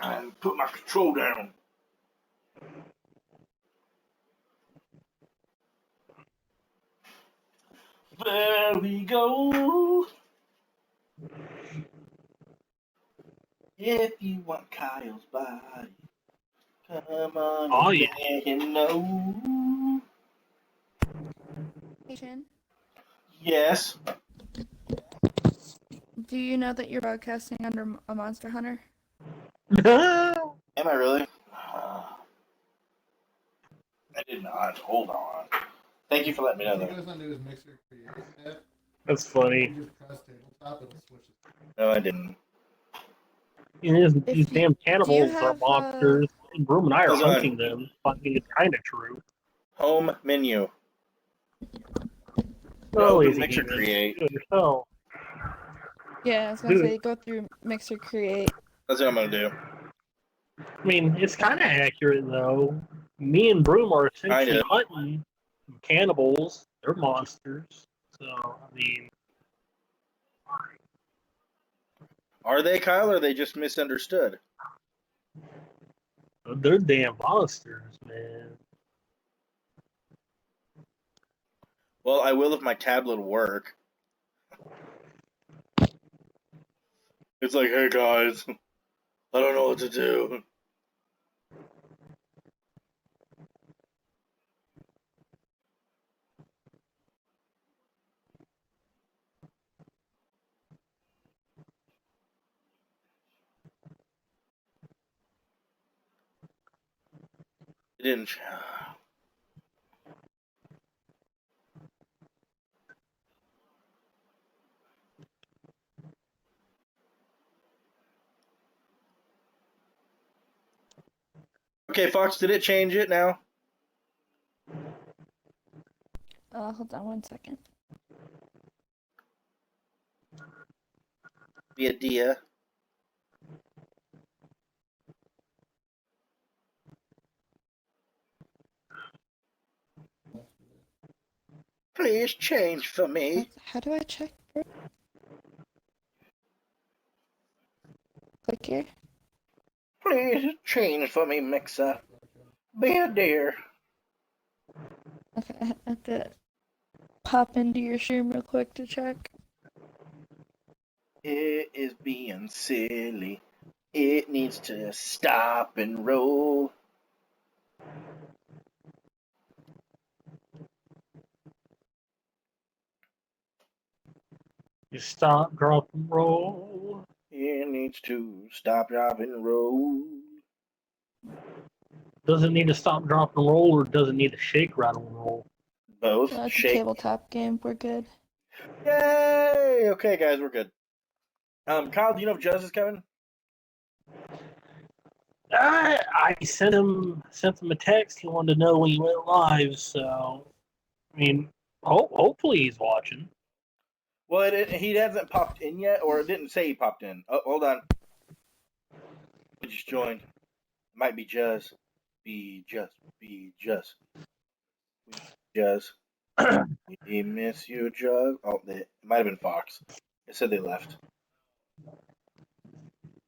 And put my control down. There we go. If you want Kyle's body, come on and let him know. Hey, Shan. Yes. Do you know that you're broadcasting under a Monster Hunter? Am I really? I did not. Hold on. Thank you for letting me know that. He goes onto his Mixer Create app. That's funny. You just press tabletop, it'll switch it. No, I didn't. These damn cannibals are monsters. Broom and I are hunting them. I mean, it's kind of true. Home menu. Oh, Open Mixer Create. Do it yourself. Yeah, I was gonna say go through Mixer Create. That's what I'm gonna do. I mean, it's kind of accurate though. Me and Broom are essentially hunting cannibals. They're monsters. So I mean, are they, Kyle, or are they just misunderstood? They're damn monsters, man. Well, I will if my tablet will work. It's like, hey guys, I don't know what to do. It didn't. Okay, Fox, did it change it now? Hold on 1 second. Be a dia. Please change for me. How do I check? Click here. Please change for me, Mixer. Be a dear. Okay, I have to pop into your stream real quick to check. It is being silly. It needs to stop and roll. You stop, drop, and roll. It needs to stop, drop, and roll. Does it need to stop, drop, and roll, or does it need to shake, rattle, and roll? Both. It's a Shake. tabletop game. We're good. Yay! Okay, guys, we're good. Kyle, do you know if Juzz is coming? I sent him a text. He wanted to know when he went live. So, I mean, hopefully he's watching. Well, he hasn't popped in yet, or it didn't say he popped in. Oh, hold on. We just joined. Might be Juzz. Be Juzz. We miss you, Juzz. Oh, it might have been Fox. It said they left.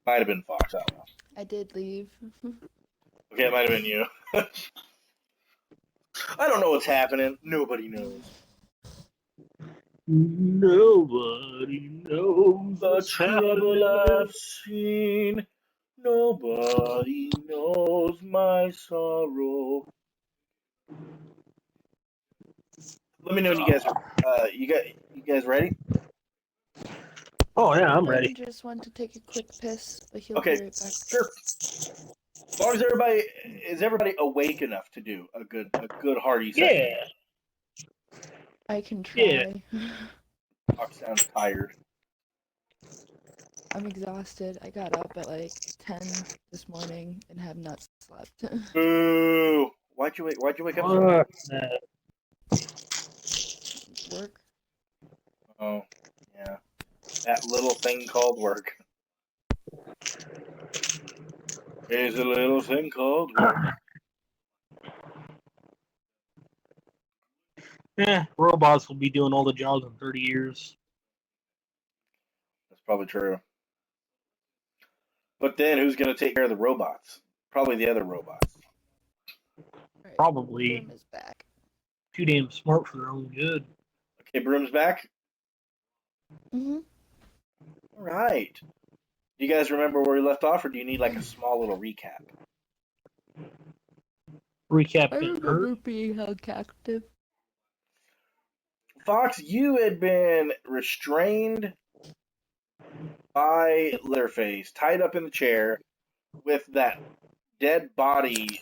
Might have been Fox. I don't know. I did leave. Okay, it might have been you. I don't know what's happening. Nobody knows. Nobody knows the trouble I've seen. Nobody knows my sorrow. Let me know when you guys are. You guys ready? Oh yeah, I'm ready. I just want to take a quick piss, but he'll Okay, be right back. sure. As long as everybody awake enough to do a good hearty session. Yeah. I can try. Yeah. Fox sounds tired. I'm exhausted. I got up at like 10 this morning and have not slept. Boo! Why'd you wake up so late? Work. Oh, yeah. That little thing called work. There's a little thing called work. Yeah, robots will be doing all the jobs in 30 years. That's probably true. But then who's going to take care of the robots? Probably the other robots. Alright, Probably Broom is back. too damn smart for their own good. Okay, Broom's back. Mm-hmm. All right. Do you guys remember where we left off, or do you need like a small little recap? Recap I getting remember hurt. being held captive. Fox, you had been restrained by Leatherface, tied up in the chair with that dead body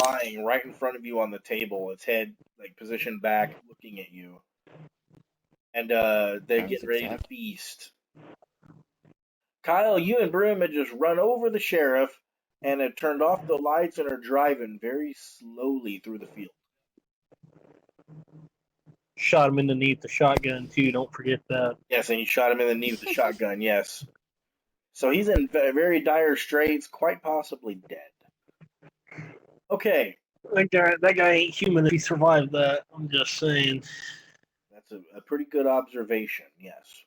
lying right in front of you on the table, its head like positioned back, looking at you. And they're That was getting ready to exact. feast. Kyle, you and Broom had just run over the sheriff and had turned off the lights and are driving very slowly through the field. Shot him in the knee with the shotgun too. Don't forget that. Yes, and you shot him in the knee with the shotgun, yes. So he's in very dire straits, quite possibly dead. Okay, That guy ain't human if he survived that. I'm just saying. that's a pretty good observation, yes.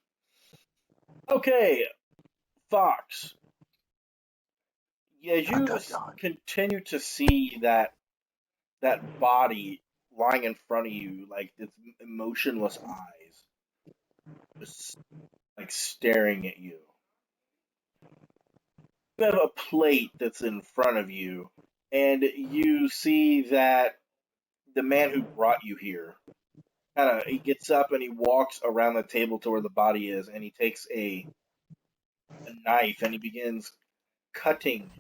Okay, Fox, as you continue to see that body lying in front of you, like its emotionless eyes, just like staring at you. You have a plate that's in front of you, and you see that the man who brought you here, he gets up and he walks around the table to where the body is, and he takes a knife and he begins cutting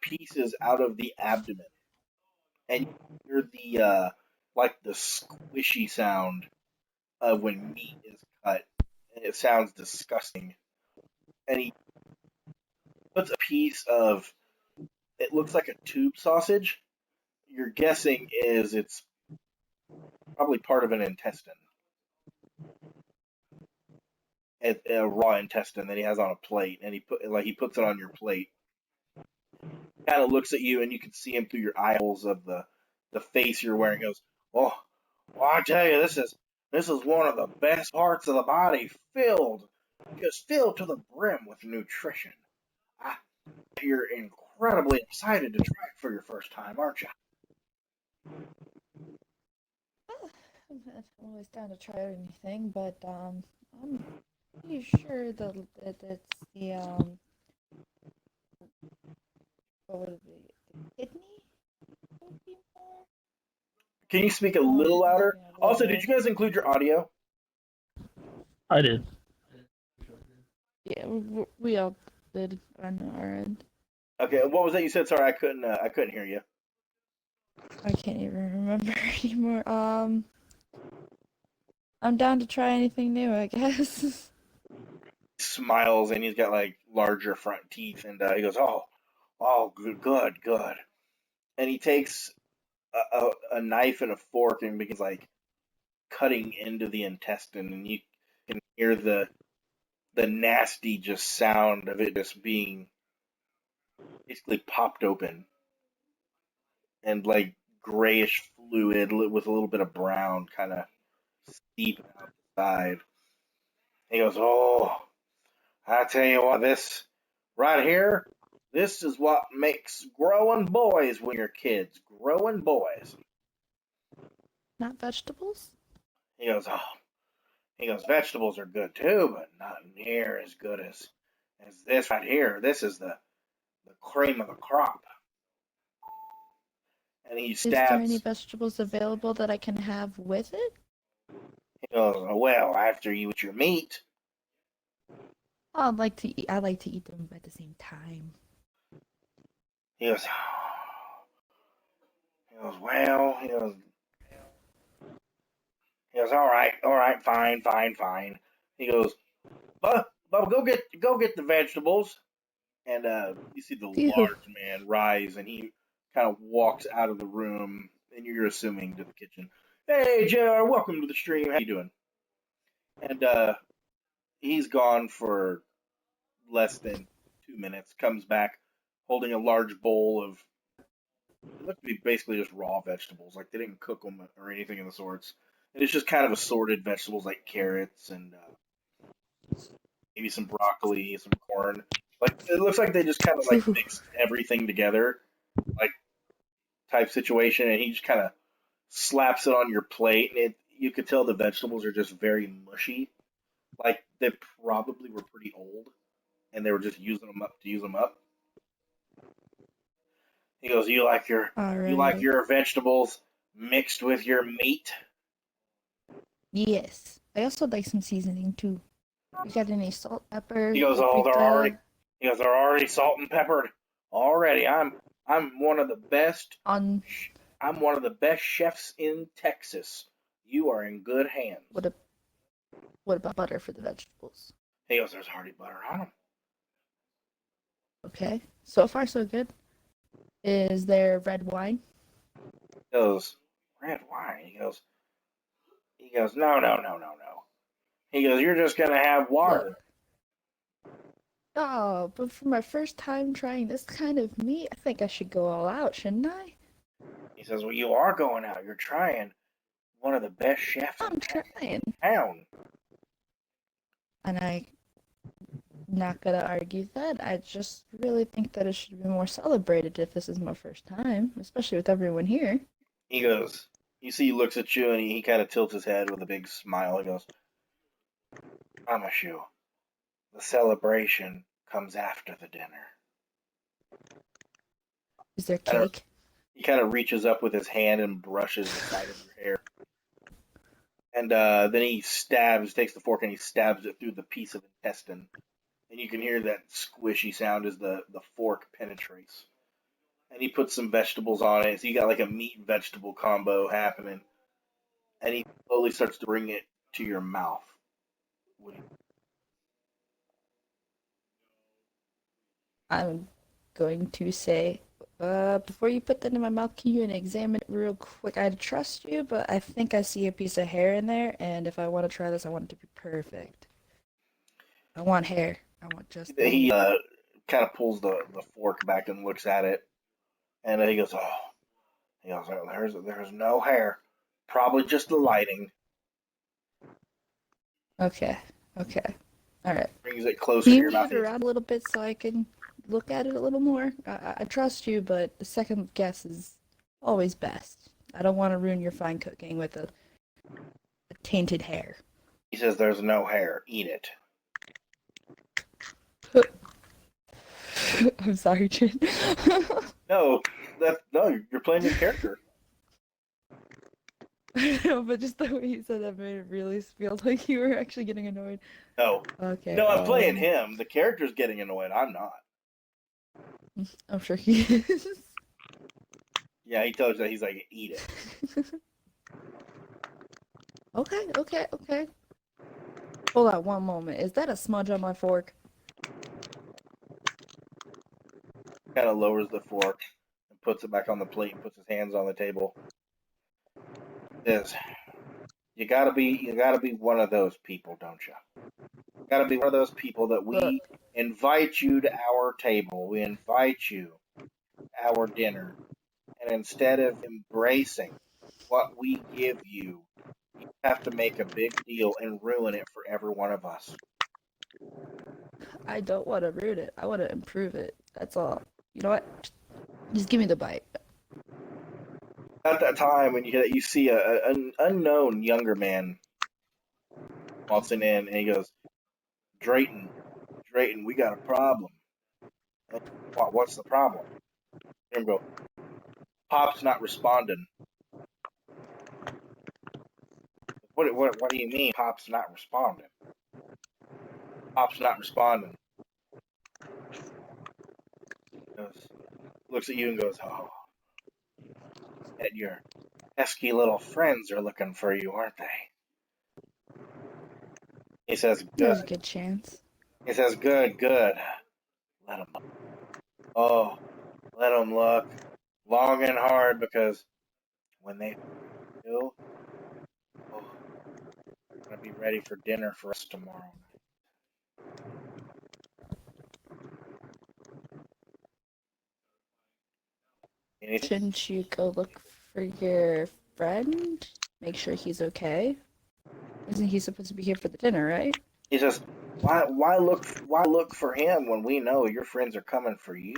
pieces out of the abdomen, and you hear the like the squishy sound of when meat is cut, and it sounds disgusting. And he puts a piece of, it looks like a tube sausage. You're guessing it's probably part of an intestine, a raw intestine that he has on a plate, and he puts it on your plate. Kind of looks at you, and you can see him through your eye holes of the face you're wearing. He goes, "Oh, well, I tell you, this is one of the best parts of the body, just filled to the brim with nutrition. You're incredibly excited to try it for your first time, aren't you?" I'm always down to try anything, but I'm pretty sure that it's the what would it be? The kidney would be more. Can you speak a little louder? Also, did you guys include your audio? I did. Yeah, we all did on our end. Okay, what was that you said? Sorry, I couldn't hear you. I can't even remember anymore. I'm down to try anything new, I guess. He smiles and he's got like larger front teeth, and he goes, "Oh, good." And he takes a knife and a fork and begins like cutting into the intestine, and you can hear the nasty just sound of it just being basically popped open, and like grayish fluid with a little bit of brown kind of seeping out the side. He goes, "Oh, I tell you what, this right here, this is what makes growing boys when you're kids. Growing boys." Not vegetables? He goes, "Vegetables are good too, but not near as good as this right here. This is the cream of the crop." And he Is there any stabs. vegetables available that I can have with it? He goes, "Well, after you eat your meat." I like to eat them at the same time. He goes, "Well," "All right, fine." He goes, "Bubba, go get the vegetables." And you see the Phew. large man rise, and he kind of walks out of the room, and you're assuming to the kitchen. "Hey, JR, welcome to the stream. How you doing?" And he's gone for less than 2 minutes. Comes back holding a large bowl of, it looked to be basically just raw vegetables. Like they didn't cook them or anything of the sorts. And it's just kind of assorted vegetables like carrots and maybe some broccoli, some corn. Like it looks like they just kind of like mixed everything together, like type situation, and he just kind of slaps it on your plate, and you could tell the vegetables are just very mushy. Like they probably were pretty old, and they were just using them up to use them up. He goes, you like Alrighty. your vegetables mixed with your meat?" Yes. I also like some seasoning too. You got any salt, pepper, He goes, "Oh, paprika they're already salt and peppered already. I'm one of the best. on I'm one of the best chefs in Texas. You are in good hands." what about butter for the vegetables? He goes, "There's already butter on them." Okay. So far so good. Is there red wine? He goes, "Red wine?" He goes, "No, no, no, no, no." He goes, "You're just gonna have water." Look. Oh, but for my first time trying this kind of meat, I think I should go all out, shouldn't I? He says, "Well, you are going out. You're trying one of the best chefs in I'm trying. town." And I'm not gonna argue that. I just really think that it should be more celebrated if this is my first time, especially with everyone here. He goes, you see, he looks at you and he kind of tilts his head with a big smile. He goes, "Promise you, the celebration comes after the dinner." Is there Kind of, cake? he kind of reaches up with his hand and brushes the side of your hair. And then he takes the fork and he stabs it through the piece of intestine. And you can hear that squishy sound as the fork penetrates. And he puts some vegetables on it. So you got like a meat vegetable combo happening. And he slowly starts to bring it to your mouth. I'm going to say, before you put that in my mouth, can you examine it real quick? I trust you, but I think I see a piece of hair in there, and if I want to try this, I want it to be perfect. I want hair. I want just the He hair. kind of pulls the fork back and looks at it. And he goes, "Oh," he goes, "there's no hair. Probably just the lighting." Okay, okay. All right. Brings it closer Can to you your move mouth. it around a little bit so I can look at it a little more? I trust you, but the second guess is always best. I don't want to ruin your fine cooking with a tainted hair. He says, "There's no hair. Eat it." I'm sorry, Chin. No, no, you're playing your character. I know, but just the way you said that made it really feel like you were actually getting annoyed. No, Okay. no, I'm playing him. The character's getting annoyed. I'm not. I'm sure he is. Yeah, he tells you that he's like, "Eat it." Okay. Hold on one moment. Is that a smudge on my fork? Kind of lowers the fork and puts it back on the plate and puts his hands on the table. Says, you gotta be one of those people, don't you? You gotta be one of those people that Look, we invite you to our table. We invite you to our dinner. And instead of embracing what we give you, you have to make a big deal and ruin it for every one of us. I don't want to ruin it. I want to improve it. That's all. You know what? Just give me the bite. At that time, when you see an unknown younger man waltzing in, and he goes, Drayton, Drayton, we got a problem." What's the problem?" Him go, "Pop's not responding." What do you mean, Pop's not responding? "Pop's not responding." Goes, looks at you and goes, "Oh, and your pesky little friends are looking for you, aren't they?" He says, There's a "Good." good chance. He says, "Good, good. Let them. Oh, let them look long and hard because when they do, oh, I'm gonna be ready for dinner for us tomorrow." Anything? Shouldn't you go look for your friend? Make sure he's okay. Isn't he supposed to be here for the dinner, right? He says, Why look for him when we know your friends are coming for you?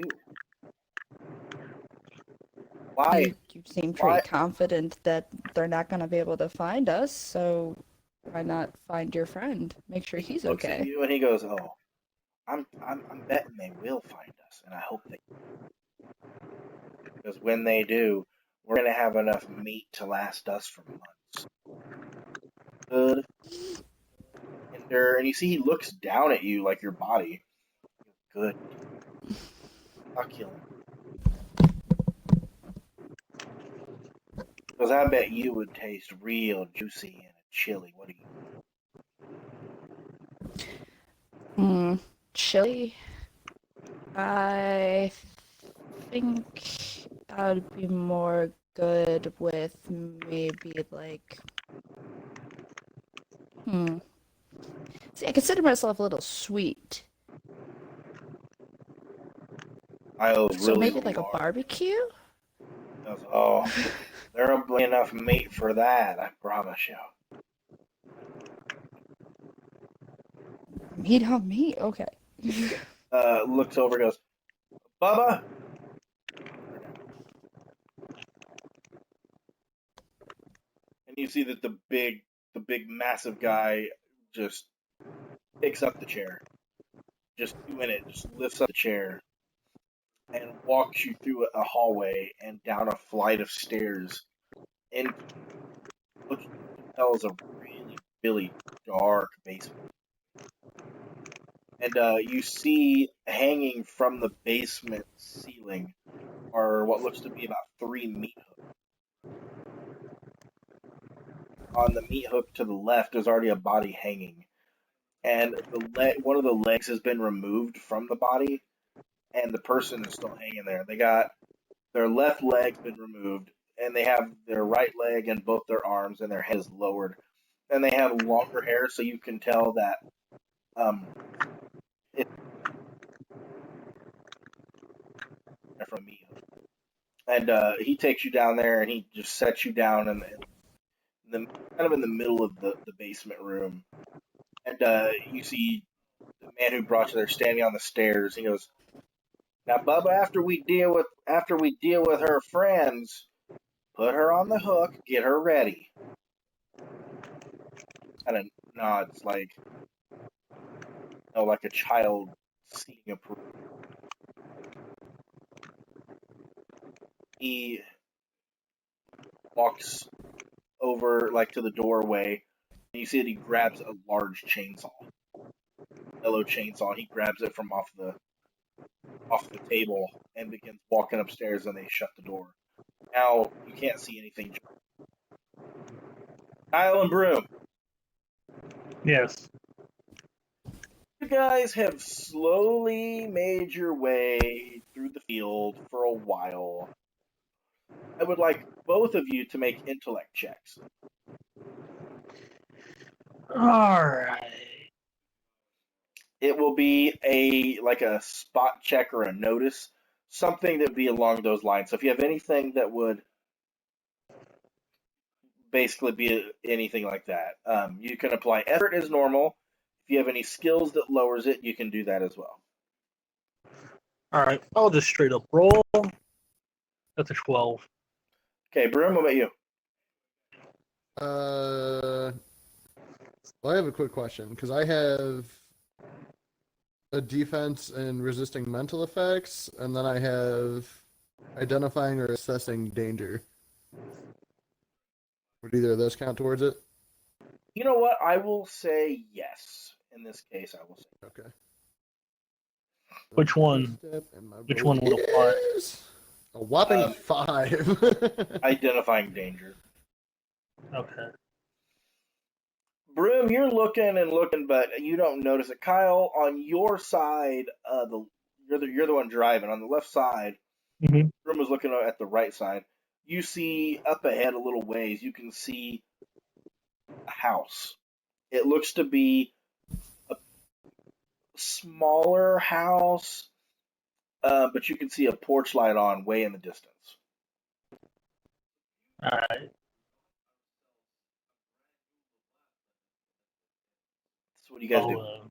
Why? You seem Why? pretty confident that they're not gonna be able to find us, so why not find your friend? Make sure he's Looks at okay. you and he goes, "Oh, I'm betting they will find us, and I hope they, because when they do, we're gonna have enough meat to last us for months." Good. And you see he looks down at you like your body. Good. I'll kill him. Because I bet you would taste real juicy in a chili. What do you? Chili? I think I would be more good with maybe like. See, I consider myself a little sweet. Kyle's So really maybe like a barbecue? goes, "Oh, there'll be enough meat for that, I promise you." Meat on meat? Okay. Looks over, goes, "Bubba." And you see that the big, massive guy just picks up the chair, just 2 minutes, just lifts up the chair, and walks you through a hallway and down a flight of stairs into what you can tell is a really, really dark basement. And you see hanging from the basement ceiling are what looks to be about 3 meat hooks. On the meat hook to the left, there's already a body hanging, and one of the legs has been removed from the body, and the person is still hanging there. They got their left leg's been removed, and they have their right leg and both their arms, and their head is lowered. And they have longer hair, so you can tell that it's from me. And he takes you down there, and he just sets you down in the kind of in the middle of the basement room. And you see the man who brought you there standing on the stairs. He goes, "Now, Bubba, after we deal with her friends, put her on the hook, get her ready." Kind of nods like, like a child seeing approval. He walks over like to the doorway, and you see that he grabs a large chainsaw, yellow chainsaw. And he grabs it from off the table and begins walking upstairs. And they shut the door. Now you can't see anything. Kyle and Broom, Yes. you guys have slowly made your way through the field for a while. I would like both of you to make intellect checks. Alright. It will be a spot check or a notice, something that would be along those lines. So if you have anything that would basically be anything like that, you can apply effort as normal. If you have any skills that lowers it, you can do that as well. Alright, I'll just straight up roll. That's a 12. Okay, Broom, what about you? Well, I have a quick question because I have a defense in resisting mental effects, and then I have identifying or assessing danger. Would either of those count towards it? You know what? I will say yes. In this case, I will say. Okay. Which one? Which one would apply? A whopping 5. Identifying danger. Okay. Broom, you're looking and looking, but you don't notice it. Kyle, on your side, you're the one driving. On the left side, Mm-hmm. Broom was looking at the right side. You see up ahead a little ways. You can see a house. It looks to be a smaller house, but you can see a porch light on way in the distance. Alright. So what do you guys do?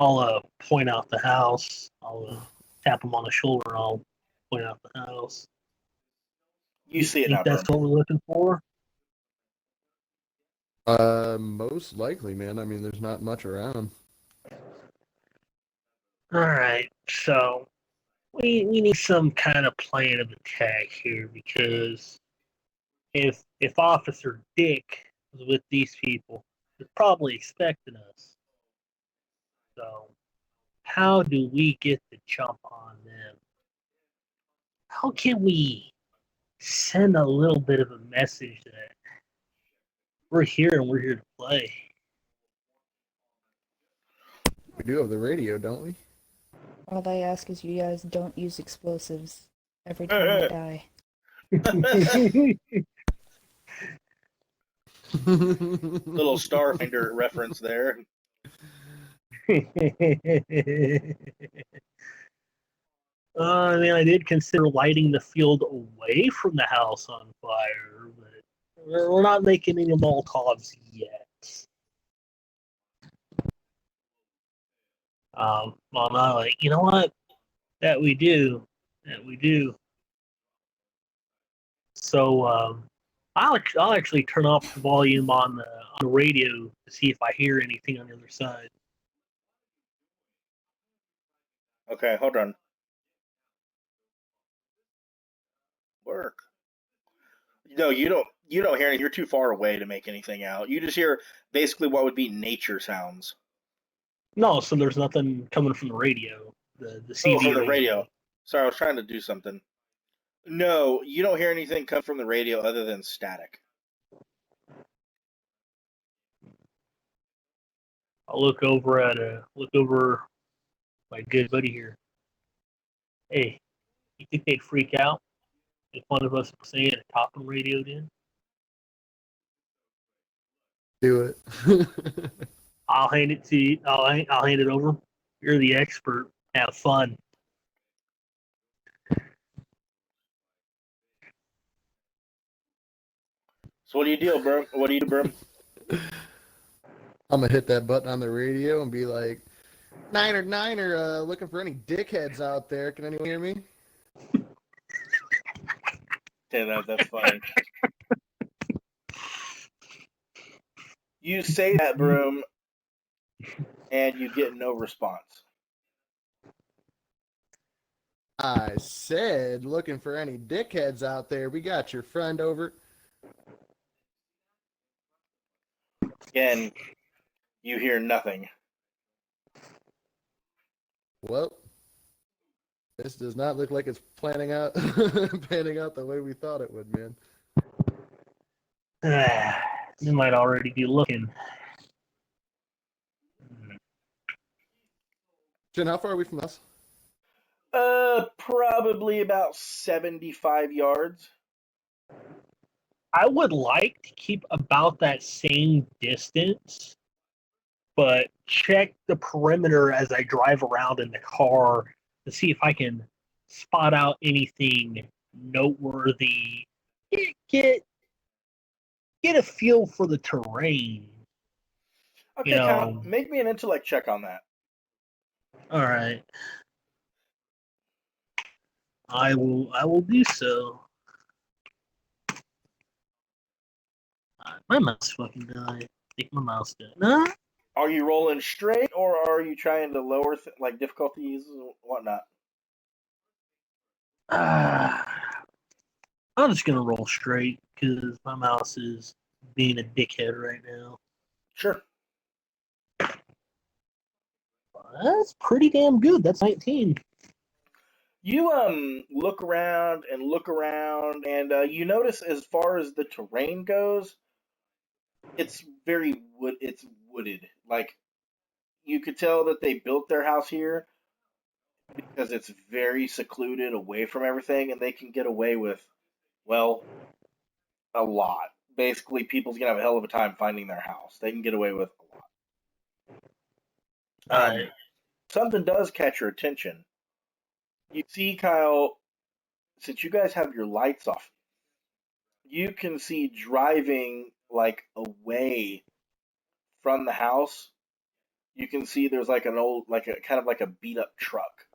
I'll point out the house. I'll tap him on the shoulder. And I'll point out the house. You see it think now, that's Broom. what we're looking for? Most likely, man. I mean, there's not much around. All right, so we need some kind of plan of attack here, because if Officer Dick was with these people, he's probably expecting us. So how do we get the jump on them? How can we send a little bit of a message that we're here and we're here to play? We do have the radio, don't we? All I ask is you guys don't use explosives every time I die. Little Starfinder reference there. I mean, I did consider lighting the field away from the house on fire, but we're not making any Molotovs yet. Well, I'm not like, you know what? That we do. That we do. So, I'll actually turn off the volume on the radio to see if I hear anything on the other side. Okay, hold on. Work. No, you don't. You don't hear anything. You're too far away to make anything out. You just hear basically what would be nature sounds. No, so there's nothing coming from the radio, the Oh, CB from the radio. Sorry, I was trying to do something. No, you don't hear anything come from the radio other than static. I'll look over my good buddy here. Hey, you think they'd freak out if one of us was saying a talking radioed in? Do it. I'll hand it to you. I'll hand it over. You're the expert. Have fun. So what do you do, Brum? What do you do, Brum? I'm gonna hit that button on the radio and be like, Niner, looking for any dickheads out there. Can anyone hear me? Yeah, that's funny. You say that, Broom, and you get no response. I said, looking for any dickheads out there. We got your friend over. Again, you hear nothing. Well, this does not look like it's panning out the way we thought it would, man. You might already be looking. Jen, how far are we from us? Probably about 75 yards. I would like to keep about that same distance, but check the perimeter as I drive around in the car to see if I can spot out anything noteworthy. Get a feel for the terrain. Okay, Kyle, make me an intellect check on that. All right. I will do so. My mouse fucking died. I think my mouse died. No? Are you rolling straight, or are you trying to lower like difficulties and whatnot? I'm just gonna roll straight because my mouse is being a dickhead right now. Sure. That's pretty damn good. That's 19. You look around, and you notice as far as the terrain goes, it's it's wooded. Like you could tell that they built their house here because it's very secluded away from everything, and they can get away with, well, a lot. Basically, people's gonna have a hell of a time finding their house. They can get away with a lot. Something does catch your attention. You see, Kyle, since you guys have your lights off, you can see driving like away from the house you can see there's like an old, like a kind of like a beat up truck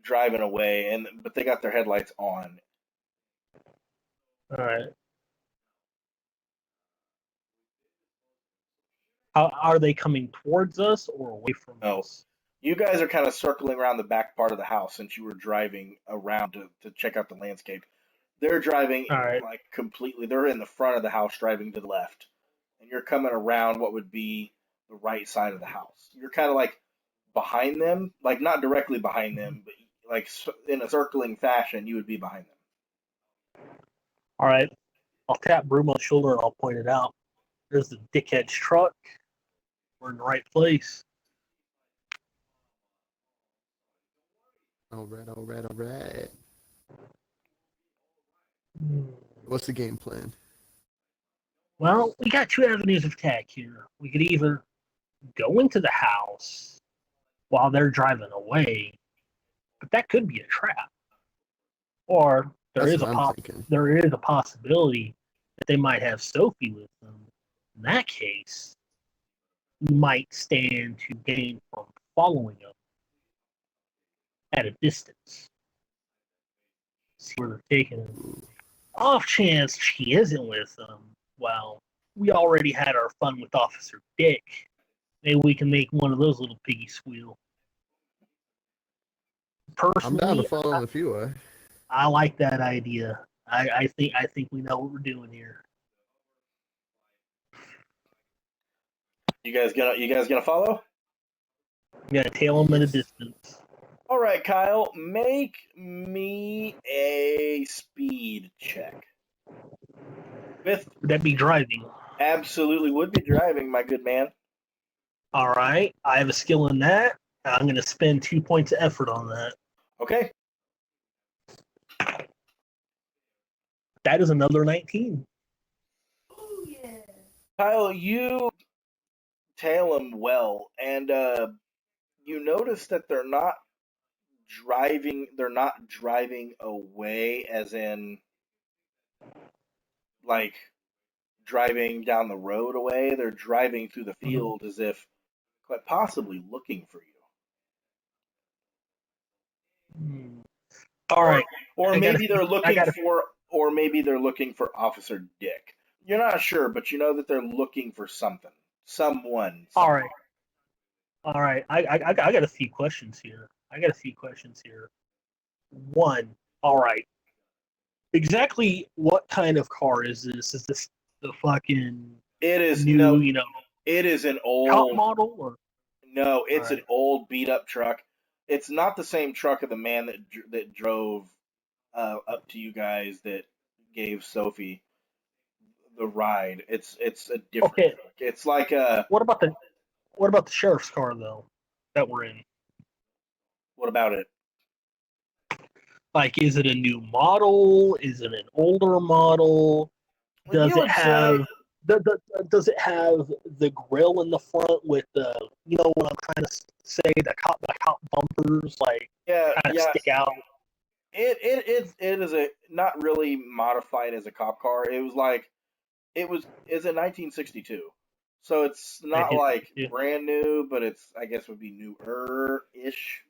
driving away, but they got their headlights on. All right. Are they coming towards us or away from No. us? You guys are kind of circling around the back part of the house since you were driving around to check out the landscape. They're driving All right. like completely. They're in the front of the house driving to the left, and you're coming around what would be the right side of the house. You're kind of like behind them, like not directly behind them, but like in a circling fashion, you would be behind them. All right. I'll tap Broom on the shoulder and I'll point it out. There's the dickhead's truck. We're in the right place. All right, all right, all right. Hmm. What's the game plan? Well, we got two avenues of attack here. We could either go into the house while they're driving away, but that could be a trap. Or That's what I'm thinking. there is a possibility that they might have Sophie with them. In that case, we might stand to gain from following them at a distance. See where they're taking them. Off chance she isn't with them, well, we already had our fun with Officer Dick. Maybe we can make one of those little piggies squeal. I'm down to Personally, follow him if you are. I like that idea. I think we know what we're doing here. You guys gonna follow? I'm gonna tail them at a Yes. distance. All right, Kyle, make me a speed check. With Would that be driving? absolutely would be driving, my good man. All right, I have a skill in that. I'm gonna spend 2 points of effort on that. Okay. That is another 19. Oh yeah. Kyle, you tail them well, and you notice that they're not driving away as in like driving down the road away. They're driving through the field as if quite possibly looking for you. Hmm. All right, Or maybe they're looking gotta- for Officer Dick. You're not sure, but you know that they're looking for something. Someone. all right, all right. I got a few questions here. One, all right. Exactly what kind of car is this? Is this the fucking It is new, it is an top old model? Or no, it's All an old beat up truck. It's not the same truck of the man that drove up to you guys that gave Sophie the ride. It's a different Okay. truck. It's like a What about the sheriff's car though that we're in? what about it? Like, is it a new model? Is it an older model? Does You it would say have does it have the grill in the front with the what I'm trying to say, the cop bumpers like yeah, kind of yeah. stick out? It is a not really modified as a cop car. It's a 1962, so it's not like Yeah. brand new, but it's I guess would be newer ish.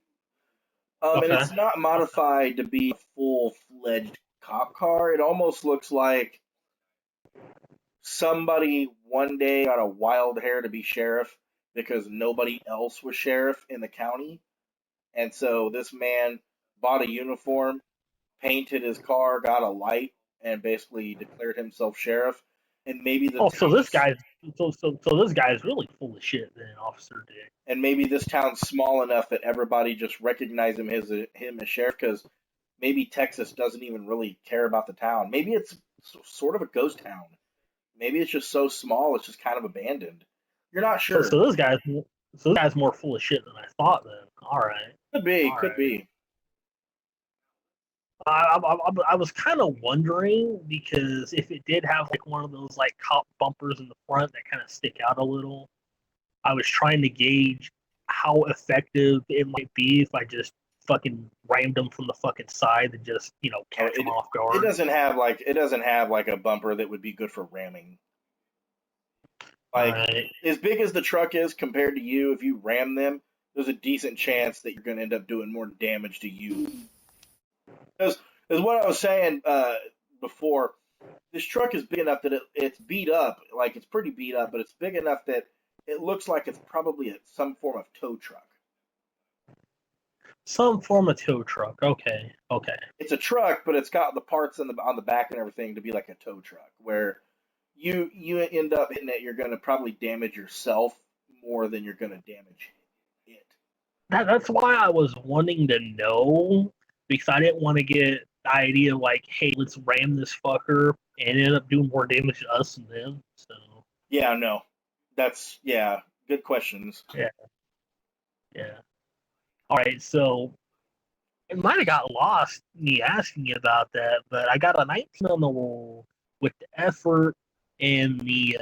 And Okay. it's not modified to be a full fledged cop car. It almost looks like somebody one day got a wild hair to be sheriff because nobody else was sheriff in the county, and so this man bought a uniform, painted his car, got a light, and basically declared himself sheriff. And maybe the Oh, town, so this guy's really full of shit then, Officer Dick. and maybe this town's small enough that everybody just recognizes him as sheriff because maybe Texas doesn't even really care about the town. Maybe it's sort of a ghost town. Maybe it's just so small it's just kind of abandoned. You're not So sure. this guy's more full of shit than I thought then. All right. Could be. I was kind of wondering because if it did have like one of those like cop bumpers in the front that kind of stick out a little, I was trying to gauge how effective it might be if I just fucking rammed them from the fucking side and just catch them off guard. It doesn't have like a bumper that would be good for ramming. Like, Alright. as big as the truck is compared to you, if you ram them, there's a decent chance that you're going to end up doing more damage to you. Because, as what I was saying before, this truck is big enough that it's beat up. Like, it's pretty beat up, but it's big enough that it looks like it's probably some form of tow truck. Some form of tow truck. Okay. It's a truck, but it's got the parts on the back and everything to be like a tow truck. Where you end up hitting it, you're going to probably damage yourself more than you're going to damage it. That's why I was wanting to know, because I didn't want to get the idea like, hey, let's ram this fucker and end up doing more damage to us than them. So Yeah, no. That's, yeah, good questions. yeah. Alright, so it might have got lost me asking you about that, but I got a 19 on the roll with the effort and the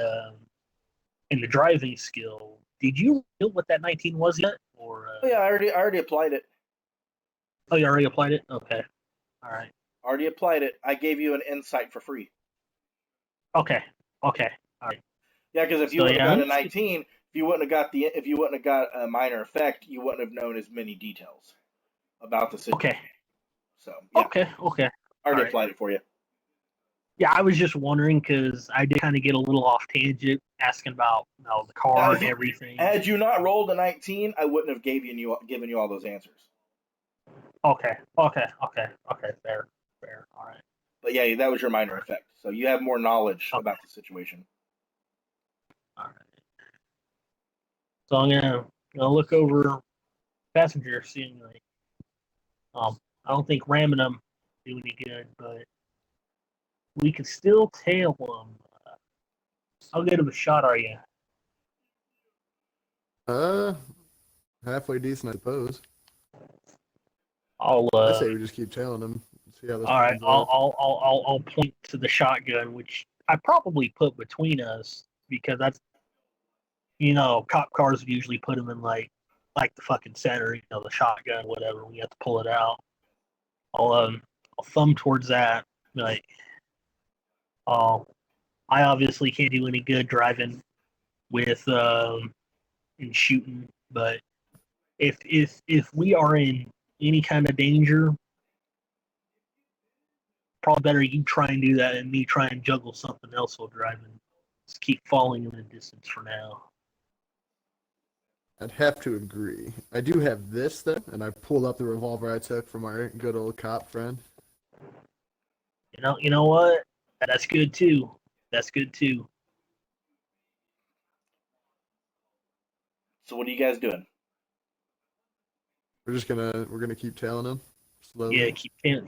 driving skill. Did you know what that 19 was yet? Or Oh, yeah, I already applied it. oh, you already applied it? Okay. All right. Already applied it. I gave you an insight for free. Okay. All right. Yeah, because if you So, wouldn't yeah. have got a 19, if you wouldn't have got a minor effect, you wouldn't have known as many details about the situation. Okay. So yeah, Okay. already Alright. applied it for you. Yeah, I was just wondering because I did kind of get a little off tangent asking about the car and everything. Had you not rolled a 19, I wouldn't have given you all those answers. Okay. Fair. All right. But yeah, that was your minor effect. So you have more knowledge about the situation. All right. So I'm gonna look over passenger, seeing like, I don't think ramming them do any good, but we can still tail them. How good of a shot are you? Halfway decent, I suppose. I'll I say we just keep tailing them. See how this all right. pans out. I'll point to the shotgun, which I probably put between us because that's cop cars would usually put them in like the fucking center, the shotgun, whatever. We have to pull it out. I'll thumb towards that. Like, I obviously can't do any good driving with and shooting, but if we are in any kind of danger, probably better you try and do that and me try and juggle something else while driving. Just keep falling in the distance for now. I'd have to agree. I do have this then, and I pulled up the revolver I took from our good old cop friend. You know what? That's good too. So what are you guys doing? We're gonna keep tailing him slowly. Yeah,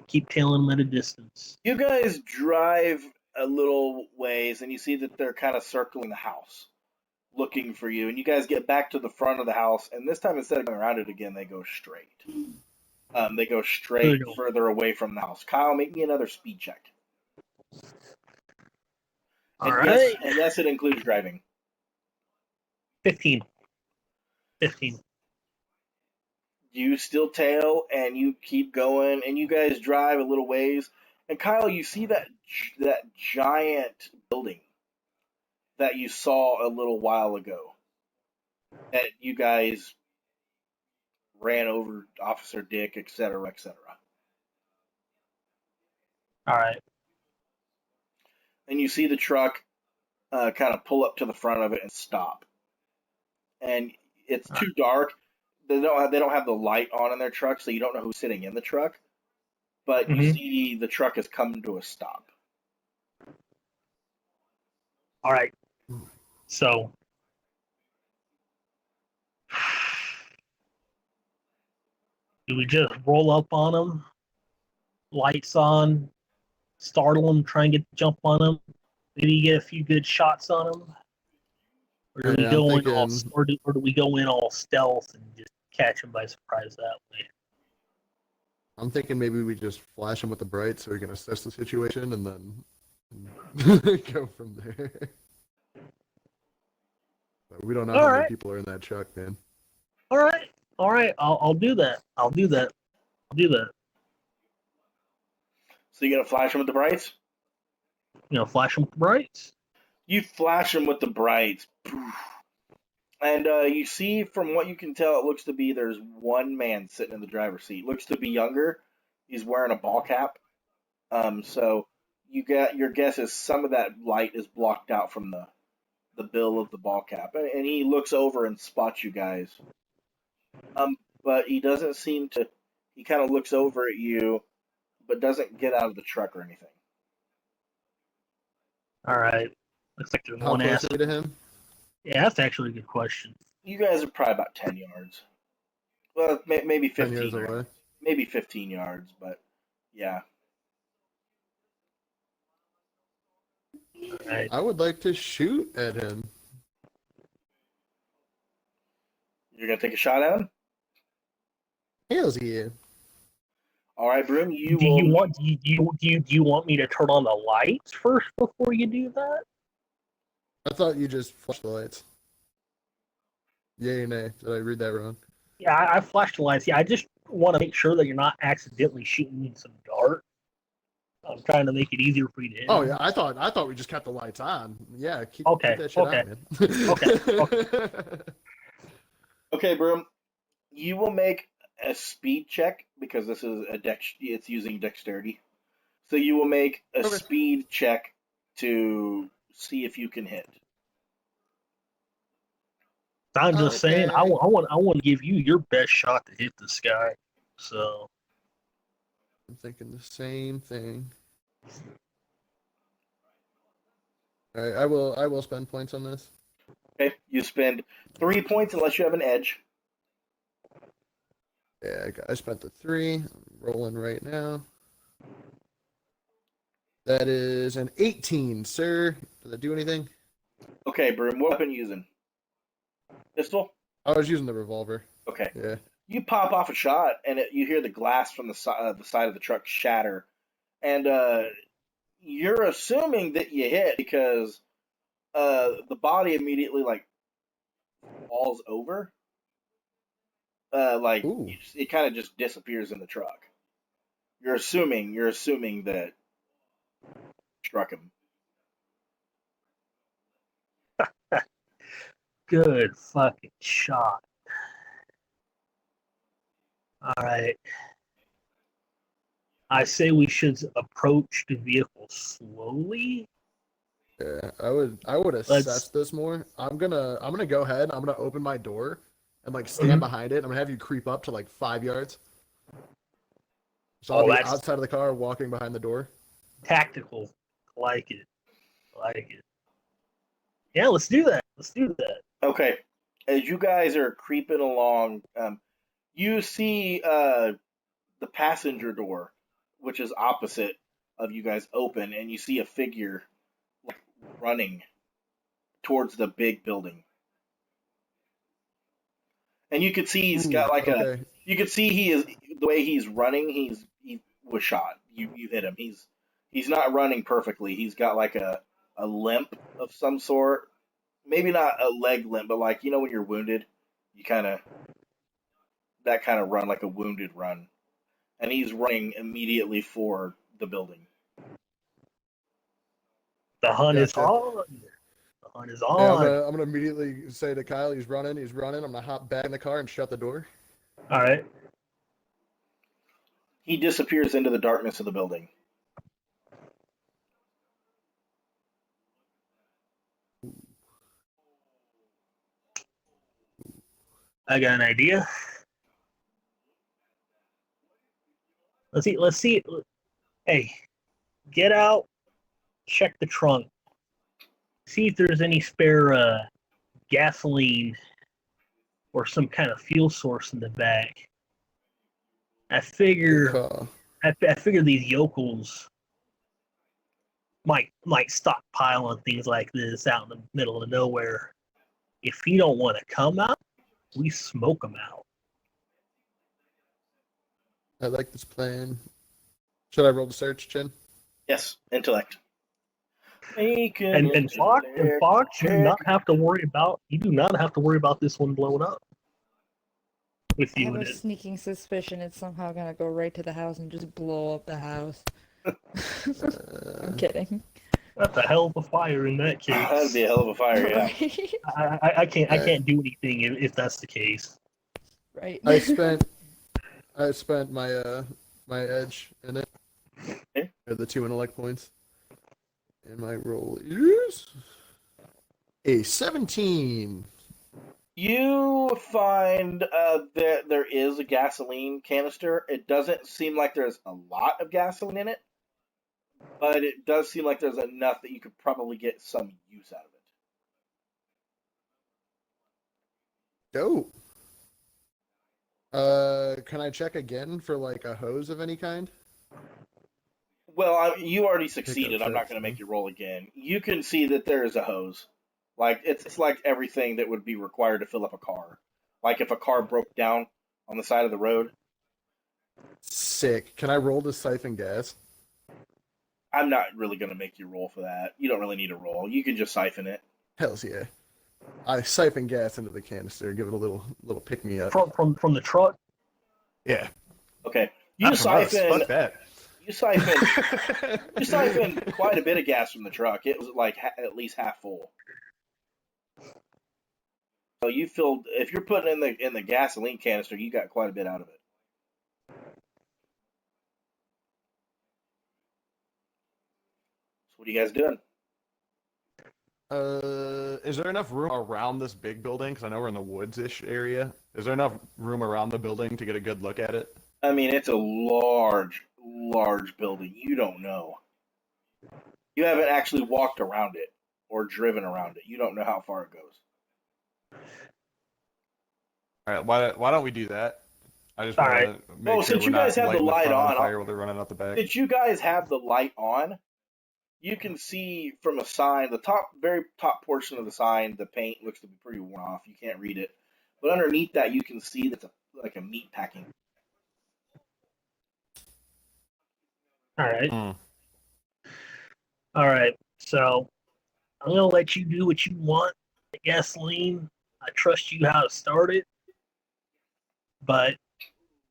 keep tailing them at a distance. You guys drive a little ways, and you see that they're kind of circling the house, looking for you. And you guys get back to the front of the house, and this time instead of going around it again, they go straight. They go straight further away from the house. Kyle, make me another speed check. All right. And yes, it includes driving. 15. You still tail, and you keep going, and you guys drive a little ways. And Kyle, you see that giant building that you saw a little while ago. That you guys ran over Officer Dick, etc., etc. All right. And you see the truck kind of pull up to the front of it and stop. And it's too dark. They don't have the light on in their truck, so you don't know who's sitting in the truck. But you see the truck has come to a stop. All right. So do we just roll up on them, lights on, startle them, try and get the jump on them, maybe get a few good shots on them, or do we go in all stealth and just catch them by surprise that way? I'm thinking maybe we just flash him with the bright so we can assess the situation and then go from there. But we don't know how many people are in that truck, man. All right. I'll do that. So you gonna flash them with the brights? Flash them with the brights. You flash him with the brights. And you see, from what you can tell, it looks to be there's one man sitting in the driver's seat. Looks to be younger. He's wearing a ball cap. So you get your guess is some of that light is blocked out from the bill of the ball cap, and he looks over and spots you guys. But he doesn't seem to. He kind of looks over at you, but doesn't get out of the truck or anything. All right. Looks like there's How one close ass. are we to him? Yeah, that's actually a good question. You guys are probably about 10 yards. Well, maybe 10 15 yards yards. away. Maybe 15 yards, but yeah. All right. I would like to shoot at him. You're gonna take a shot at him. Hells yeah. All right, Broom. Do you want me to turn on the lights first before you do that? I thought you just flashed the lights. Yay or nay? Did I read that wrong? Yeah, I flashed the lights. Yeah, I just want to make sure that you're not accidentally shooting me some dart. I'm trying to make it easier for you to hit. Oh yeah, I thought we just kept the lights on. Yeah, keep that shit okay. on, man. Okay. Okay, Broom. You will make a speed check because this is it's using dexterity. So you will make a Okay. speed check to see if you can hit. I'm just saying, I Okay. want to give you your best shot to hit this guy. So I'm thinking the same thing. All right, I will spend points on this. Okay, you spend 3 points unless you have an edge. Yeah, I spent the 3. I'm rolling right now. That is an 18, sir. Does that do anything? Okay, Broom. What weapon are you using? Pistol. I was using the revolver. Okay. Yeah. You pop off a shot, and you hear the glass from the side of the truck shatter, and you're assuming that you hit because the body immediately like falls over, Ooh. it kind of just disappears in the truck. You're assuming that struck him. good fucking shot. All right. I say we should approach the vehicle slowly. Yeah, I would assess this more. I'm gonna go ahead. I'm gonna open my door and like stand behind it. I'm gonna have you creep up to like 5 yards. So I'll be that's outside of the car, walking behind the door. tactical. Like it. Yeah, let's do that. Okay, as you guys are creeping along, you see the passenger door, which is opposite of you guys, open, and you see a figure like running towards the big building. And you could see he's got like okay. you could see he is the way he's running. He was shot. You hit him. He's not running perfectly. He's got like a limp of some sort. Maybe not a leg limp, but like when you're wounded, you that kind of run, like a wounded run. And he's running immediately for the building. The hunt is Gotcha. on. The hunt is Yeah, on. I'm gonna immediately say to Kyle, he's running. I'm gonna hop back in the car and shut the door. All right. He disappears into the darkness of the building. I got an idea. Let's see. Hey, get out, check the trunk. See if there's any spare gasoline or some kind of fuel source in the back. I figure these yokels might stockpile on things like this out in the middle of nowhere. If he don't want to come out, we smoke him out. I like this plan. Should I roll the search, Chin? Yes, intellect. And Fox, you do not have to worry about this one blowing up. With I you have in a it. sneaking suspicion it's somehow gonna go right to the house and just blow up the house. I'm kidding. That's a hell of a fire in that case. That'd be a hell of a fire, yeah. Right. I can't do anything if that's the case. Right. I spent my my edge in it. Okay. Or the 2 intellect points. And my roll is a 17. You find that there is a gasoline canister. It doesn't seem like there's a lot of gasoline in it, but it does seem like there's enough that you could probably get some use out of it. Dope. Can I check again for like a hose of any kind? Well, you already succeeded. I'm not chips, going to make you roll again. You can see that there is a hose. Like it's like everything that would be required to fill up a car. Like if a car broke down on the side of the road. Sick. Can I roll to siphon gas? I'm not really going to make you roll for that. You don't really need a roll. You can just siphon it. Hells yeah. I siphon gas into the canister, give it a little pick me up. From the truck. Yeah. Okay. You Not from us. siphon. Fuck that. You siphoned quite a bit of gas from the truck. It was like at least half full. So you filled. If you're putting in the gasoline canister, you got quite a bit out of it. So what are you guys doing? Is there enough room around this big building? Because I know we're in the woods-ish area. Is there enough room around the building to get a good look at it? I mean, it's a large building. You don't know. You haven't actually walked around it or driven around it. You don't know how far it goes. All right. Why don't we do that? I just All want right. to make Well, sure since we're you not guys have the lighting light front on, fire while they're running out the back. Since you guys have the light on, you can see from a sign, the very top portion of the sign, the paint looks to be pretty worn off. You can't read it. But underneath that, you can see that's like a meat packing. All right. Hmm. All right. So I'm gonna let you do what you want. The gasoline. I trust you how to start it, but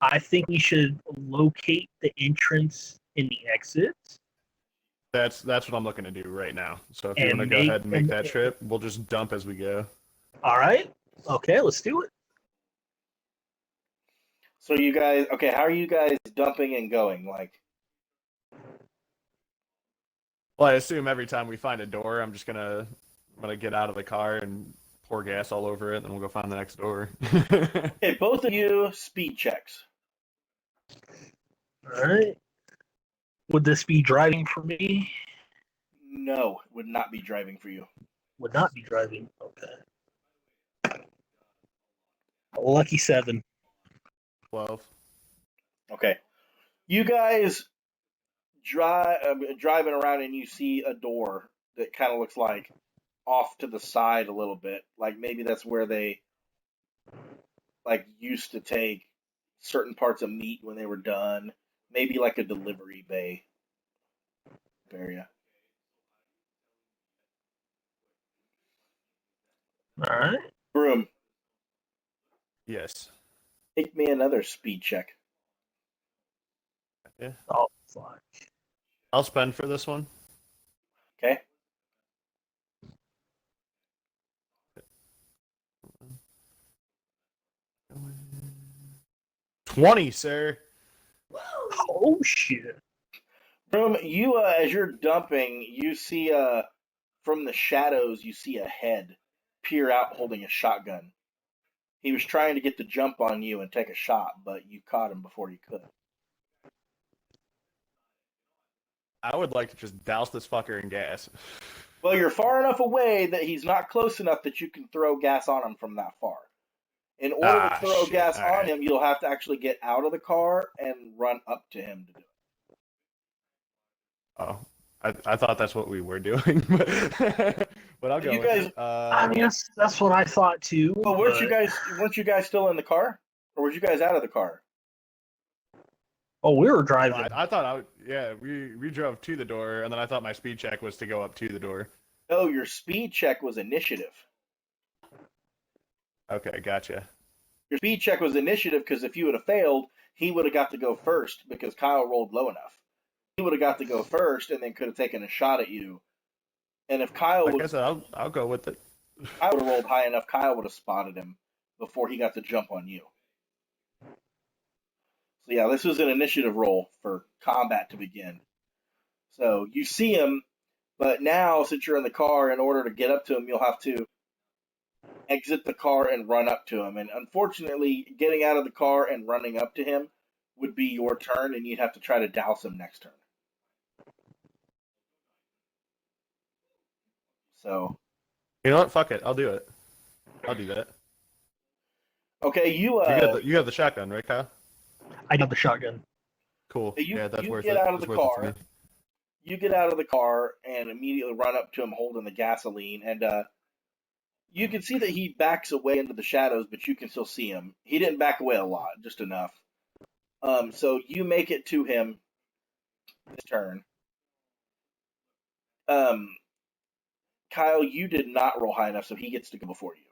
I think we should locate the entrance and the exits. That's what I'm looking to do right now. So if you And want to go ahead and make and- that trip, we'll just dump as we go. All right. Okay, let's do it. So you guys, okay, how are you guys dumping and going? Like, Well, I assume every time we find a door, I'm gonna get out of the car and pour gas all over it, and then we'll go find the next door. okay, both of you speed checks. All right. Would this be driving for me? No, would not be driving for you. Would not be driving. Okay. Lucky 7. 12. Okay, you guys driving around and you see a door that kind of looks like off to the side a little bit. Like maybe that's where they like used to take certain parts of meat when they were done. Maybe like a delivery bay area. All right. Broom, Yes. make me another speed check. Yeah. Oh, fuck. I'll spend for this one. Okay. $20, sir. Oh, shit. Broom, you as you're dumping, you see from the shadows you see a head peer out holding a shotgun. He was trying to get the jump on you and take a shot, but you caught him before he could. I would like to just douse this fucker in gas. Well, you're far enough away that he's not close enough that you can throw gas on him from that far. In order to throw shit. gas All on right. him, you'll have to actually get out of the car and run up to him to do it. Oh, I thought that's what we were doing, but I'll go. You with guys- it. I mean, that's what I thought too. Well, weren't you guys still in the car, or were you guys out of the car? Oh, we were driving. I thought we drove to the door, and then I thought my speed check was to go up to the door. Oh, your speed check was initiative. Okay, gotcha. Your speed check was initiative because if you would have failed, he would have got to go first because Kyle rolled low enough. He would have got to go first and then could have taken a shot at you And if Kyle Like would I said, I'll go with it. have rolled high enough, Kyle would have spotted him before he got the jump on you. So yeah, this was an initiative roll for combat to begin. So you see him, but now since you're in the car, in order to get up to him, you'll have to exit the car and run up to him. And unfortunately, getting out of the car and running up to him would be your turn, and you'd have to try to douse him next turn. So, You know what? Fuck it. I'll do it. I'll do that. okay, You have the shotgun, right, Kyle? I got the shotgun. Cool. Yeah, that's worth get it. out of That's the worth it to car. me. You get out of the car and immediately run up to him holding the gasoline, and you can see that he backs away into the shadows, but you can still see him. He didn't back away a lot, just enough. So you make it to him this turn. Kyle, you did not roll high enough, so he gets to go before you.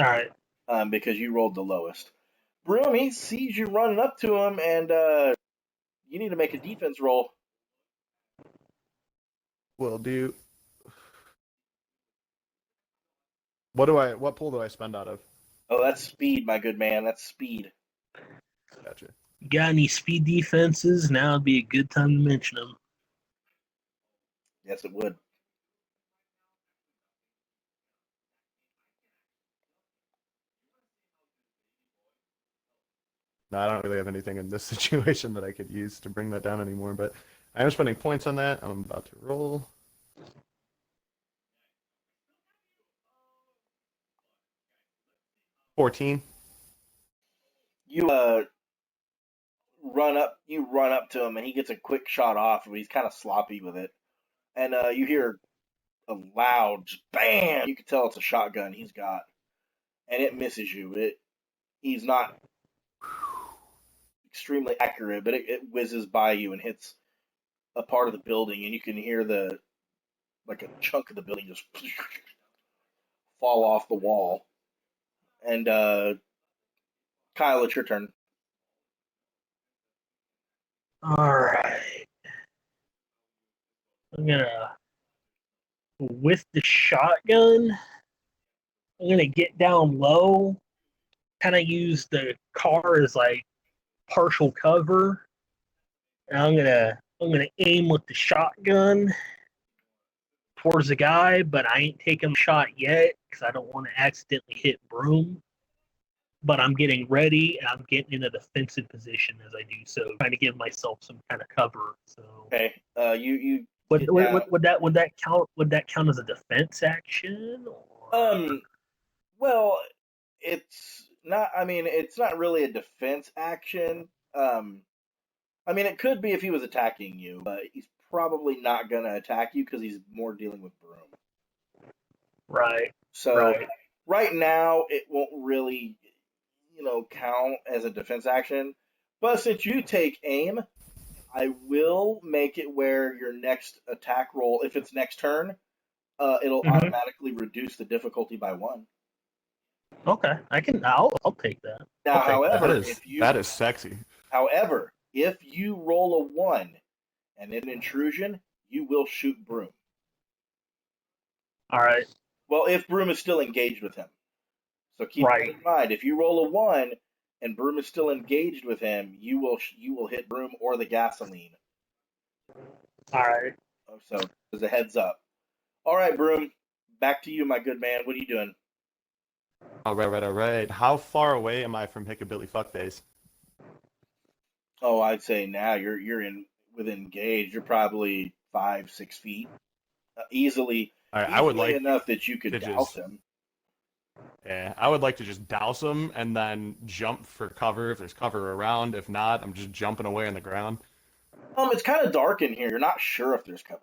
All right. Because you rolled the lowest. Broom, he sees you running up to him, and you need to make a defense roll. Will do. What pool do I spend out of? Oh, that's speed, my good man. That's speed. Gotcha. You got any speed defenses? Now would be a good time to mention them. Yes, it would. No, I don't really have anything in this situation that I could use to bring that down anymore, but I am spending points on that. I'm about to roll. $14. You run up to him, and he gets a quick shot off, but he's kind of sloppy with it. And you hear a loud just bam. You can tell it's a shotgun he's got, and it misses you. He's not extremely accurate, but it whizzes by you and hits a part of the building, and you can hear a chunk of the building just fall off the wall. And Kyle, it's your turn. All right. I'm gonna, with the shotgun, I'm gonna get down low, kind of use the car as like partial cover, and I'm gonna aim with the shotgun towards the guy, but I ain't taking a shot yet because I don't want to accidentally hit Broom. But I'm getting ready and I'm getting in a defensive position as I do so, trying to give myself some kind of cover. So Okay, you would get down. would that count? Would that count as a defense action? Or... Well, it's not. I mean, it's not really a defense action. I mean, it could be if he was attacking you, but he's probably not gonna attack you because he's more dealing with Broom. Right. So right now, it won't really, count as a defense action. But since you take aim, I will make it where your next attack roll, if it's next turn, it'll automatically reduce the difficulty by 1. Okay, I'll take that. Now, however, that is sexy. However, if you roll a 1 and an intrusion, you will shoot Broom. All right. Well, if Broom is still engaged with him. So keep that in mind. If you roll a 1 and Broom is still engaged with him, you will hit Broom or the gasoline. All right. So as a heads up. All right, Broom, back to you, my good man. What are you doing? All right. How far away am I from Hickabilly Fuckface? Oh, I'd say now you're within engage. You're probably 5-6 feet, easily. All right, I would like enough that you could douse him. Yeah, I would like to just douse him and then jump for cover if there's cover around. If not, I'm just jumping away on the ground. It's kind of dark in here. You're not sure if there's cover.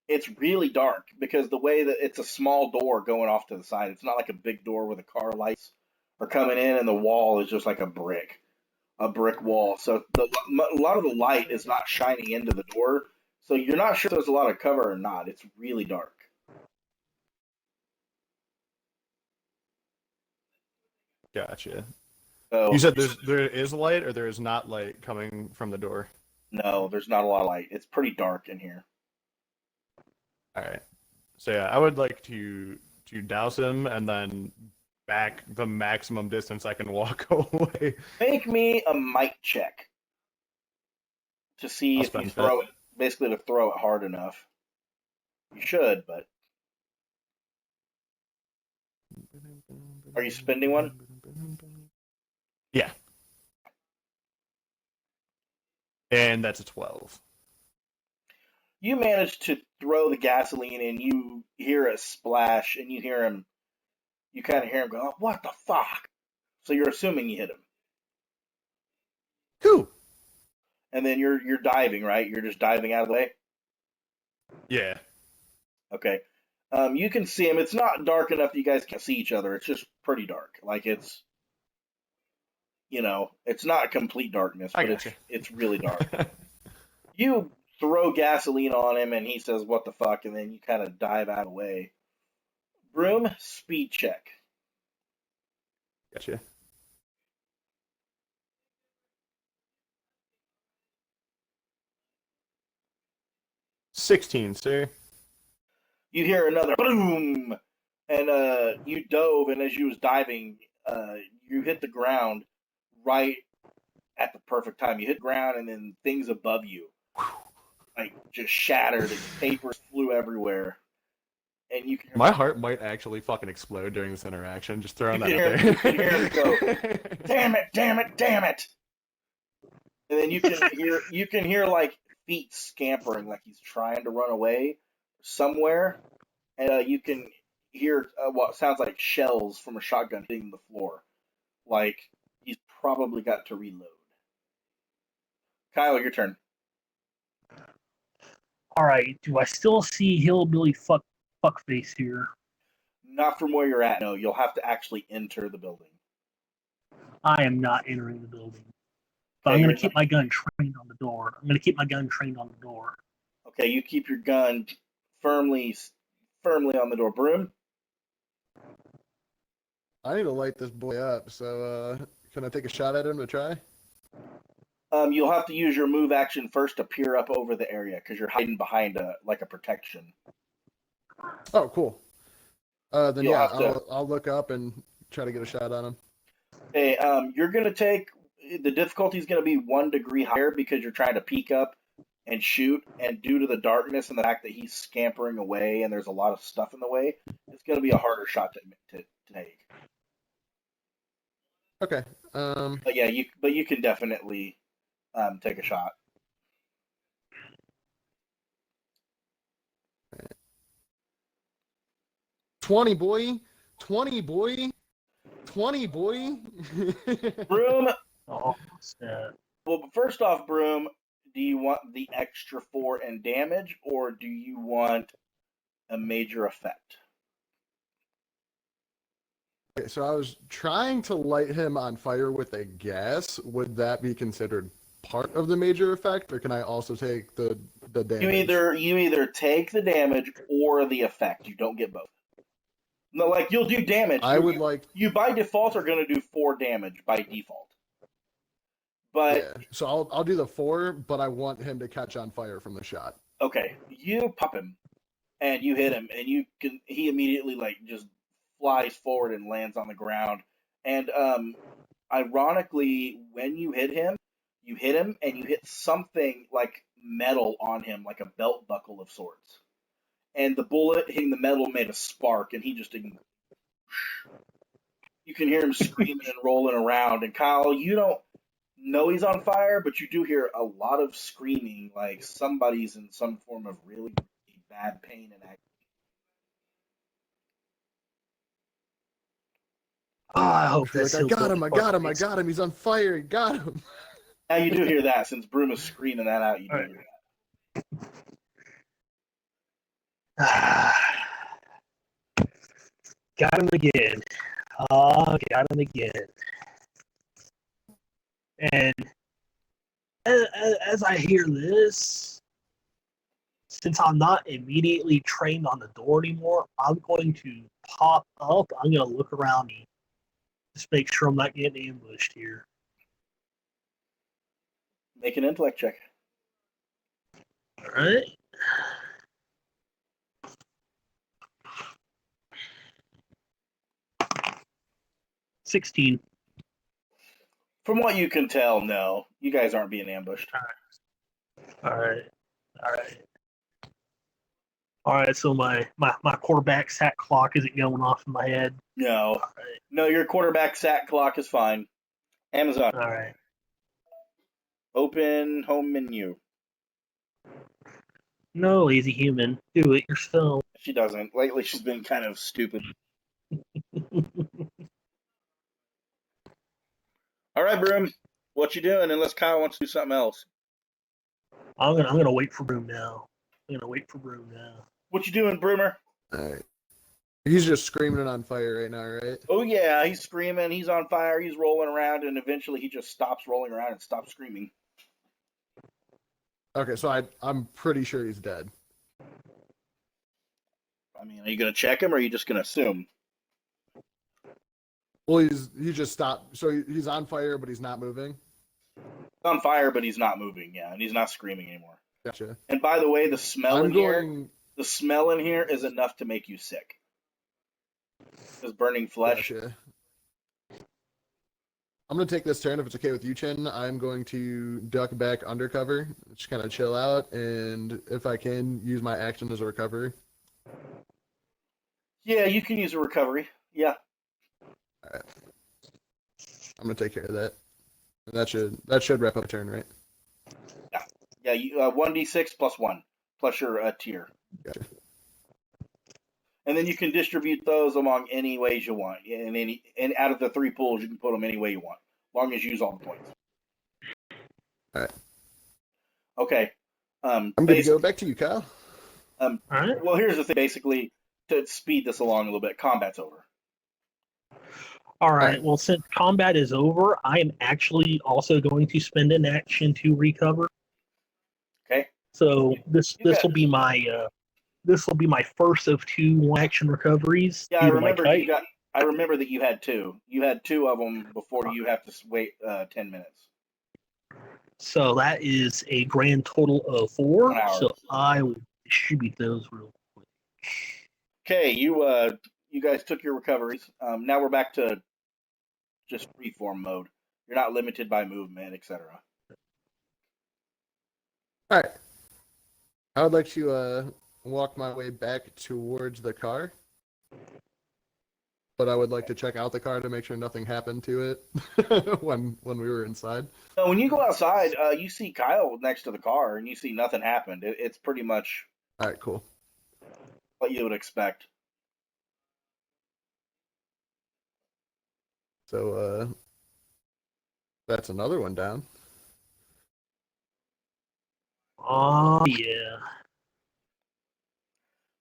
It's really dark because the way that it's a small door going off to the side. It's not like a big door where the car lights are coming in and the wall is just like a brick wall. So a lot of the light is not shining into the door. So you're not sure if there's a lot of cover or not. It's really dark. Gotcha. So, you said there is light or there is not light coming from the door? No, there's not a lot of light. It's pretty dark in here. All right. So yeah, I would like to douse him and then back the maximum distance I can walk away. Make me a might check to see I'll if you spend throw it. it, basically to throw it hard enough. You should, but are you spending one? Yeah. And that's a 12. You manage to throw the gasoline and you hear a splash and you kind of hear him go, oh, what the fuck? So you're assuming you hit him. Cool. And then you're diving, right? You're just diving out of the way? Yeah. Okay. You can see him. It's not dark enough that you guys can't see each other. It's just pretty dark. Like it's not complete darkness, I but gotcha. it's really dark. You throw gasoline on him and he says, what the fuck? And then you kind of dive out of the way. Broom, speed check. Gotcha. $16, sir. You hear another boom, and you dove, and as you was diving, you hit the ground right at the perfect time. You hit ground, and then things above you like just shattered, and papers flew everywhere, and you can My heart might actually fucking explode during this interaction. Just throwing that hear, out there. you can hear him go, damn it, damn it, damn it, and then you can hear like feet scampering, like he's trying to run away somewhere, and you can hear what sounds like shells from a shotgun hitting the floor. Like he's probably got to reload. Kyle, your turn. All right. Do I still see hillbilly fuckface here? Not from where you're at. No, you'll have to actually enter the building. I am not entering the building. But Okay, I'm going you're to keep my gun trained on the door. I'm going to keep my gun trained on the door. okay. You keep your gun firmly on the door. Broom. I need to light this boy up, so can I take a shot at him to try? You'll have to use your move action first to peer up over the area because you're hiding behind a protection. Oh, cool. Then You'll yeah, have to. I'll look up and try to get a shot on him. Okay, you're gonna take the difficulty is gonna be 1 degree higher because you're trying to peek up and shoot, and due to the darkness and the fact that he's scampering away and there's a lot of stuff in the way, it's gonna be a harder shot to take. Okay. But yeah, you can definitely take a shot. 20, boy. 20, boy. 20, boy. Broom. Oh, snap. Well, first off, Broom, do you want the extra 4 in damage, or do you want a major effect? Okay, so I was trying to light him on fire with a gas. Would that be considered part of the major effect, or can I also take the damage? You either take the damage or the effect. You don't get both. No, like you'll do damage. You by default are going to do 4 damage by default. But yeah, so I'll do the 4, but I want him to catch on fire from the shot. Okay, you pop him, and you hit him, and he immediately like just flies forward and lands on the ground. And ironically, when you hit him and you hit something like metal on him, like a belt buckle of sorts. And the bullet hitting the metal made a spark, and he just didn't. You can hear him screaming and rolling around. And Kyle, you don't know he's on fire, but you do hear a lot of screaming, like somebody's in some form of really, really bad pain and agony. Oh, I hope that's like, I got him, he's on fire, got him. Now you do hear that, since Broom is screaming that out, you do hear that. Got him again. Oh, got him again. And as I hear this, since I'm not immediately trained on the door anymore, I'm going to pop up. I'm going to look around me. Just make sure I'm not getting ambushed here. Make an intellect check. All right. 16. From what you can tell, no. You guys aren't being ambushed. All right. So my quarterback sack clock isn't going off in my head. No. All right. No, your quarterback sack clock is fine. Amazon. All right. Open home menu. No, lazy human. Do it yourself. She doesn't. Lately, she's been kind of stupid. All right, Broom. What you doing? Unless Kyle wants to do something else. I'm gonna wait for Broom now. What you doing, Broomer? Alright. He's just screaming it on fire right now, right? Oh, yeah. He's screaming. He's on fire. He's rolling around. And eventually, he just stops rolling around and stops screaming. Okay, so I'm pretty sure he's dead. I mean, are you going to check him or are you just going to assume? Well, he just stopped. So he's on fire, but he's not moving. He's on fire, but he's not moving. Yeah, and he's not screaming anymore. Gotcha. And by the way, the smell I'm in going. the smell in here is enough to make you sick. It's burning flesh. Gotcha. I'm going to take this turn, if it's okay with you, Chin. I'm going to duck back undercover, just kind of chill out, and if I can, use my action as a recovery. Yeah, you can use a recovery. Yeah. Alright. I'm going to take care of that. That should wrap up a turn, right? Yeah, you 1d6 plus 1, plus your tier. Gotcha. And then you can distribute those among any ways you want. And out of the 3 pools, you can put them any way you want, as long as you use all the points. All right. Okay. I'm going to go back to you, Kyle. All right. Well, here's the thing. Basically, to speed this along a little bit, combat's over. All right. Well, since combat is over, I am actually also going to spend an action to recover. Okay. So this will be my first of 2 action recoveries. Yeah, I remember that you had 2. You had 2 of them before you have to wait 10 minutes. So that is a grand total of 4. 1 hour. So I will distribute those real quick. Okay, you guys took your recoveries. Now we're back to just freeform mode. You're not limited by movement, etc. All right. I would like to walk my way back towards the car, but I would like to check out the car to make sure nothing happened to it when we were inside. So when you go outside, you see Kyle next to the car, and you see nothing happened. It's pretty much All right, cool. what you would expect. So that's another one down. Oh yeah.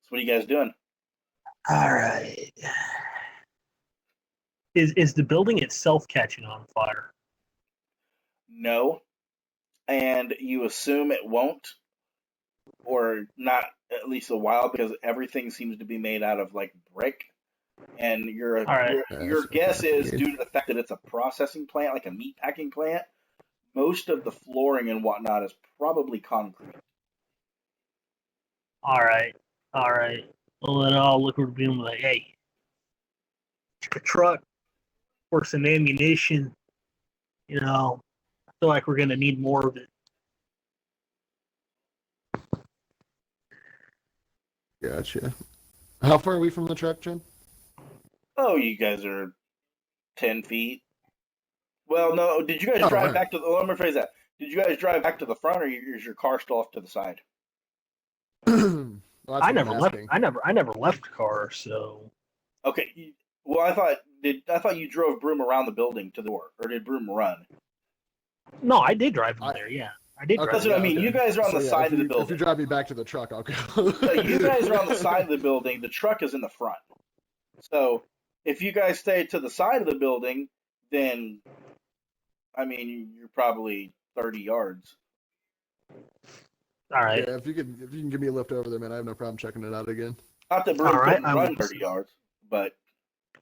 So what are you guys doing? All right. Is the building itself catching on fire? No, and you assume it won't, or not at least a while, because everything seems to be made out of like brick. And your guess is, due to the fact that it's a processing plant, like a meat packing plant, most of the flooring and whatnot is probably concrete. All right. Well, then I'll look at being like, hey, a truck for some ammunition. You know, I feel like we're gonna need more of it. Gotcha. How far are we from the truck, Jen? Oh, you guys are 10 feet. Well, no. Did you guys drive back to the? Let me rephrase that. Did you guys drive back to the front, or is your car still off to the side? Well, I never left the car, so. Okay. Well, I thought you drove Broom around the building to the door, or did Broom run? No, I did drive him there. Yeah, I did. That's what I mean. Okay. You guys are on the side of the building. If you drive me back to the truck, I'll go. You guys are on the side of the building. The truck is in the front. So if you guys stay to the side of the building, then, I mean, you're probably 30 yards. All right. Yeah, if you can give me a lift over there, man, I have no problem checking it out again. Not that Broom couldn't run 30 yards, but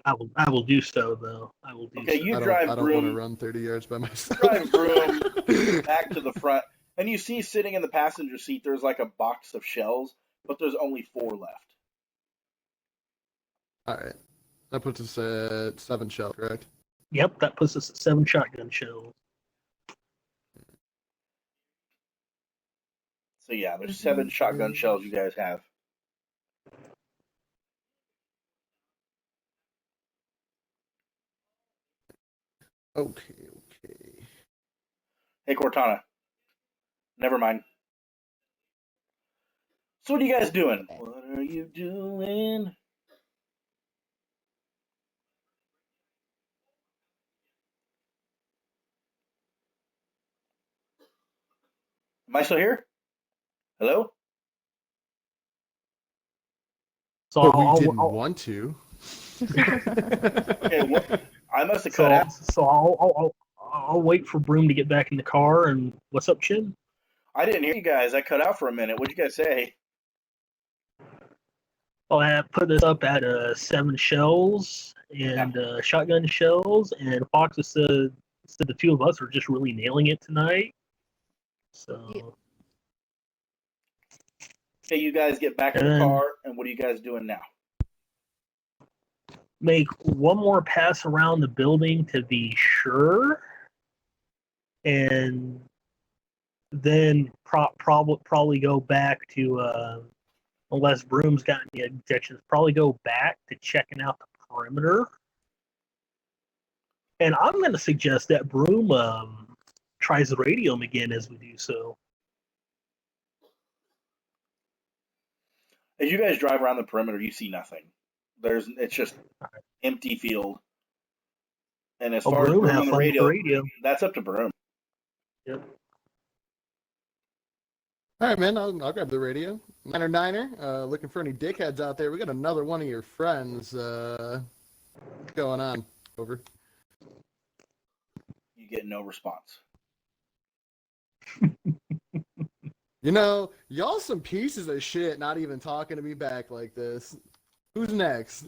I will do so though. I will do. Okay, so. you drive I don't Broom. want to run 30 yards by myself. Drive Broom back to the front, and you see sitting in the passenger seat, there's like a box of shells, but there's only 4 left. All right, that puts us at 7 shells, correct? Yep, that puts us at 7 shotgun shells. So yeah, there's 7 shotgun shells you guys have. Okay. Hey, Cortana. Never mind. So what are you guys doing? What are you doing? Am I still here? Hello? So But we I'll, didn't I'll, want to. Okay, well, I must have cut so out. so I'll wait for Broom to get back in the car. And what's up, Chin? I didn't hear you guys. I cut out for a minute. What'd you guys say? Well, I put this up at 7 shells and shotgun shells, and Fox said the two of us are just really nailing it tonight. So Okay, you guys get back in the car, and what are you guys doing now? make one more pass around the building to be sure, and then probably go back to unless Broom's got any objections, probably go back to checking out the perimeter. And I'm going to suggest that Broom tries the radium again as we do so. As you guys drive around the perimeter, you see nothing. It's just empty field. And as far as Broom, Broom have on the fun with the radio. that's up to Broom. Yep. All right, man. I'll grab the radio. Niner. Looking for any dickheads out there? We got another one of your friends going on. Over. You get no response. You know, y'all some pieces of shit not even talking to me back like this. Who's next?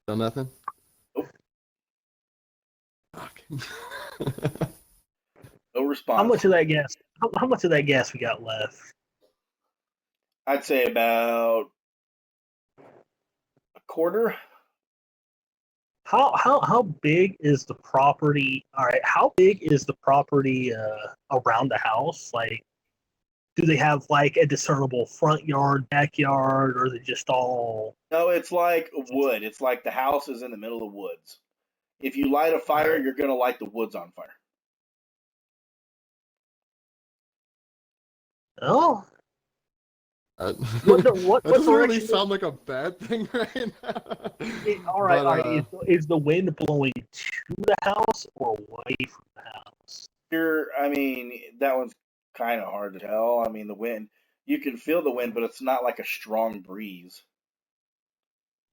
Still nothing? Nope. Fuck. No response. How much of that gas? How much of that gas we got left? I'd say about a quarter. How big is the property? All right, how big is the property around the house? Like, do they have like a discernible front yard, backyard, or is it just all? No, it's like wood. It's like the house is in the middle of the woods. If you light a fire, you're going to light the woods on fire. Oh, that doesn't really direction? sound like a bad thing right now. All right, But, all right. Is the wind blowing to the house or away from the house? I mean, that one's kind of hard to tell. I mean, the wind, you can feel the wind, but it's not like a strong breeze.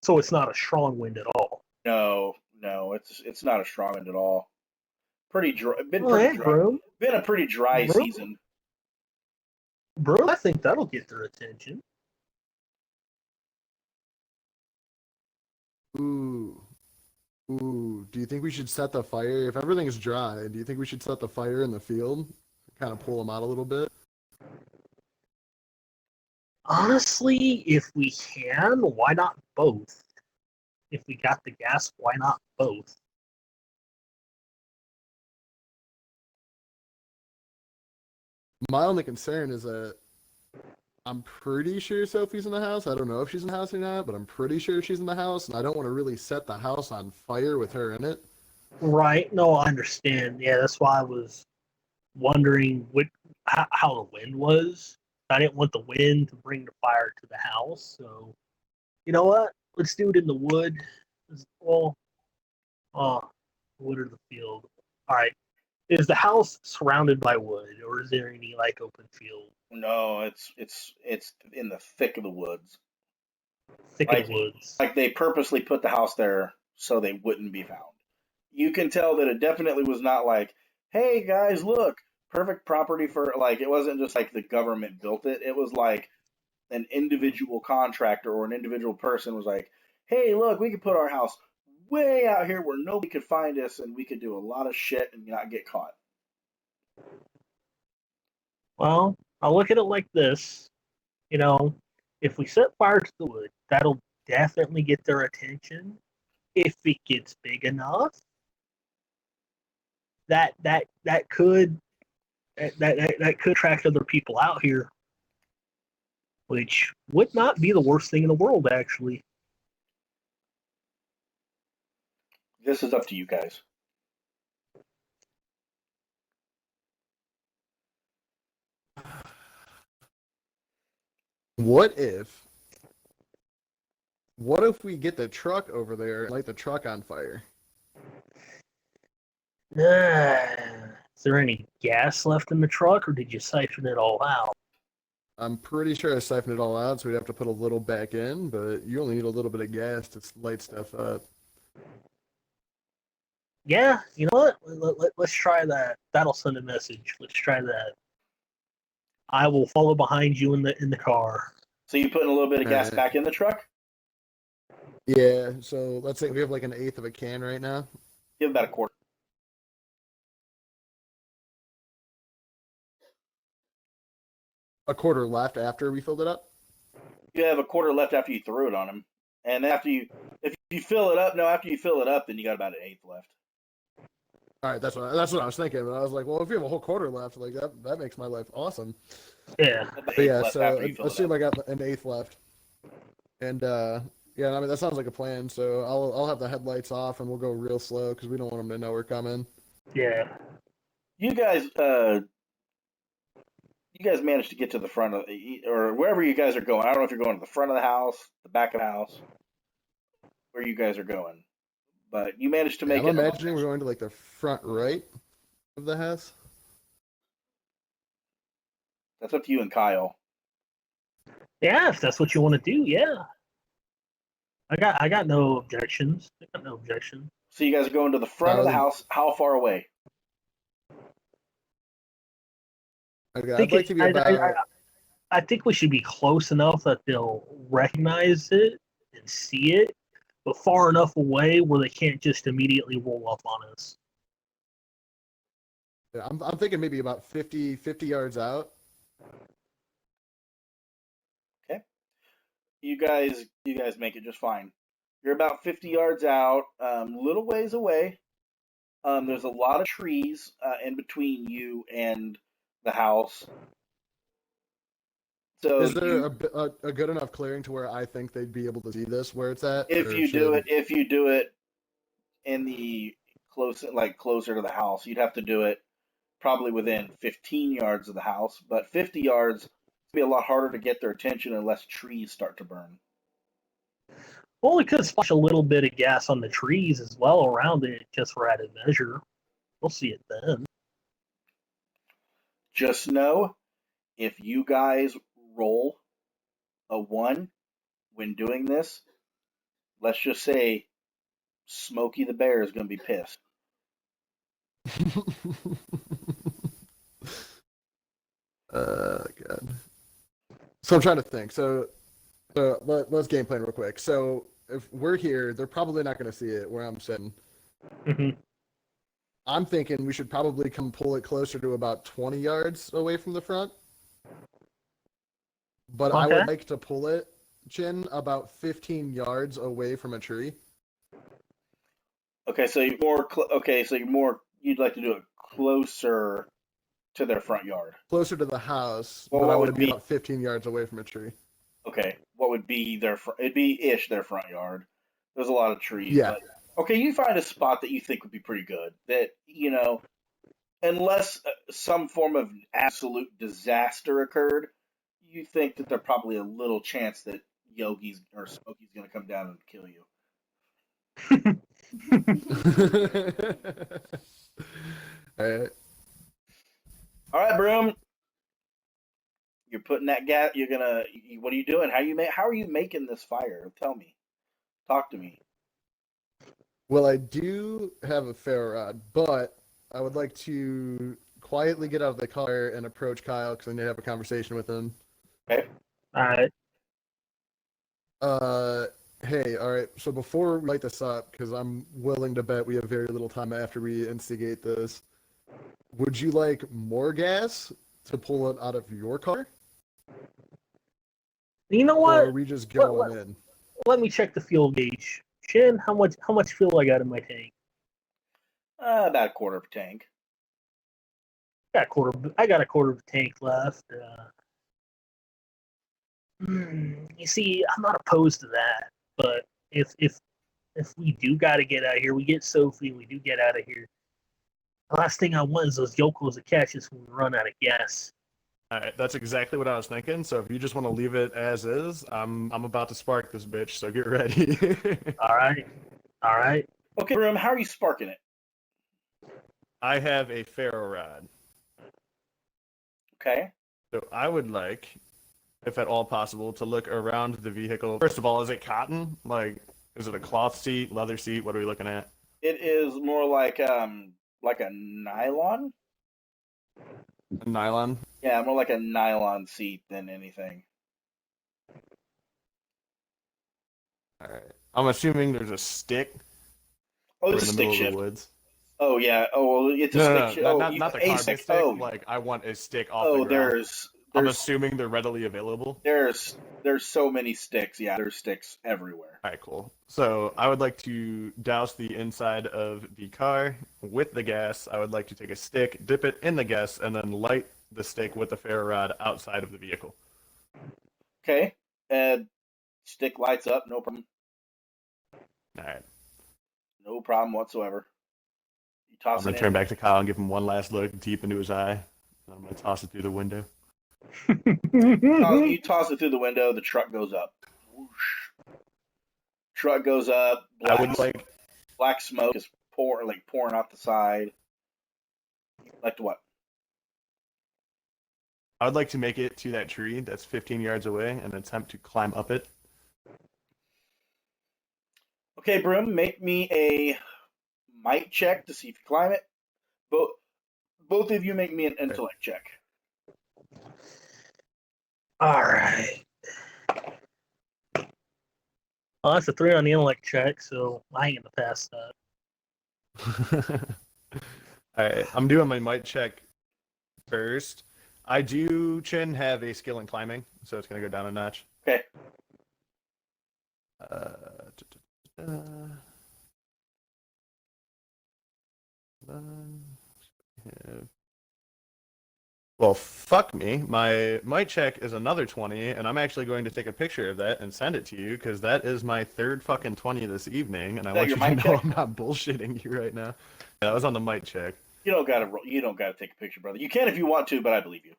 So it's not a strong wind at all. No, it's not a strong wind at all. Pretty dry. Been All pretty right, dry. bro. Been a pretty dry Bro. season. Bro, I think that'll get their attention. Ooh. Do you think we should set the fire? If everything's dry, do you think we should set the fire in the field? Kind of pull them out a little bit? Honestly, if we can, why not both? If we got the gas, why not both? My only concern is that I'm pretty sure Sophie's in the house. I don't know if she's in the house or not, but I'm pretty sure she's in the house, and I don't want to really set the house on fire with her in it. Right? No, I understand. Yeah, that's why I was wondering how the wind was. I didn't want the wind to bring the fire to the house, so you know what? Let's do it in the wood. Well, wood or the field. All right. Is the house surrounded by wood, or is there any like open field? No, it's in the thick of the woods. Thick of the woods. Like they purposely put the house there so they wouldn't be found. You can tell that it definitely was not like, hey guys, look, perfect property for like it wasn't just like the government built it. It was like an individual contractor or an individual person was like, hey, look, we could put our house way out here where nobody could find us and we could do a lot of shit and not get caught. Well, I'll look at it like this. You know, If we set fire to the wood, that'll definitely get their attention. If it gets big enough, that could attract other people out here, which would not be the worst thing in the world, actually. This is up to you guys. What if we get the truck over there and light the truck on fire? Is there any gas left in the truck, or did you siphon it all out? I'm pretty sure I siphoned it all out, so we'd have to put a little back in, but you only need a little bit of gas to light stuff up. Yeah, you know what? Let's try that. That'll send a message. Let's try that. I will follow behind you in the car. So you putting a little bit of gas Alright. back in the truck? Yeah, so let's say we have like an eighth of a can right now. Give about a quarter. A quarter left after we filled it up? You have a quarter left after you threw it on him. And if you fill it up, then you got about an eighth left. All right, that's what I was thinking. But I was like, well, if you have a whole quarter left, like that makes my life awesome. Yeah. But yeah, so assume I got an eighth left, and yeah, I mean that sounds like a plan. So I'll have the headlights off, and we'll go real slow because we don't want them to know we're coming. Yeah. You guys managed to get to the front of, or wherever you guys are going. I don't know if you're going to the front of the house, the back of the house, where you guys are going. But you managed to make it. I'm imagining we're going to like the front right of the house. That's up to you and Kyle. Yeah, if that's what you want to do, yeah. I got no objections. So you guys are going to the front of the house. How far away? Okay, I'd like to be about. I think we should be close enough that they'll recognize it and see it, but far enough away where they can't just immediately roll up on us. Yeah, I'm thinking maybe about 50 yards out. Okay. You guys make it just fine. You're about 50 yards out, little ways away. There's a lot of trees in between you and the house. So is there a good enough clearing to where I think they'd be able to see this where it's at? If you do it in the closer to the house, you'd have to do it probably within 15 yards of the house. But 50 yards would be a lot harder to get their attention unless trees start to burn. Well, we could splash a little bit of gas on the trees as well around it, just for added measure. We'll see it then. Just know, if you guys roll a 1 when doing this, let's just say Smokey the Bear is going to be pissed. God. So I'm trying to think. So let's game plan real quick. So if we're here, they're probably not going to see it where I'm sitting. Mm-hmm. I'm thinking we should probably come pull it closer to about 20 yards away from the front. But I would like to pull it, Chin, about 15 yards away from a tree. Okay, so you're more. You'd like to do it closer to their front yard. Closer to the house, well, but I would be about 15 yards away from a tree. Okay, what would be it'd be their front yard. There's a lot of trees. Yeah. But, okay, you find a spot that you think would be pretty good. That, unless some form of absolute disaster occurred, you think that there's probably a little chance that Yogi's or Smokey's going to come down and kill you. All right, Broom. You're putting that gas. What are you doing? How are you making this fire? Tell me. Talk to me. Well, I do have a ferro rod, but I would like to quietly get out of the car and approach Kyle because I need to have a conversation with him. Okay. All right. Hey, all right. So before we light this up, because I'm willing to bet we have very little time after we instigate this, would you like more gas to pull it out of your car? You know Or what? are we just going in? Let me check the fuel gauge. Shin, how much fuel I got in my tank? About a quarter of a tank. I got a quarter of a tank left. You see, I'm not opposed to that, but if we do got to get out of here, we get Sophie, and we do get out of here. The last thing I want is those yokels to catch us when we run out of gas. All right, that's exactly what I was thinking. So if you just want to leave it as is, I'm about to spark this bitch. So get ready. All right. Okay, Broom, how are you sparking it? I have a ferro rod. Okay. So I would like, if at all possible, to look around the vehicle. First of all, is it cotton? Like, is it a cloth seat, leather seat? What are we looking at? It is more like a nylon. A nylon. Yeah, more like a nylon seat than anything. All right. I'm assuming there's a stick. Oh, We're it's in a the stick middle of shift. the woods. Oh yeah. Oh, well, it's a No, stick no, shift. no, Oh, not the a car stick. stick. Oh, Like, I want a stick off oh, the ground. there's I'm assuming they're readily available. there's so many sticks. Yeah, there's sticks everywhere. All right, cool. So I would like to douse the inside of the car with the gas. I would like to take a stick, dip it in the gas, and then light the stick with the ferro rod outside of the vehicle. Okay. Stick lights up. No problem. All right. No problem whatsoever. You toss I'm going it to turn in. back to Kyle and give him one last look deep into his eye. And I'm going to toss it through the window. You toss it through the window. The truck goes up. Whoosh. Truck goes up. Black smoke is pouring out the side. Like what? I would like to make it to that tree that's 15 yards away and attempt to climb up it. Okay, Broom, make me a might check to see if you climb it. Both of you make me an intellect check. All right. Well, that's a 3 on the intellect check, so I ain't gonna pass that. All right, I'm doing my might check first. I do, Chin, have a skill in climbing, so it's going to go down a notch. Okay. Well, fuck me. My might check is another 20, and I'm actually going to take a picture of that and send it to you, because that is my third fucking 20 this evening, and I want you to know I'm not bullshitting you right now. Yeah, that was on the might check. You don't gotta take a picture, brother. You can if you want to, but I believe you.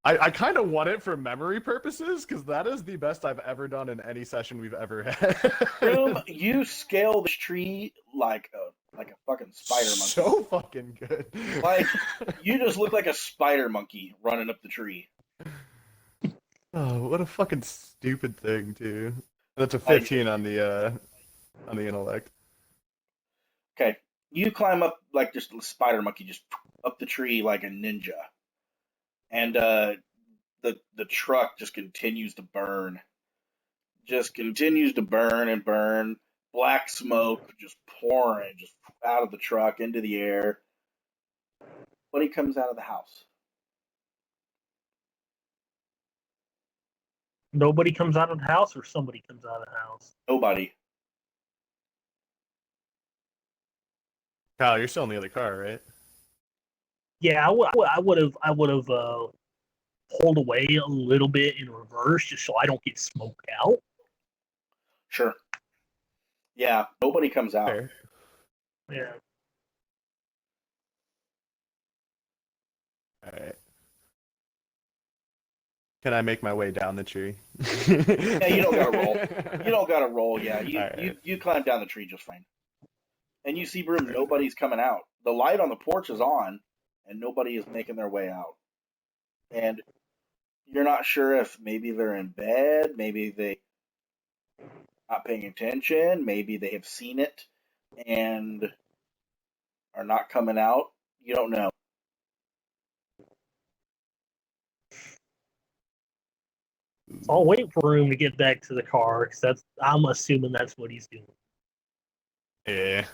I kind of want it for memory purposes, because that is the best I've ever done in any session we've ever had. Broom, you scale this tree like a fucking spider monkey. So fucking good. Like, you just look like a spider monkey running up the tree. Oh, what a fucking stupid thing, too. That's a 15 on the intellect. Okay. You climb up like just a spider monkey, just up the tree like a ninja. And the truck just continues to burn. Just continues to burn and burn. Black smoke just pouring just out of the truck into the air. Buddy comes out of the house. Nobody comes out of the house, or somebody comes out of the house? Nobody. Kyle, you're still in the other car, right? Yeah, I would have pulled away a little bit in reverse just so I don't get smoked out. Sure. Yeah, nobody comes out. Fair. Yeah. Alright. Can I make my way down the tree? Yeah, you don't gotta roll. You don't gotta roll, yeah. Right. You climb down the tree just fine. And you see, Broom, nobody's coming out. The light on the porch is on, and nobody is making their way out. And you're not sure if maybe they're in bed, maybe they not paying attention, maybe they have seen it and are not coming out. You don't know. So I'll wait for him to get back to the car because I'm assuming that's what he's doing. Yeah.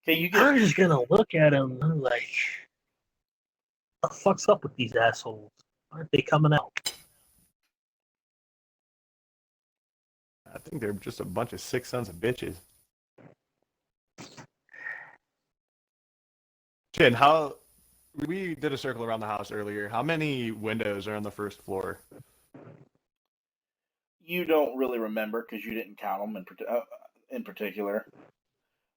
Okay, I'm just gonna look at him and I'm like, what the fuck's up with these assholes? Aren't they coming out? I think they're just a bunch of sick sons of bitches. Chin, we did a circle around the house earlier. How many windows are on the first floor? You don't really remember because you didn't count them in particular.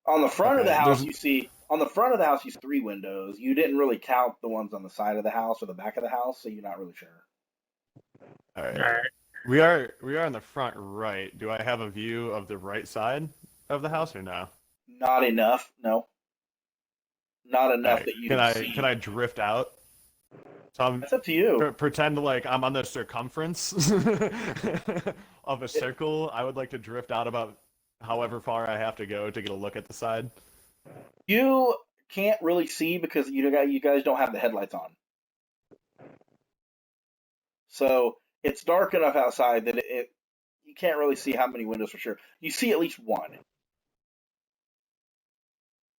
On the front of the Okay, house, you see 3 windows. You didn't really count the ones on the side of the house or the back of the house, so you're not really sure. all right. All right. We are in the front right. Do I have a view of the right side of the house or no? Not enough. No, not All enough right. that you Can can I can see. I drift out? So I'm That's up to you. pretend like I'm on the circumference of a circle. I would like to drift out about however far I have to go to get a look at the side. You can't really see because you guys don't have the headlights on. So it's dark enough outside that you can't really see how many windows for sure. You see at least one.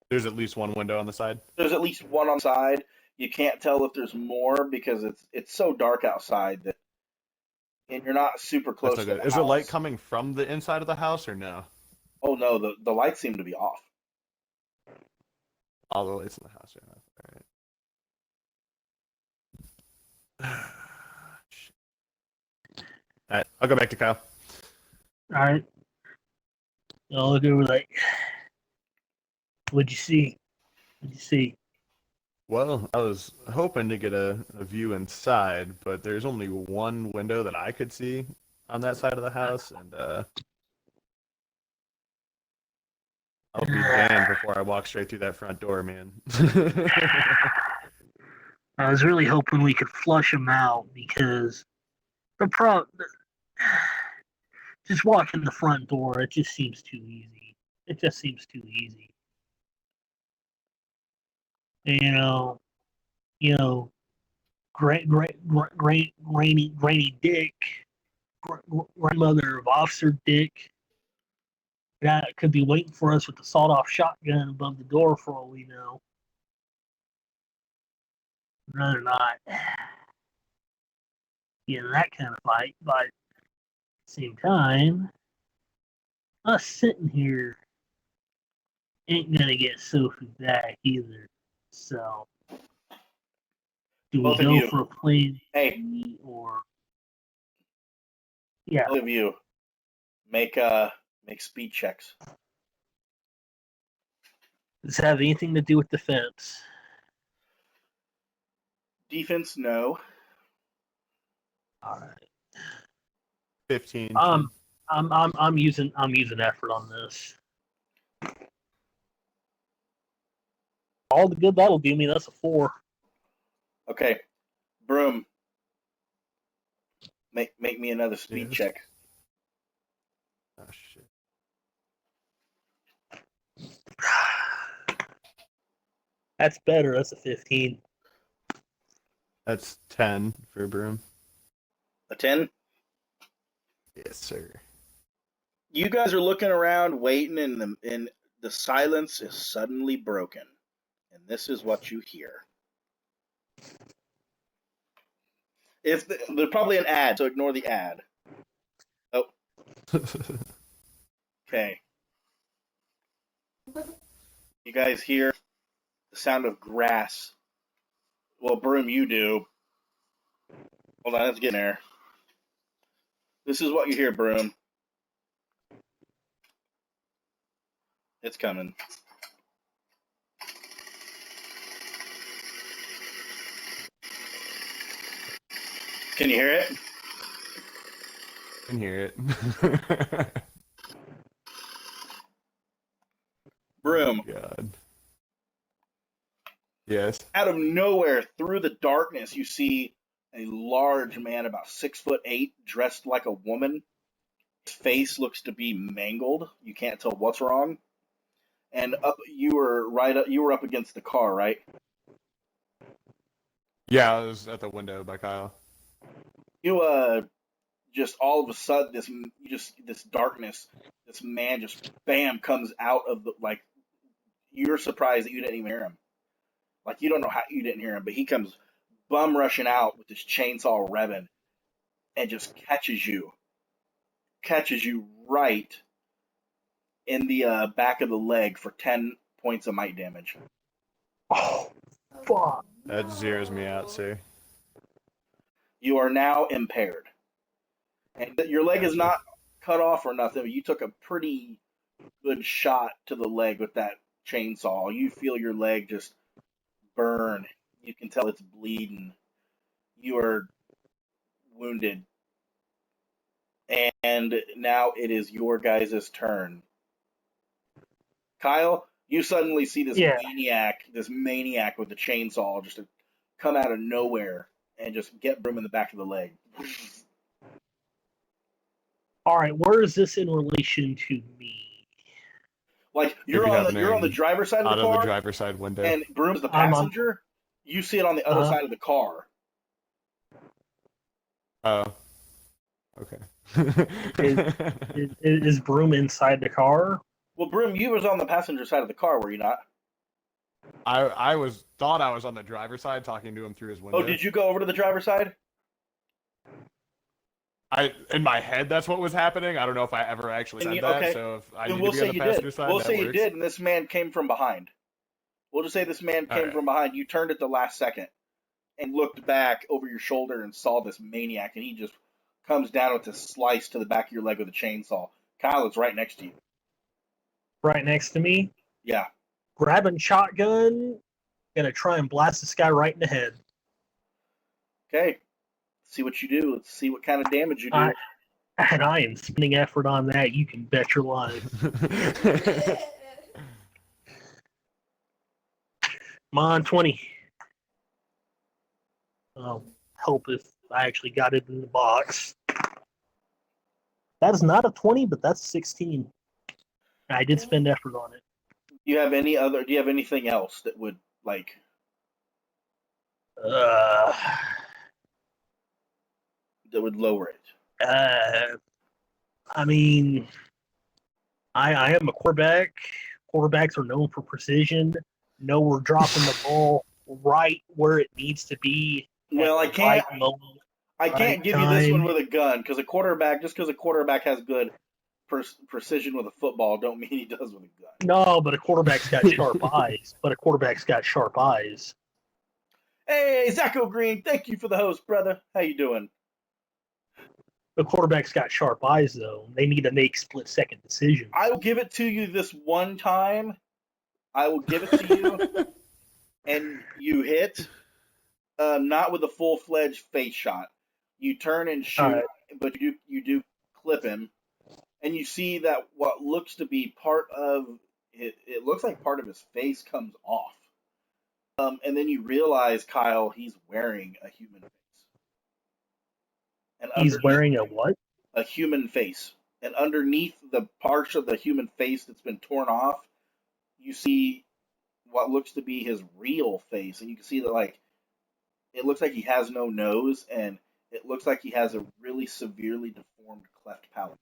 There's at least one window on the side. There's at least one on the side. You can't tell if there's more because it's so dark outside that, and you're not super That's close to okay. the Is the light house. coming from the inside of the house or no? Oh no, the lights seem to be off. All the lights in the house are off. All right. Shit. All right. I'll go back to Kyle. All right. I'll look over like, what'd you see? What'd you see? Well, I was hoping to get a view inside, but there's only one window that I could see on that side of the house, and I'll be damned before I walk straight through that front door, man. I was really hoping we could flush them out because just walking the front door, it just seems too easy. It just seems too easy. You know, you know, Granny Dick, grandmother of Officer Dick, that could be waiting for us with the sawed-off shotgun above the door for all we know. I'd rather not get in that kind of fight, but at the same time, us sitting here ain't gonna get Sophie back either. So, do we Both of go you. for a plan Hey, B or yeah? both of you, make speed checks. Does it have anything to do with defense? Defense, no. All right. 15. I'm using effort on this. All the good that'll do me. That's a 4. Okay, Broom, make me another speed Yes. check. Oh shit. That's better. That's a 15. That's 10 for Broom. A 10. Yes, sir. You guys are looking around, waiting, and the silence is suddenly broken, and this is what you hear. There's probably an ad, so ignore the ad. Oh, okay. You guys hear the sound of grass. Well, Broom, you do. Hold on, let's get in there. This is what you hear, Broom. It's coming. Can you hear it? Can hear it. Broom. God. Yes. Out of nowhere, through the darkness, you see a large man, about 6'8", dressed like a woman. His face looks to be mangled. You can't tell what's wrong. And you were up against the car, right? Yeah, I was at the window by Kyle. You just all of a sudden this darkness, this man just bam comes out of the, like, you're surprised that you didn't even hear him. Like, you don't know how you didn't hear him, but he comes bum rushing out with his chainsaw revving and just catches you catches you right in the back of the leg for 10 points of might damage. Oh, fuck. That zeroes me out, sir. You are now impaired. And your leg is not cut off or nothing, but you took a pretty good shot to the leg with that chainsaw. You feel your leg just burn. You can tell it's bleeding. You are wounded. And now it is your guys' turn. Kyle, you suddenly see this maniac with the chainsaw just come out of nowhere and just get Broom in the back of the leg. All right, where is this in relation to me? Like you're on the driver's side of the car. Out of the driver's side window. And Broom's the passenger. You see it on the other side of the car. Oh. Okay. Is Broom inside the car? Well, Broom, you was on the passenger side of the car, were you not? I thought I was on the driver's side talking to him through his window. Oh, did you go over to the driver's side? In my head, that's what was happening. I don't know if I ever actually said that. Okay. So if I then need we'll to be say on the you passenger did. side, We'll that say works. you did, and this man came from behind. We'll just say this man came from behind. You turned at the last second and looked back over your shoulder and saw this maniac, and he just comes down with a slice to the back of your leg with a chainsaw. Kyle, it's right next to you. Right next to me? Yeah. Grabbing shotgun, gonna try and blast this guy right in the head. Okay. Let's see what you do. Let's see what kind of damage you do. And I am spending effort on that, you can bet your life. Come on, 20. I'll help if I actually got it in the box. That is not a 20, but that's 16. I did spend effort on it. Do you have anything else that would like Uh, that would lower it? I mean, I am a quarterback. Quarterbacks are known for precision. Know we're dropping the ball right where it needs to be. Well, I can't give you this one with a gun because a quarterback has good precision with a football, don't mean he does with a gun. No, but a quarterback's got sharp eyes. Hey, Zacho Green, thank you for the host, brother. How you doing? The quarterback's got sharp eyes, though. They need to make split-second decisions. I will give it to you this one time. I will give it to you, and you hit, not with a full-fledged face shot. You turn and shoot, but you do clip him, and you see that what looks to be part of it looks like part of his face comes off. And then you realize, Kyle, he's wearing a human face. And he's wearing a what? A human face. And underneath the parts of the human face that's been torn off, you see what looks to be his real face. And you can see that, like, it looks like he has no nose, and it looks like he has a really severely deformed cleft palate.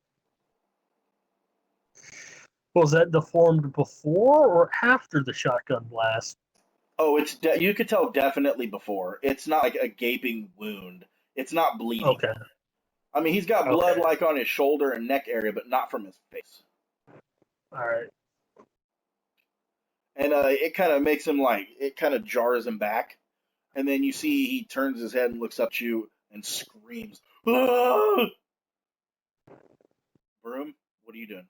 Was that deformed before or after the shotgun blast? Oh, you could tell definitely before. It's not like a gaping wound. It's not bleeding. Okay. I mean, he's got blood like on his shoulder and neck area, but not from his face. All right. And it kind of makes him it kind of jars him back. And then you see he turns his head and looks up at you and screams, "Ah!" Broom, what are you doing?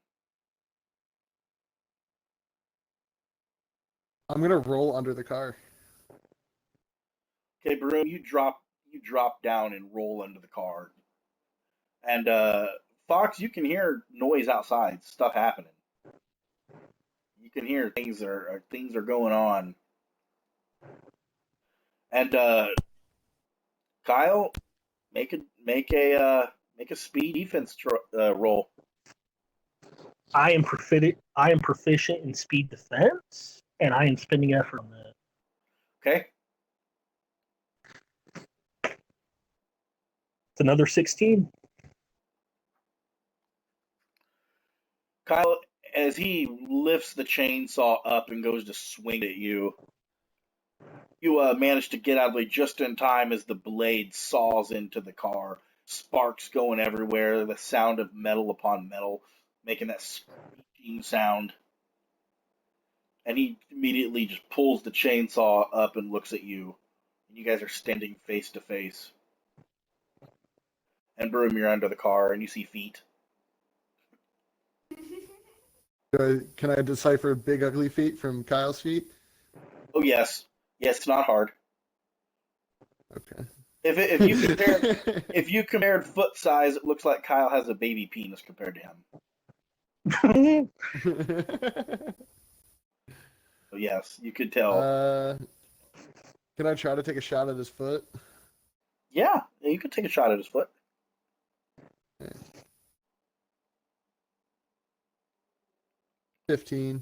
I'm gonna roll under the car. Okay, Broom, you drop down and roll under the car. And Fox, you can hear noise outside, stuff happening. You can hear things are going on. And Kyle, make a speed defense roll. I am proficient in speed defense, and I am spending effort on that. Okay. It's another 16. Kyle, as he lifts the chainsaw up and goes to swing at you, you manage to get out of the way just in time as the blade saws into the car. sparks going everywhere, the sound of metal upon metal, making that screeching sound. And he immediately just pulls the chainsaw up and looks at you. And you guys are standing face to face. And Broom, you're under the car, and you see feet. Can I decipher big ugly feet from Kyle's feet? Oh yes, yes, not hard. Okay. If you compared foot size, it looks like Kyle has a baby penis compared to him. So yes, you could tell. Can I try to take a shot at his foot? Yeah, you could take a shot at his foot. Okay. 15.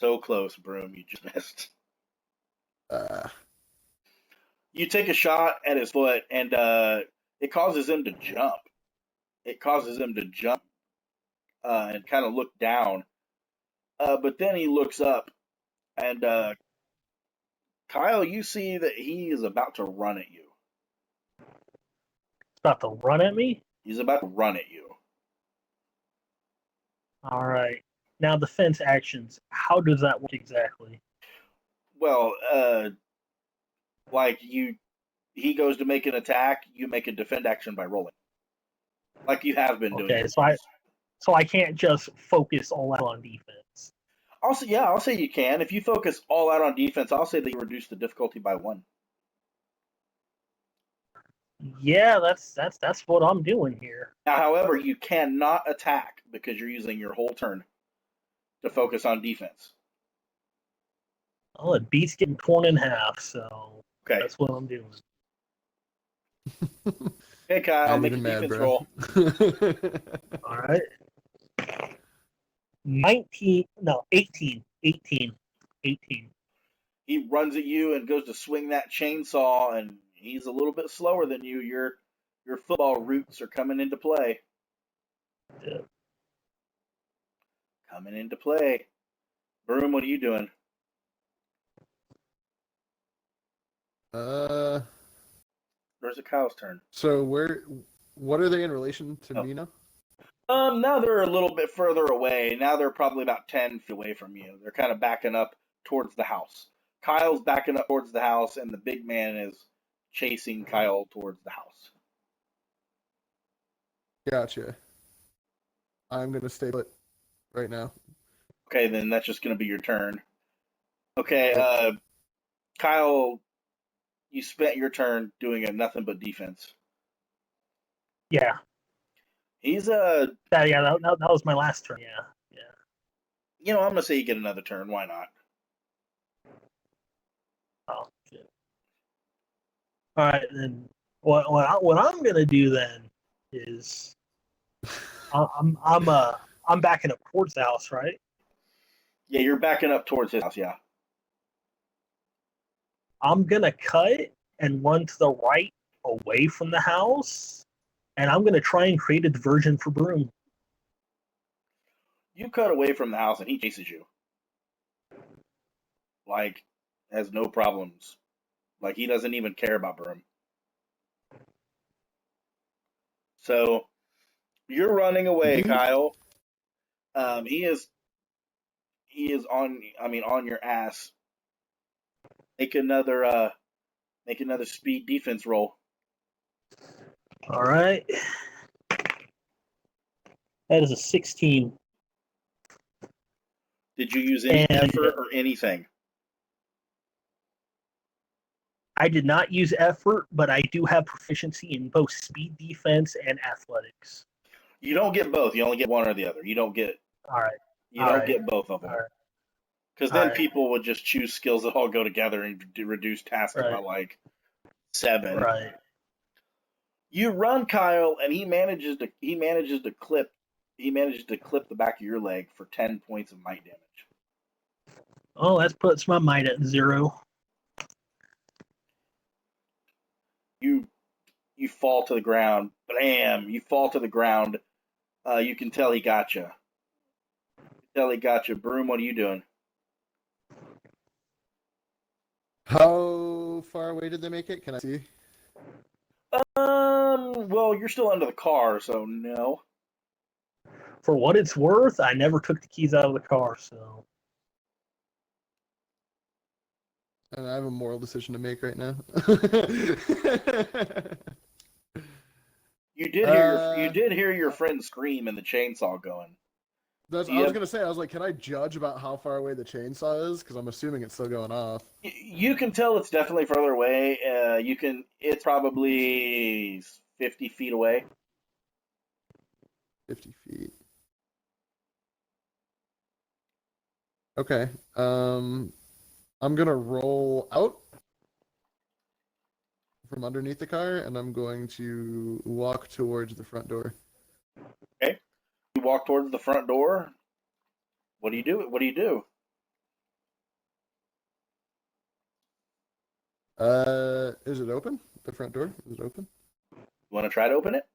So close, Broom. You just missed. You take a shot at his foot, and it causes him to jump. It causes him to jump and kind of look down. But then he looks up, and Kyle, you see that he is about to run at you. About to run at me? He's about to run at you. All right. Now, defense actions. How does that work exactly? Well, he goes to make an attack, you make a defend action by rolling, like you have been doing. Okay, so I can't just focus all out on defense. I'll say you can. If you focus all out on defense, I'll say that you reduce the difficulty by 1. Yeah, that's what I'm doing here. Now, however, you cannot attack because you're using your whole turn to focus on defense. Well, it beats getting torn in half, so Okay. that's what I'm doing. Okay, Kyle, make a defense roll. All right. 18. He runs at you and goes to swing that chainsaw, and he's a little bit slower than you. Your football roots are coming into play. Yeah. Coming into play. Broom, what are you doing? Where's the Kyle's turn? So what are they in relation to me now? Now they're a little bit further away. Now they're probably about 10 feet away from you. They're kind of backing up towards the house. Kyle's backing up towards the house, and the big man is chasing Kyle towards the house. Gotcha. I'm gonna stay put right now. Okay, then that's just going to be your turn. Okay, Kyle, you spent your turn doing a nothing but defense. Yeah. He's that was my last turn. Yeah. I'm gonna say you get another turn. Why not? Oh shit. All right, then. What I'm gonna do then is I'm backing up towards the house, right? Yeah, you're backing up towards his house. Yeah. I'm gonna cut and run to the right, away from the house, and I'm gonna try and create a diversion for Broom. You cut away from the house, and he chases you. Like, has no problems. Like, he doesn't even care about Broom. So, you're running away, Kyle. He is on your ass. Make another speed defense roll. All right. That is a 16. Did you use any effort or anything? I did not use effort, but I do have proficiency in both speed defense and athletics. You don't get both. You only get one or the other. You don't get. All right. You don't get both of them. Because then people would just choose skills that all go together and reduce tasks by like 7. Right. You run, Kyle, and he manages to clip the back of your leg for 10 points of might damage. Oh, that puts my might at 0. You fall to the ground. Bam! You fall to the ground. You can tell he got you. Broom, what are you doing? How far away did they make it? Can I see? Well, you're still under the car, so no. For what it's worth, I never took the keys out of the car, so. And I have a moral decision to make right now. You did hear your friend scream and the chainsaw going. I was gonna say, I was like, can I judge about how far away the chainsaw is? Because I'm assuming it's still going off. You can tell it's definitely further away. It's probably 50 feet away. 50 feet. Okay. I'm gonna roll out from underneath the car, and I'm going to walk towards the front door. Okay. You walk towards the front door. What do you do? What do you do? Is it open? The front door? Is it open? You want to try to open it?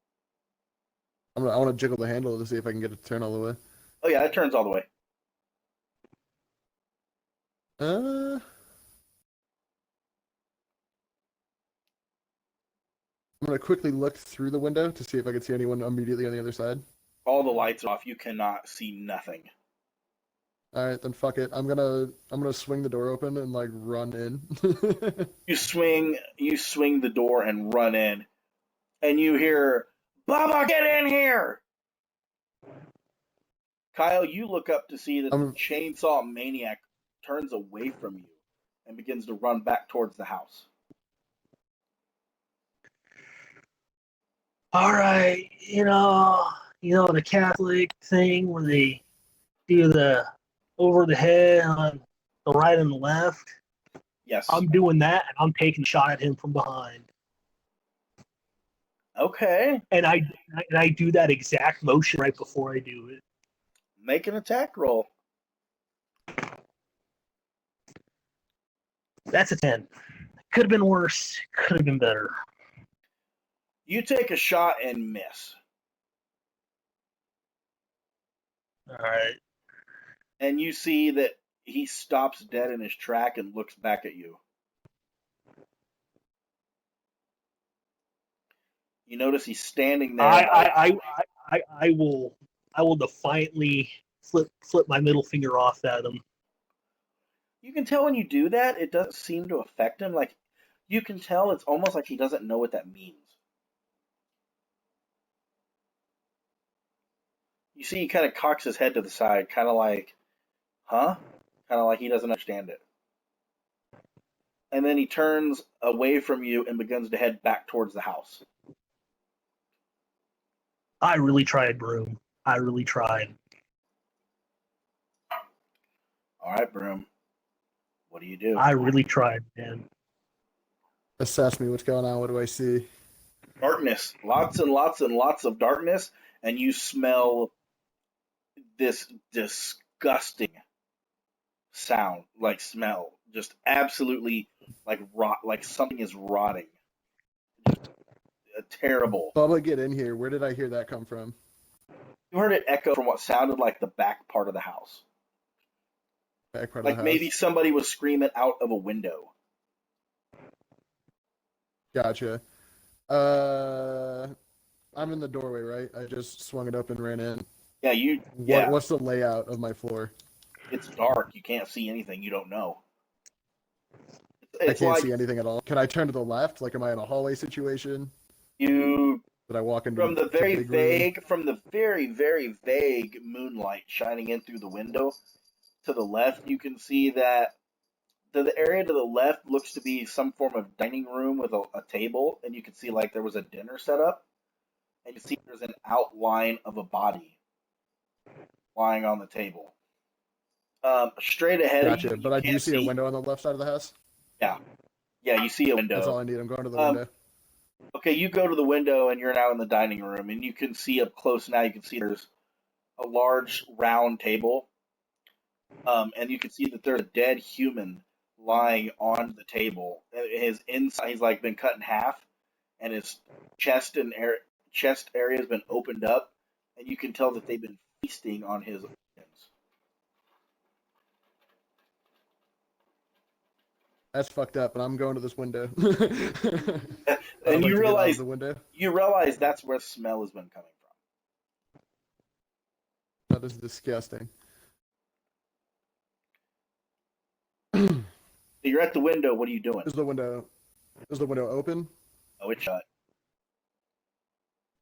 I want to jiggle the handle to see if I can get it to turn all the way. Oh yeah, it turns all the way. I'm gonna quickly look through the window to see if I can see anyone immediately on the other side. All the lights are off. You cannot see nothing. All right, then fuck it. I'm gonna swing the door open and like run in. You swing the door and run in, and you hear, "Bubba, get in here!" Kyle, you look up to see that the chainsaw maniac turns away from you and begins to run back towards the house. All right, the Catholic thing where they do the over the head on the right and the left. Yes. I'm doing that, and I'm taking a shot at him from behind. Okay. And I do that exact motion right before I do it. Make an attack roll. That's a 10. Could have been worse. Could have been better. You take a shot and miss. All right. And you see that he stops dead in his track and looks back at you. You notice he's standing there. I will defiantly flip my middle finger off at him. You can tell when you do that, it doesn't seem to affect him. Like, you can tell it's almost like he doesn't know what that means. You see he kind of cocks his head to the side, kind of like, huh? Kind of like he doesn't understand it. And then he turns away from you and begins to head back towards the house. I really tried, Broom. I really tried. All right, Broom. What do you do? I really tried, man. Assess me. What's going on? What do I see? Darkness. Lots and lots and lots of darkness. And you smell this disgusting sound, like smell. Just absolutely like rot, like something is rotting. Just terrible. Bubba, get in here. Where did I hear that come from? You heard it echo from what sounded like the back part of the house. Back part Like of the house. maybe somebody was screaming out of a window. Gotcha. I'm in the doorway, right? I just swung it up and ran in. Yeah, What's the layout of my floor? It's dark. You can't see anything. You don't know. I can't see anything at all. Can I turn to the left? Like, am I in a hallway situation? Did I walk into from the very room? very vague moonlight shining in through the window to the left, you can see that the area to the left looks to be some form of dining room with a table, and you can see like there was a dinner set up, and you see there's an outline of a body lying on the table. Straight ahead Gotcha. of you, But I do see a window on the left side of the house. Yeah, you see a window. That's all I need. I'm going to the window. Okay, you go to the window and you're now in the dining room, and you can see up close now. You can see there's a large round table, and you can see that there's a dead human lying on the table. His inside, he's like been cut in half, and his chest area has been opened up, and you can tell that they've been feasting on his organs. That's fucked up, and I'm going to this window. And you realize the window. That's where the smell has been coming That is disgusting. from. You're at the window. What are you doing? Is the window open? Oh, it's shut.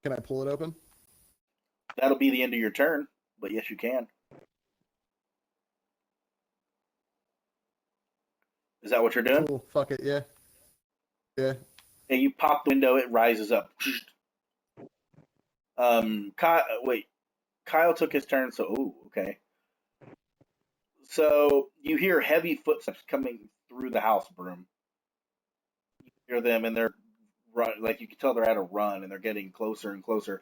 Can I pull it open? That'll be the end of your turn, but yes, you can. Is that what you're doing? Cool. Fuck it. Yeah. Yeah. And you pop the window, it rises up. Kyle took his turn, so okay. So you hear heavy footsteps coming through the house, Broom. You hear them, and they're like you can tell they're at a run, and they're getting closer and closer.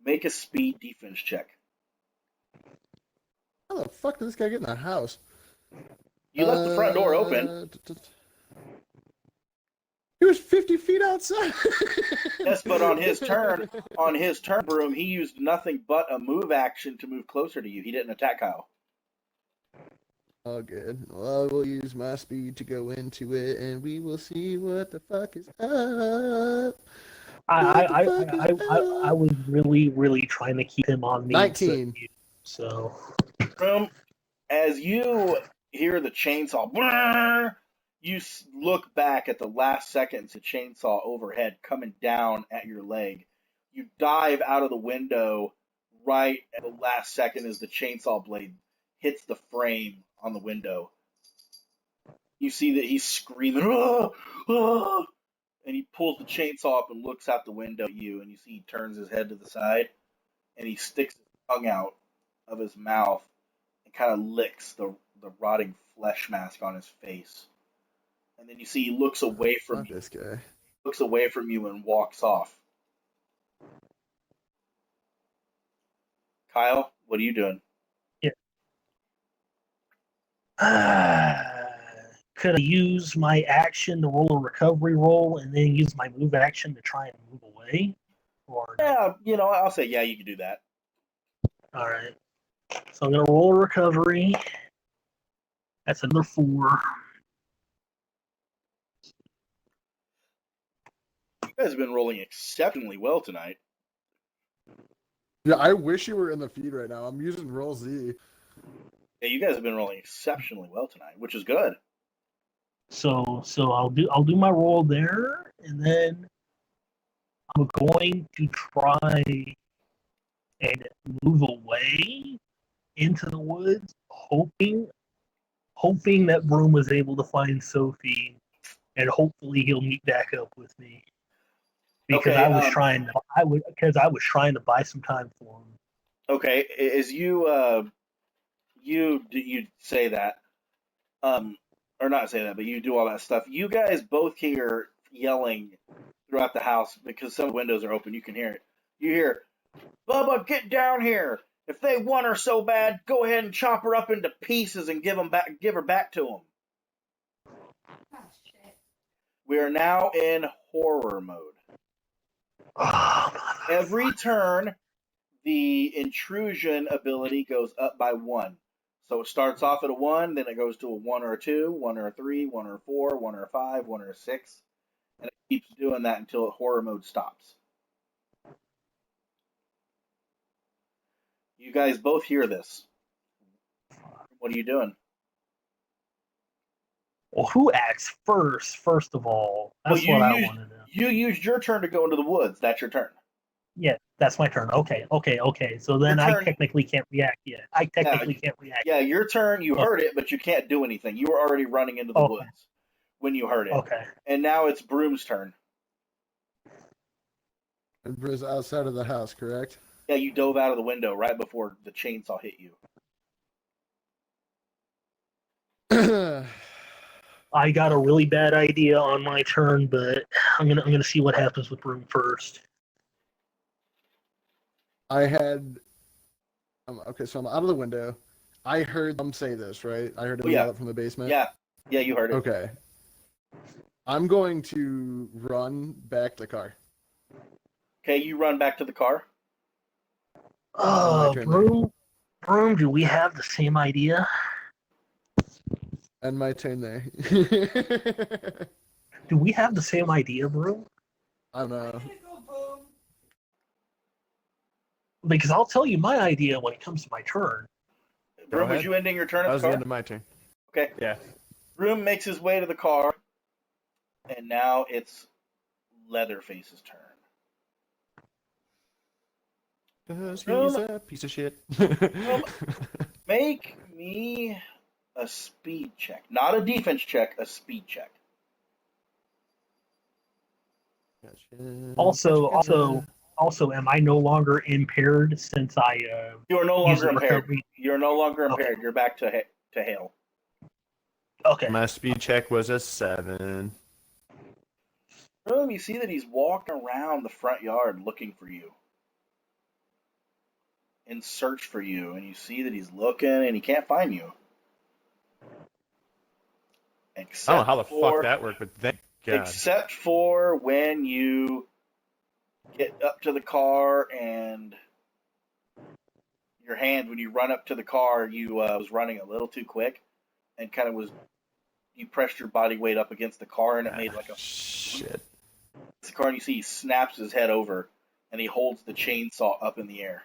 Make a speed defense check. How the fuck did this guy get in the house? You left the front door open. He was 50 feet outside. Yes, but on his turn, Broom, he used nothing but a move action to move closer to you. He didn't attack Kyle. Oh, good. Well, I will use my speed to go into it, and we will see what the fuck is up. I was really trying to keep him on me. 19. So, as you hear the chainsaw, you look back at the last seconds of chainsaw overhead coming down at your leg. You dive out of the window right at the last second as the chainsaw blade hits the frame on the window. You see that he's screaming, "Ah! Ah!" And he pulls the chainsaw up and looks out the window at you, and you see he turns his head to the side, and he sticks his tongue out of his mouth and kind of licks the rotting flesh mask on his face. And then you see he looks away from you. This guy. Looks away from you and walks off. Kyle, what are you doing? Yeah. Could I use my action to roll a recovery roll and then use my move action to try and move away? Or Yeah, I'll say yeah, you can do that. All right. So I'm gonna roll a recovery. That's another 4. You guys have been rolling exceptionally well tonight. Yeah, I wish you were in the feed right now. I'm using Roll Z. Yeah, you guys have been rolling exceptionally well tonight, which is good. So I'll do my roll there, and then I'm going to try and move away into the woods, hoping that Broom was able to find Sophie, and hopefully he'll meet back up with me. Because Okay, I was trying to buy some time for him. Okay, as you say that, or not say that, but you do all that stuff. You guys both hear yelling throughout the house because some windows are open. You can hear it. You hear, "Bubba, get down here! If they want her so bad, go ahead and chop her up into pieces and give her back to them." Oh, shit. We are now in horror mode. Every turn, the intrusion ability goes up by 1. So it starts off at a 1, then it goes to a 1 or a 2, 1 or a 3, 1 or a 4, 1 or a 5, 1 or a 6. And it keeps doing that until horror mode stops. You guys both hear this. What are you doing? Well, who acts first of all? That's what I want to know. You used your turn to go into the woods. That's your turn. Yeah, that's my turn. Okay. So then I technically can't react yet. Can't react. Yeah, your turn. You heard it, but you can't do anything. You were already running into the woods when you heard it. Okay. And now it's Broom's turn. And Briz outside of the house, correct? Yeah, you dove out of the window right before the chainsaw hit you. I got a really bad idea on my turn, but I'm gonna see what happens with Broom first. I had. Okay, so I'm out of the window. I heard them say this, right? I heard him yell it from the basement. Yeah, you heard it. Okay. I'm going to run back to the car. Okay, you run back to the car. Broom, do we have the same idea? End my turn there. Do we have the same idea, bro? I don't know. Because I'll tell you my idea when it comes to my turn. Broom, was ahead. you ending your turn That at was the the car? end of my turn. Okay. Yeah. Broom makes his way to the car, and now it's Leatherface's turn. Because Broom, he's a piece of shit. make me a speed check. Not a defense check, a speed check. Gotcha. Also, am I no longer impaired since I You are no used longer the impaired. recovery? You're no longer Okay. impaired. You're back to Hale. Okay. My speed check was a 7. Broom, you see that he's walking around the front yard looking for you. In search for you, and you see that he's looking and he can't find you. I don't know how the Except fuck that worked, but thank God. except for when you get up to the car and your hand, when you run up to the car, you was running a little too quick and kind of was, you pressed your body weight up against the car and it made like a shit. the car, and you see he snaps his head over and he holds the chainsaw up in the air.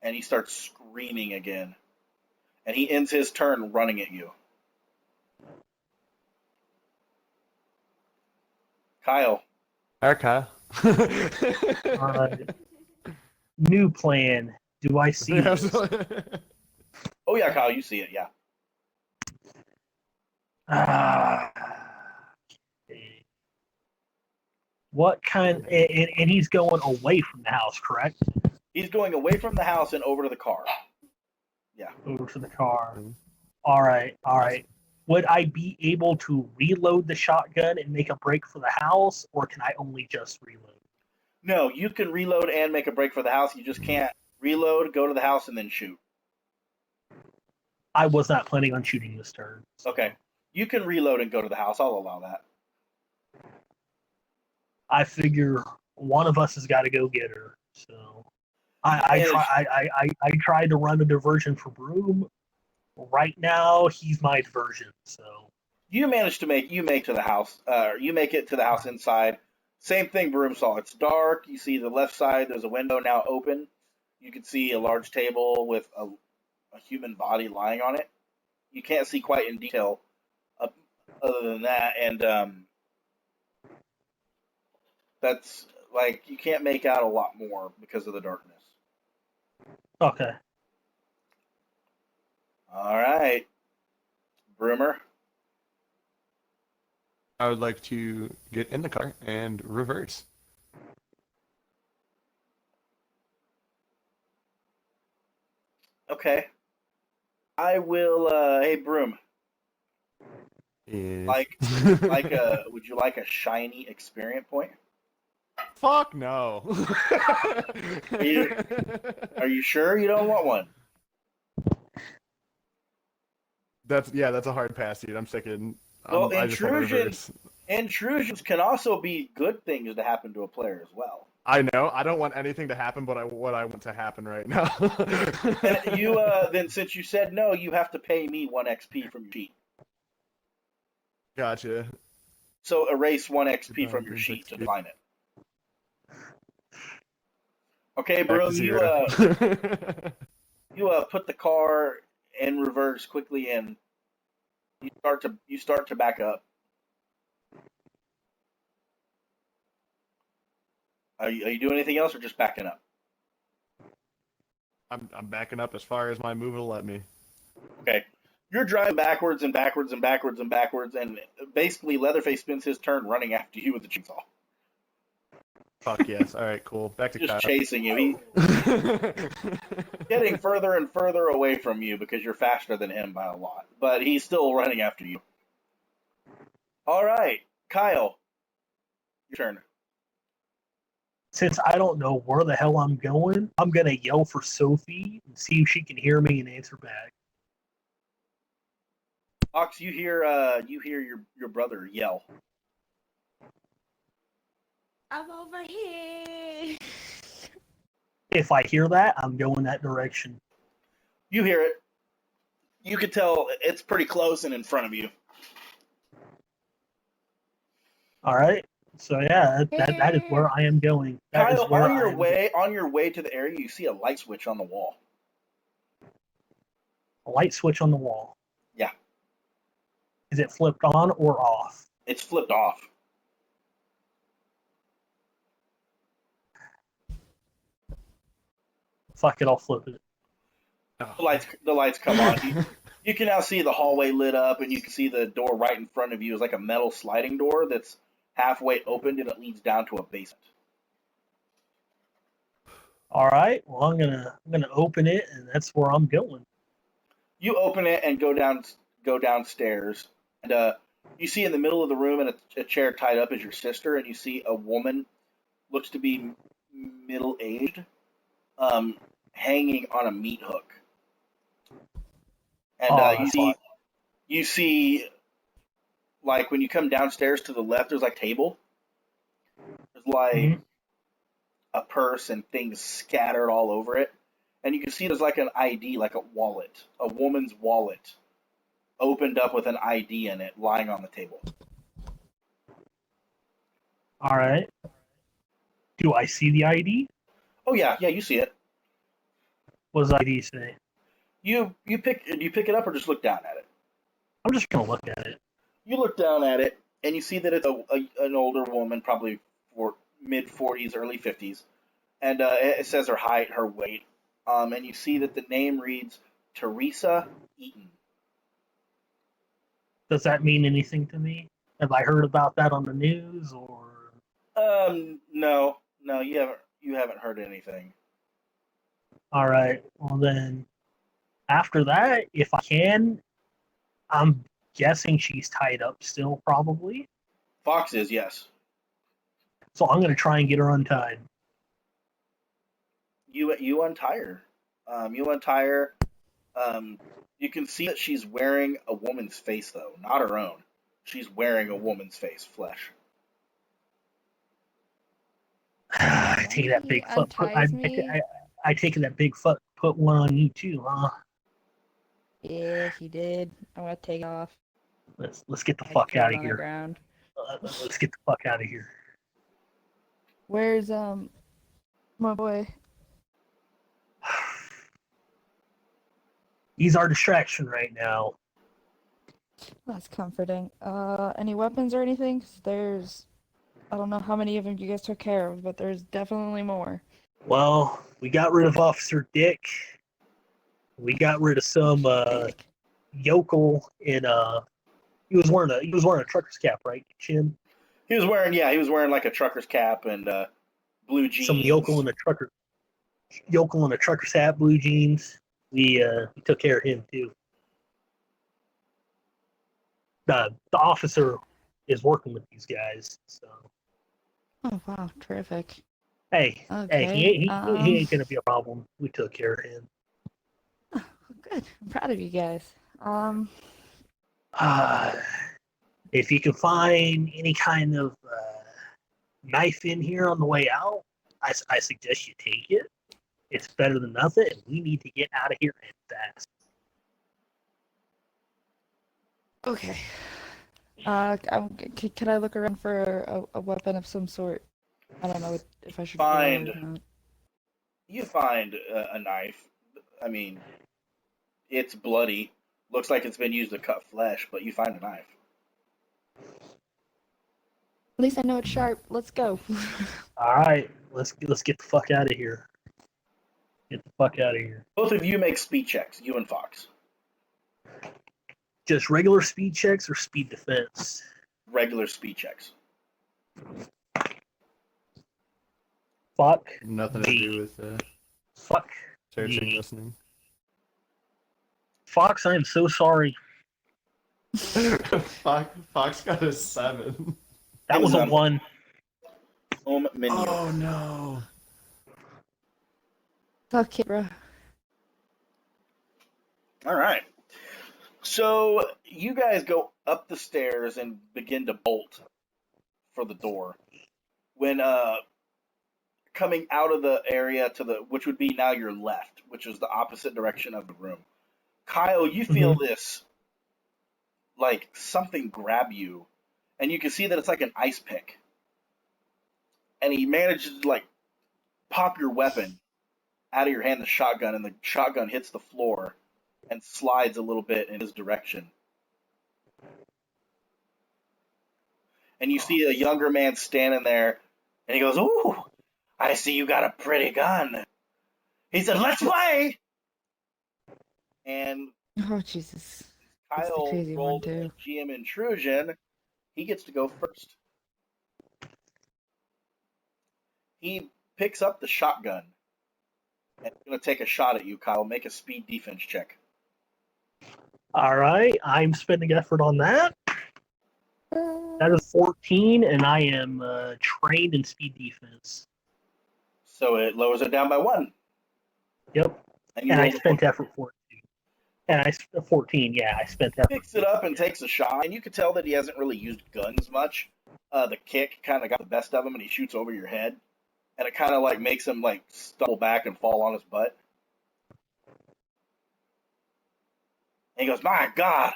And he starts screaming again. And he ends his turn running at you. Kyle. All right, Kyle. New plan. Do I see this? Oh yeah, Kyle, you see it, yeah. Okay. What kind? And he's going away from the house, correct? He's going away from the house and over to the car. Yeah. Over to the car. All right. Would I be able to reload the shotgun and make a break for the house, or can I only just reload? No, you can reload and make a break for the house. You just can't reload, go to the house, and then shoot. I was not planning on shooting this turn. So. Okay. You can reload and go to the house. I'll allow that. I figure one of us has got to go get her. So I tried to run a diversion for Broom. Right now, he's my diversion. So you managed to make to the house. You make it to the house inside. Same thing Broom saw. It's dark. You see the left side. There's a window now open. You can see a large table with a human body lying on it. You can't see quite in detail other than that, and that's like you can't make out a lot more because of the darkness. okay. All right, Broomer. I would like to get in the car and reverse. Okay. I will. Hey, Broom. Yes. Would you like a shiny experience point? Fuck no. Are you sure you don't want one? That's a hard pass, dude. I'm sticking. Well, I just want to reverse. intrusions can also be good things to happen to a player as well. I know. I don't want anything to happen, but what I want to happen right now. And you then, since you said no, you have to pay me 1 XP from your sheet. Gotcha. So erase 1 XP from your sheet to define it. Okay, Broom, you put the car in reverse quickly, and you start to back up. Are you doing anything else, or just backing up? I'm backing up as far as my move will let me. Okay. You're driving backwards and backwards and backwards and backwards, and basically Leatherface spends his turn running after you with the chainsaw. Fuck yes. All right, cool. Back to Just Kyle. chasing you. Getting further and further away from you because you're faster than him by a lot. But he's still running after you. All right, Kyle, your turn. Since I don't know where the hell I'm going, I'm gonna yell for Sophie and see if she can hear me and answer back. Ox, you hear your brother yell. I'm over here. If I hear that, I'm going that direction. You hear it. You could tell it's pretty close and in front of you. All right. So yeah, that is where I am going. That is Kyle, where on I your am way to the area, you see a light switch on the wall. a light switch on the wall. Yeah. Is it flipped on or off? It's flipped off. Fuck it, I'll flip it. The lights come on. You can now see the hallway lit up, and you can see the door right in front of you is like a metal sliding door that's halfway opened, and it leads down to a basement. All right. Well, I'm gonna open it, and that's where I'm going. You open it and go downstairs, and you see in the middle of the room in a chair tied up is your sister, and you see a woman, looks to be middle aged, hanging on a meat hook. And you see, like when you come downstairs to the left, there's like a table. There's like a purse and things scattered all over it, and you can see there's like an ID, like a wallet, a woman's wallet, opened up with an ID in it, lying on the table. All right. Do I see the ID? Oh yeah, you see it. What does ID say? You pick it up or just look down at it? I'm just gonna look at it. You look down at it and you see that it's an older woman, probably mid 40s, early 50s, and it says her height, her weight, and you see that the name reads Teresa Eaton. Does that mean anything to me? Have I heard about that on the news or? No, you haven't heard anything. All right. Well then, after that, if I can, I'm guessing she's tied up still, probably. Fox is, yes. So I'm gonna try and get her untied. You untie her. You untie her. You can see that she's wearing a woman's face, though, not her own. She's wearing a woman's face, flesh. I take that big foot. I take that big foot. Put one on you too, huh? Yeah, he did. I'm gonna take off. Let's get the fuck out of here. Ground. Let's get the fuck out of here. Where's my boy? He's our distraction right now. That's comforting. Any weapons or anything? 'Cause I don't know how many of them you guys took care of, but there's definitely more. Well, we got rid of Officer Dick. We got rid of some yokel in he was wearing a trucker's cap, right, Chin? He was wearing like a trucker's cap and blue jeans. Some yokel in a trucker's hat, blue jeans. We took care of him too. The officer is working with these guys, so. Oh wow, terrific. Hey, okay. He ain't gonna be a problem. We took care of him. Oh, good. I'm proud of you guys. If you can find any kind of knife in here on the way out, I suggest you take it. It's better than nothing, and we need to get out of here and fast. Okay. Can I look around for a weapon of some sort? I don't know if I should find. Or not. You find a knife. I mean, it's bloody. Looks like it's been used to cut flesh, but you find a knife. At least I know it's sharp. Let's go. All right, let's get the fuck out of here. Get the fuck out of here. Both of you make speed checks, you and Fox. Just regular speed checks or speed defense? Regular speed checks. Fuck. Nothing to do with Fuck. searching, listening. Fox, I am so sorry. Fox got a 7. That was a 1. Oh no. Okay, bro. All right. So you guys go up the stairs and begin to bolt for the door. When coming out of the area which would be now your left, which is the opposite direction of the room. Kyle, you feel this, like, something grab you, and you can see that it's like an ice pick. And he manages to, like, pop your weapon out of your hand, the shotgun, and the shotgun hits the floor and slides a little bit in his direction. And you see a younger man standing there, and he goes, "Ooh, I see you got a pretty gun." He said, "Let's play!" And Oh, Jesus. That's the Kyle crazy one, rolled a too. GM intrusion. He gets to go first. He picks up the shotgun and he's going to take a shot at you, Kyle. Make a speed defense check. All right, I'm spending effort on that. That is 14, and I am trained in speed defense. So it lowers it down by 1. Yep. And I spent effort for it too. And I spent 14. Yeah, I spent effort. Picks it up and takes a shot, and you can tell that he hasn't really used guns much. The kick kind of got the best of him, and he shoots over your head, and it kind of like makes him like stumble back and fall on his butt. And he goes, "My God!"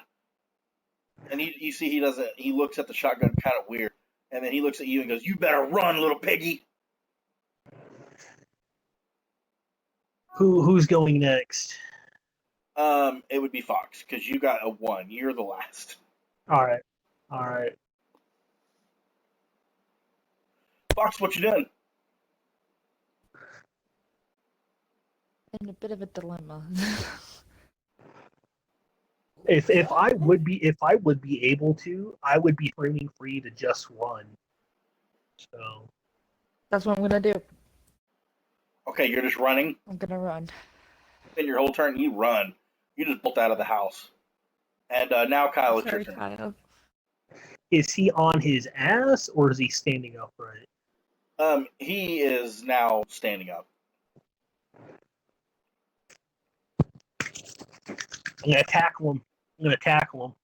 And you see he doesn't. He looks at the shotgun kind of weird, and then he looks at you and goes, "You better run, little piggy." Who's going next? It would be Fox because you got a 1. You're the last. All right. Fox, what you doing? In a bit of a dilemma. If I would be able to, I would be framing for you to just run. So That's what I'm gonna do. Okay, you're just running. I'm gonna run. In your whole turn, you run. You just bolt out of the house. And now, Kyle, it's your Sorry, turn. Kyle. is he on his ass or is he standing upright? He is now standing up. I'm gonna tackle him.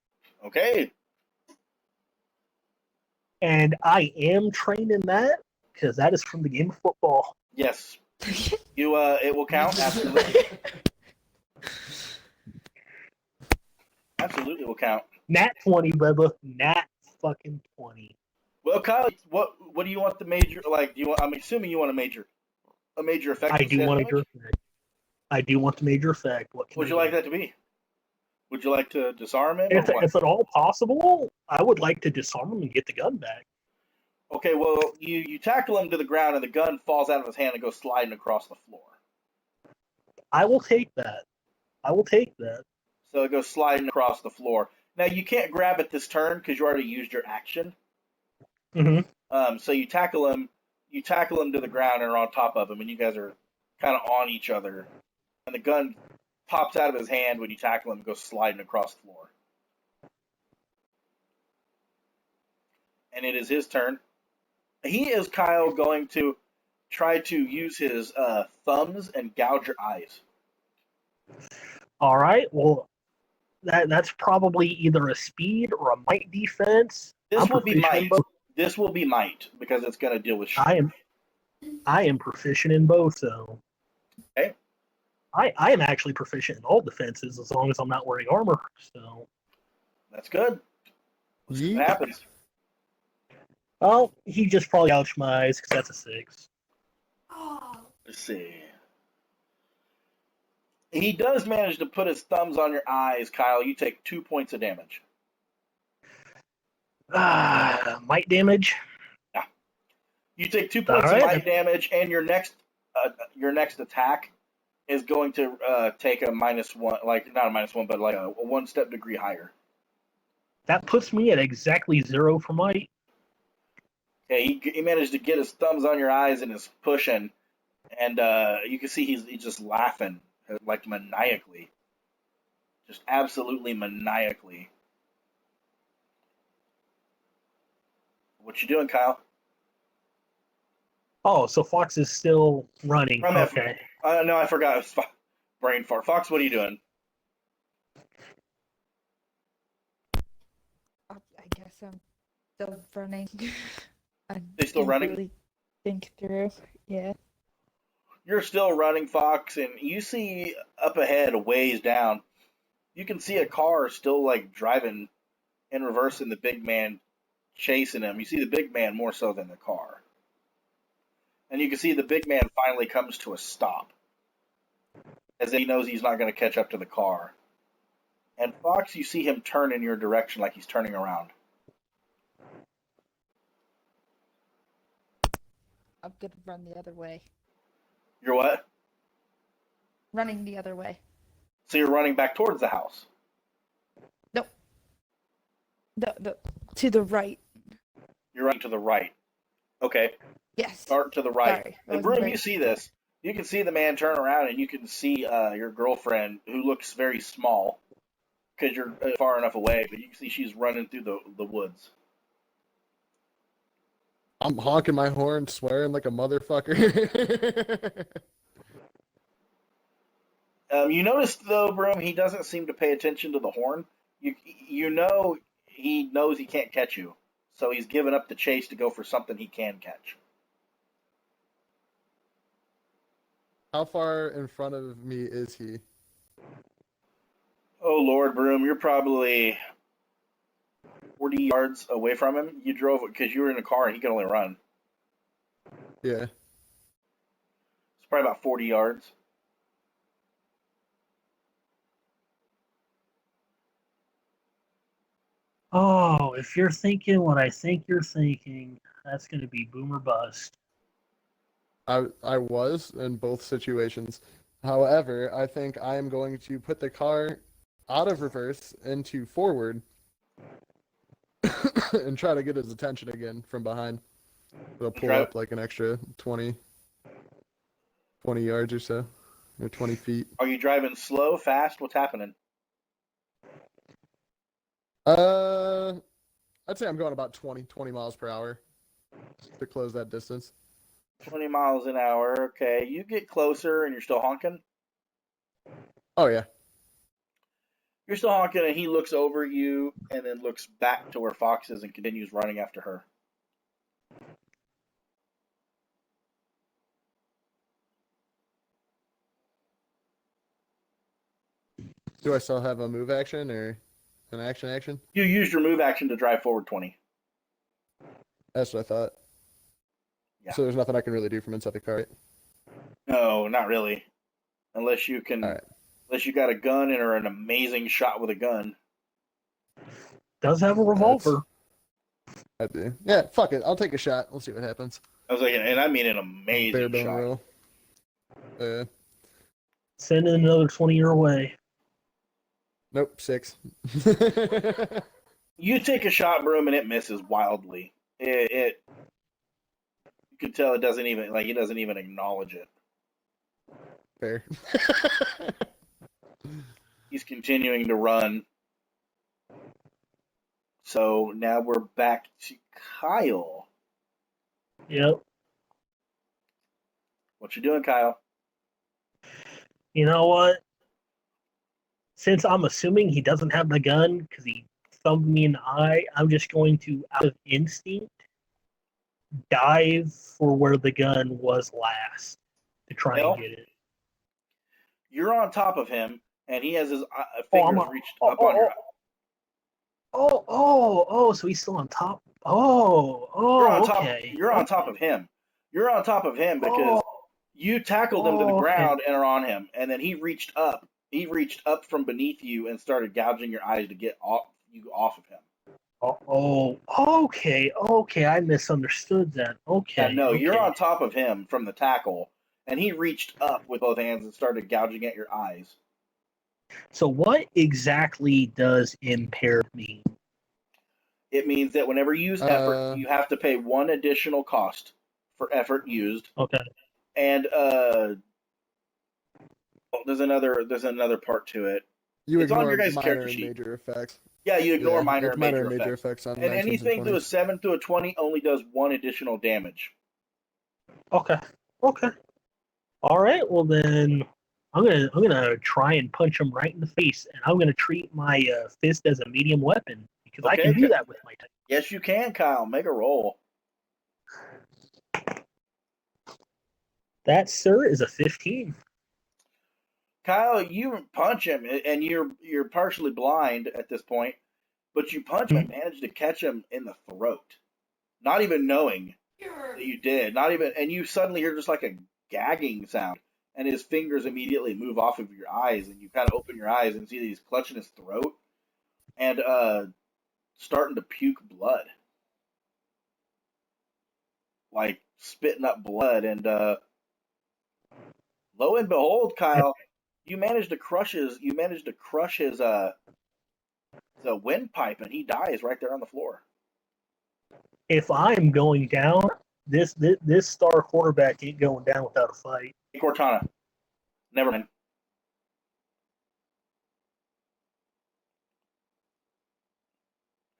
Okay. And I am trained in that because that is from the game of football. Yes. You. It will count. Absolutely. Absolutely will count. Nat 20, Bubba. Nat fucking 20. Well, Kyle, what do you want the major? Like, do you want? I'm assuming you want a major effect. I do want a major effect. I do want the major effect. What would you like that to be? Would you like to disarm him? If at all possible, I would like to disarm him and get the gun back. Okay, well, you tackle him to the ground, and the gun falls out of his hand and goes sliding across the floor. I will take that. So it goes sliding across the floor. Now, you can't grab it this turn because you already used your action. Mm-hmm. So you tackle him to the ground and are on top of him, and you guys are kind of on each other. And the gun pops out of his hand when you tackle him and goes sliding across the floor. And it is his turn. He is, Kyle, going to try to use his thumbs and gouge your eyes. All right. Well, that's probably either a speed or a might defense. This will be might. This will be might because it's going to deal with. I am proficient in both, though. Okay. I am actually proficient in all defenses as long as I'm not wearing armor. So that's good. Let's see what happens. Well, he just probably gouged my eyes because that's a 6. Let's see. He does manage to put his thumbs on your eyes, Kyle. You take 2 points of damage. Might damage. Yeah. You take 2 points of might damage, and your next attack is going to take a -1, like not a -1, but like a 1 degree higher. That puts me at exactly 0 for might. Okay, he managed to get his thumbs on your eyes and is pushing, and you can see he's just laughing, like maniacally. Just absolutely maniacally. What you doing, Kyle? Oh, so Fox is still running. Okay. No, I forgot. It was brain fart. Fox, what are you doing? I guess I'm still running. They still running? Really think through. Yeah. You're still running, Fox, and you see up ahead, a ways down, you can see a car still like driving in reverse and the big man chasing him. You see the big man more so than the car. And you can see the big man finally comes to a stop, as he knows he's not going to catch up to the car. And Fox, you see him turn in your direction like he's turning around. I'm gonna run the other way. You're what? Running the other way. So you're running back towards the house. Nope. To the right. You're running to the right. Okay. Yes. Start to the right. Sorry, And Broom, you see this. You can see the man turn around, and you can see your girlfriend, who looks very small, because you're far enough away, but you can see she's running through the woods. I'm honking my horn, swearing like a motherfucker. You notice, though, Broom, he doesn't seem to pay attention to the horn. You know he knows he can't catch you, so he's given up the chase to go for something he can catch. How far in front of me is he? Oh, Lord, Broom, you're probably 40 yards away from him. You drove it because you were in a car and he could only run. Yeah. It's probably about 40 yards. Oh, if you're thinking what I think you're thinking, that's going to be boom or bust. I was in both situations. However, I think I am going to put the car out of reverse into forward and try to get his attention again from behind. It'll pull up like an extra 20 yards or so, or 20 feet. Are you driving slow, fast? What's happening? I'd say I'm going about 20 miles per hour to close that distance. 20 miles an hour. Okay, you get closer and you're still honking? Oh, yeah. You're still honking, and he looks over you and then looks back to where Fox is and continues running after her. Do I still have a move action or an action? You used your move action to drive forward 20. That's what I thought. Yeah. So there's nothing I can really do from inside the car, right? No, not really. Unless you can, All right. unless you got a gun and are an amazing shot with a gun. Does have a revolver. I do. Yeah, fuck it. I'll take a shot. We'll see what happens. I was like, and I mean an amazing Bare bone shot. roll. Sending another 20 your way. Nope, 6. You take a shot, Broom, and it misses wildly. You can tell it doesn't even he doesn't even acknowledge it. Fair. He's continuing to run. So now we're back to Kyle. Yep. What you doing, Kyle? You know what? Since I'm assuming he doesn't have the gun because he thumbed me in the eye, I'm just going to, out of instinct, dive for where the gun was last to try and get it. You're on top of him, and he has his fingers reached up on your. So he's still on top. Okay. You're on top of him. You're on top of him because you tackled him to the ground and are on him, and then he reached up. He reached up from beneath you and started gouging your eyes to get you off of him. Okay. I misunderstood that. Okay. No, you're on top of him from the tackle, and he reached up with both hands and started gouging at your eyes. So what exactly does impaired mean? It means that whenever you use effort, you have to pay one additional cost for effort used. Okay. And there's another part to it. It's on your guys' minor character and sheet. major effects. Yeah, you ignore minor and major effects on and anything to a 7 to a 20 only does 1 additional damage. Okay. All right. Well then, I'm gonna try and punch him right in the face, and I'm gonna treat my fist as a medium weapon because I can do that with my type. Yes, you can, Kyle. Make a roll. That, sir, is a 15. Kyle, you punch him, and you're partially blind at this point, but you punch him and manage to catch him in the throat, not even knowing that you did. Not even, and you suddenly hear just like a gagging sound, and his fingers immediately move off of your eyes, and you kind of open your eyes and see that he's clutching his throat and starting to puke blood, like spitting up blood, and lo and behold, Kyle, you managed to crush his the windpipe, and he dies right there on the floor. If I'm going down, this star quarterback ain't going down without a fight. Hey, Cortana, never mind.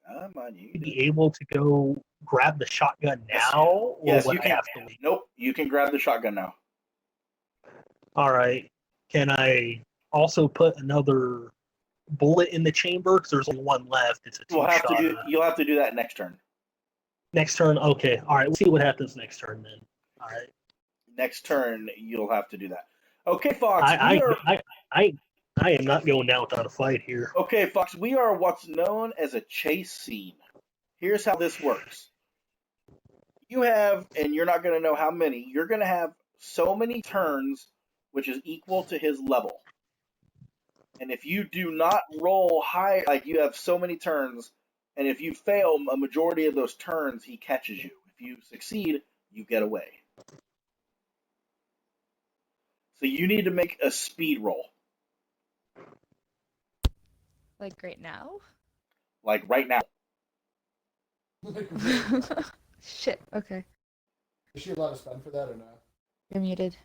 Come on, you. Be able to go grab the shotgun now, or Yes, would you I can. have to wait? Nope, you can grab the shotgun now. All right. Can I also put another bullet in the chamber? Because there's only one left. It's a You'll have to two-shot. do. You'll have to do that next turn. Next turn. Okay. All right. We'll see what happens next turn then. All right. Next turn, you'll have to do that. Okay, Fox. I am not going down without a fight here. Okay, Fox. We are what's known as a chase scene. Here's how this works. You have, and you're not going to know how many. You're going to have so many turns, which is equal to his level. And if you do not roll high, like you have so many turns, and if you fail a majority of those turns, he catches you. If you succeed, you get away. So you need to make a speed roll. Like right now? Like right now. Shit, okay. Is she allowed to spend for that or no? You're muted.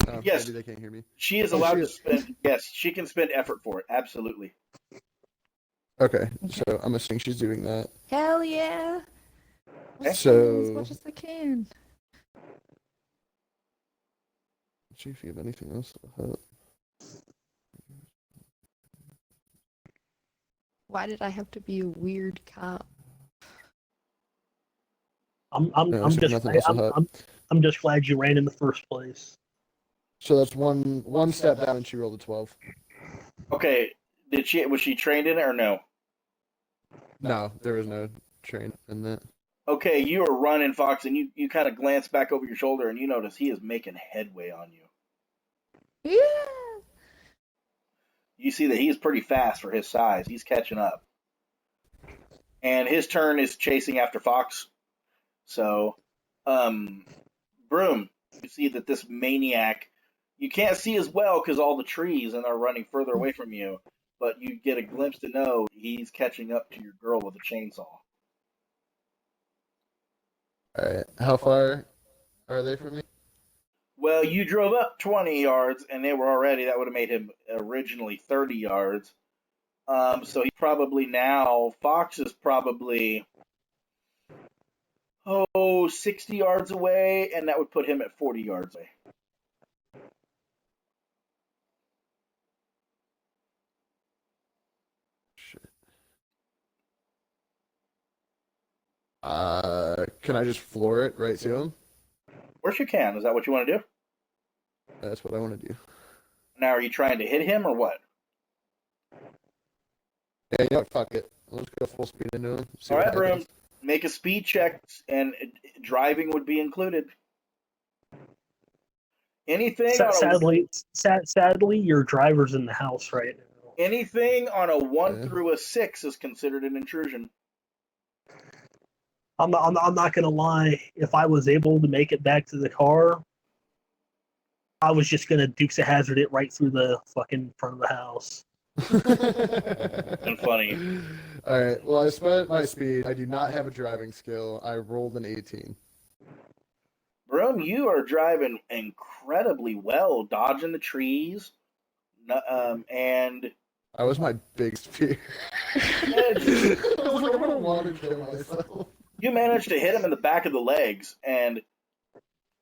Oh, Yes. Maybe they can't hear me. She is allowed to spend, yes, she can spend effort for it. Absolutely. Okay, so I'm assuming she's doing that. Hell yeah! Okay. As So, much as I can. let's see if you have anything else to help. Why did I have to be a weird cop? I'm No, so just nothing else will help. I'm just glad you ran in the first place. So that's one step down, and she rolled a 12. Okay. Was she trained in it or no? No, there was no train in that. Okay, you are running, Fox, and you kind of glance back over your shoulder and you notice he is making headway on you. Yeah! You see that he's pretty fast for his size. He's catching up. And his turn is chasing after Fox. So, Broom, you see that this maniac, you can't see as well because all the trees and they're running further away from you, but you get a glimpse to know he's catching up to your girl with a chainsaw. Alright, how far are they from me? Well, you drove up 20 yards, and they were already, that would have made him originally 30 yards. So he probably now, Fox is probably, 60 yards away, and that would put him at 40 yards away. Shit. Can I just floor it right to him? Of course you can. Is that what you want to do? That's what I want to do. Now, are you trying to hit him or what? Yeah, you know what? Fuck it. Let's go full speed into him. See All what right, Broom. happens. Make a speed check, and driving would be included. Anything Sadly, your driver's in the house right now. anything on a 1 Yeah. through a 6 is considered an intrusion. I'm not gonna lie. If I was able to make it back to the car, I was just gonna Dukes of Hazzard it right through the fucking front of the house. And funny. Alright, well, I spent my speed. I do not have a driving skill. I rolled an 18. Broom, you are driving incredibly well, dodging the trees, and That was my biggest fear. Edge. I was like, I'm gonna want to kill myself. You manage to hit him in the back of the legs, and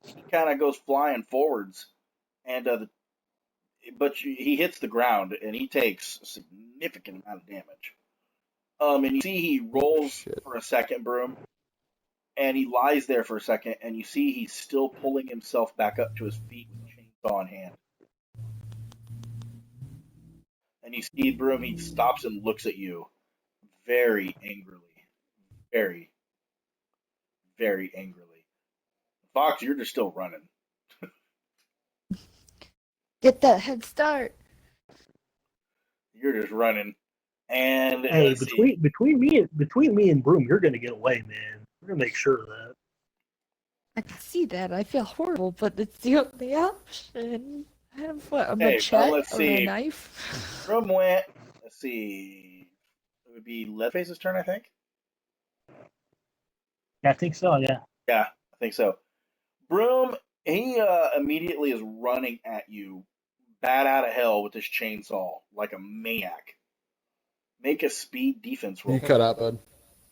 he kind of goes flying forwards, and he hits the ground, and he takes a significant amount of damage. And you see he rolls Shit. for a second, Broom, and he lies there for a second, and you see he's still pulling himself back up to his feet with a chainsaw in hand. And you see Broom, he stops and looks at you very angrily. Very, very angrily. Fox, you're just still running. Get that head start. You're just running. And hey, between me and Broom, you're gonna get away, man. We're gonna make sure of that. I can see that. I feel horrible, but it's the only option. I have what, a Okay, well, machete let's or see. a knife? Broom went. Let's see. It would be Leatherface's turn, I think. Yeah, I think so. Yeah. Yeah, I think so. Broom, he immediately is running at you, bat out of hell with his chainsaw like a maniac. Make a speed defense roll. You cut out, bud.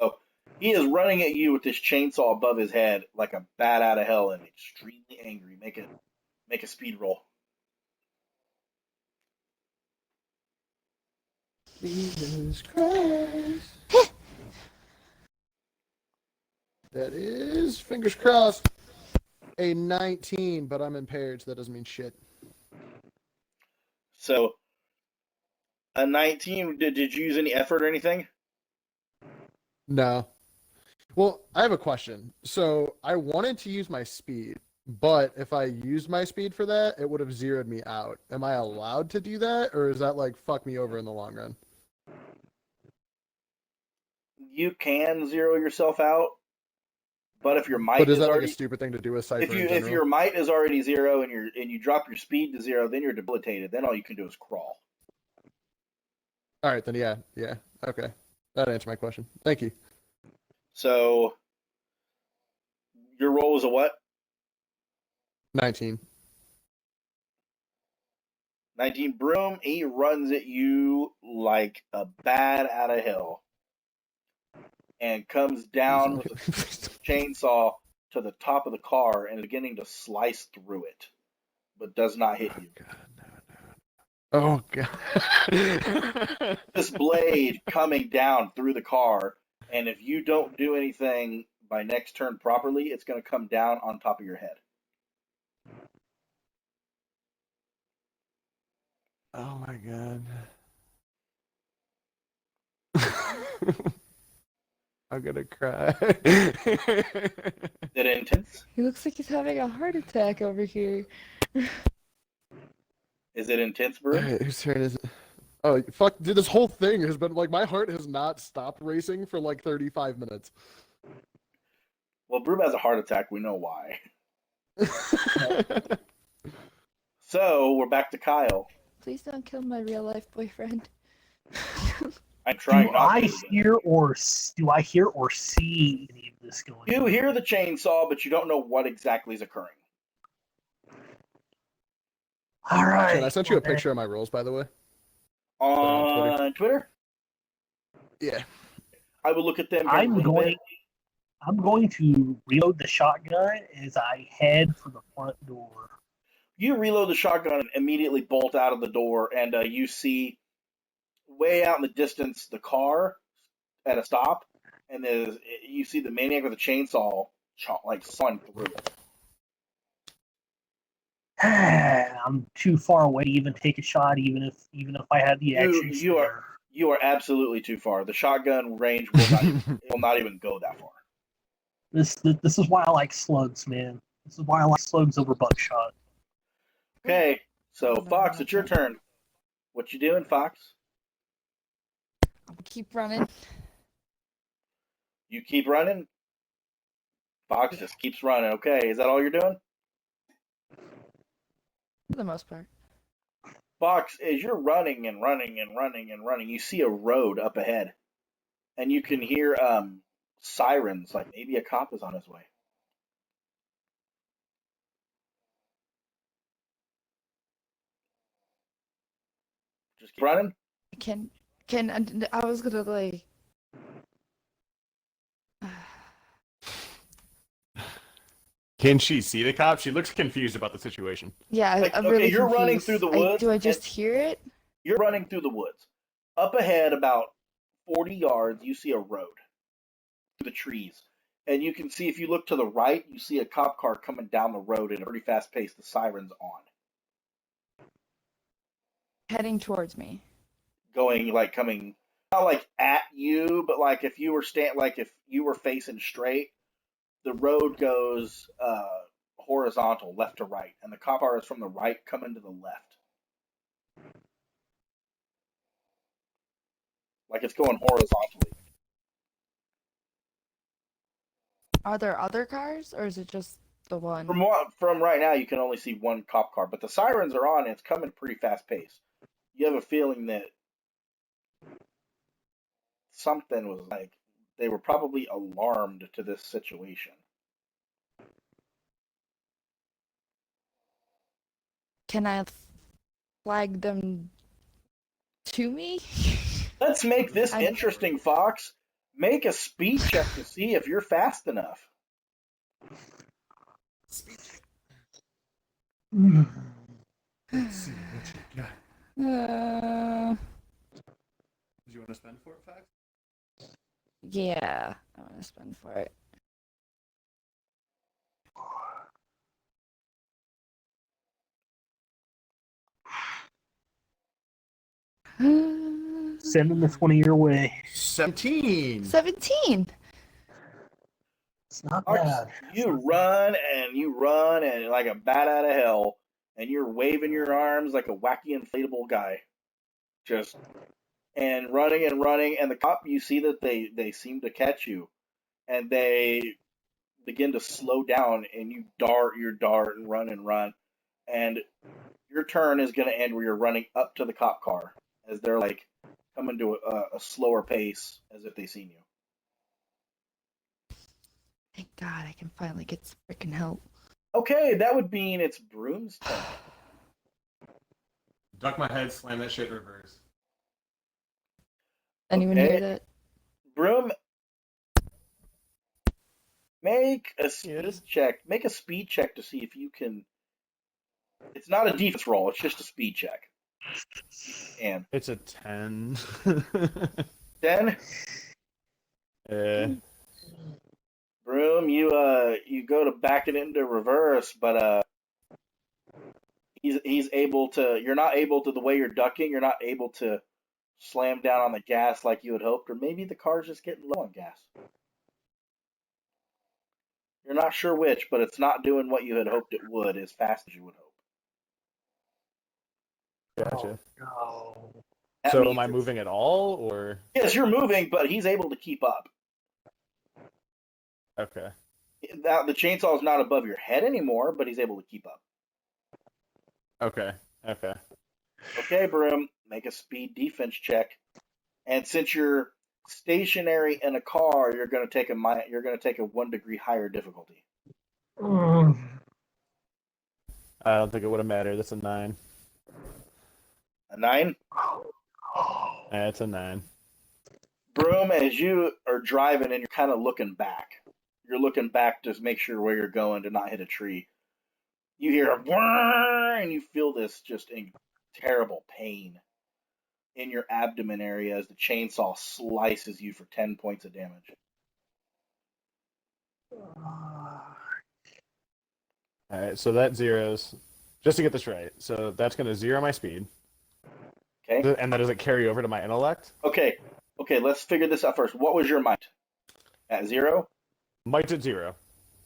Oh, he is running at you with this chainsaw above his head like a bat out of hell and extremely angry. Make a speed roll. Jesus Christ. That is, fingers crossed, a 19, but I'm impaired, so that doesn't mean shit. So, a 19, did you use any effort or anything? No. Well, I have a question. So, I wanted to use my speed, but if I used my speed for that, it would have zeroed me out. Am I allowed to do that, or is that, like, fuck me over in the long run? You can zero yourself out, but if your might But is that already, like a stupid thing to do with Cypher if your might is already 0 and you drop your speed to 0, then you're debilitated. Then all you can do is crawl. All right, then yeah. Okay. That answered my question. Thank you. So, your roll was a what? 19. 19. Broom, he runs at you like a bat out of hell and comes down with a chainsaw to the top of the car and is beginning to slice through it, but does not hit you. Oh, God. This blade coming down through the car, and if you don't do anything by next turn properly, it's going to come down on top of your head. Oh, my God. I'm gonna cry. Is it intense? He looks like he's having a heart attack over here. Is it intense, Broom? Alright, whose turn is it? Oh, fuck, dude, this whole thing has been, like, my heart has not stopped racing for, like, 35 minutes. Well, Broom has a heart attack. We know why. So, we're back to Kyle. Please don't kill my real life boyfriend. I'm trying Do not I to. hear or see any of this going on? You hear the chainsaw, but you don't know what exactly is occurring. All right. Shit, I sent you a picture of my rolls, by the way. On Twitter? Yeah. I will look at them. Here I'm going to reload the shotgun as I head for the front door. You reload the shotgun and immediately bolt out of the door, and you see way out in the distance the car at a stop, and you see the maniac with a chainsaw like sawing through it. I'm too far away to even take a shot, even if I had the action. You are absolutely too far. The shotgun range will not even go that far. This is why I like slugs, man. This is why I like slugs over buckshot. Okay, so Fox, it's your turn. What you doing, Fox? I'll keep running. You keep running? Fox just keeps running. Okay, is that all you're doing? For the most part. Fox, as you're running and running and running and running, you see a road up ahead. And you can hear sirens, like maybe a cop is on his way. Just keep running? I was gonna like... Can she see the cop? She looks confused about the situation. Yeah, Like, I'm okay, really you're running confused. through the woods. Do I just hear it? You're running through the woods. Up ahead, about 40 yards, you see a road through the trees. And you can see, if you look to the right, you see a cop car coming down the road at a pretty fast pace. The siren's on. Heading towards me. Going, like, coming, not like at you, but like if you were if you were facing straight, the road goes horizontal, left to right, and the cop car is from the right coming to the left. Like it's going horizontally. Are there other cars, or is it just the one? From right now, you can only see one cop car, but the sirens are on, and it's coming pretty fast pace. You have a feeling that something was like, they were probably alarmed to this situation. Can I flag them to me? Let's make this interesting, Fox. Make a speed check to see if you're fast enough. Let's see what you got. Do you want to spend for it, Fax? Yeah, I want to spend for it. Sending this one your way. 17. 17. It's not Fox, bad. you run and like a bat out of hell, and you're waving your arms like a wacky inflatable guy. Just and running, and the cop, you see that they seem to catch you, and they begin to slow down, and you dart and run, and your turn is going to end where you're running up to the cop car as they're like coming to a slower pace as if they seen you. Thank God I can finally get some freaking help. Okay, that would mean it's Broom's turn. Duck my head, slam that shit in reverse. Anyone Okay. hear that? Broom, make a speed check. Make a speed check to see if you can. It's not a defense roll. It's just a speed check. And It's a 10. 10. Broom, you go to back it into reverse, but he's able to. You're not able to, the way you're ducking. You're not able to slam down on the gas like you had hoped, or maybe the car's just getting low on gas. You're not sure which, but it's not doing what you had hoped it would as fast as you would hope. Gotcha. Oh. That So means am I it's- moving at all, or? Yes, you're moving, but he's able to keep up. Okay. Now, the chainsaw is not above your head anymore, but he's able to keep up. Okay. Okay, Broom, make a speed defense check. And since you're stationary in a car, you're going to take a 1 degree higher difficulty. Mm. I don't think it would have mattered. That's a 9. A 9. It's a 9. Broom, as you are driving and you're kind of looking back, to make sure where you're going to not hit a tree. You hear a whirr, and you feel this just terrible pain in your abdomen area as the chainsaw slices you for 10 points of damage. Alright, so that zeros. Just to get this right. So that's going to 0 my speed. Okay? And then does it carry over to my intellect? Okay, let's figure this out first. What was your might? At 0? Might's at 0.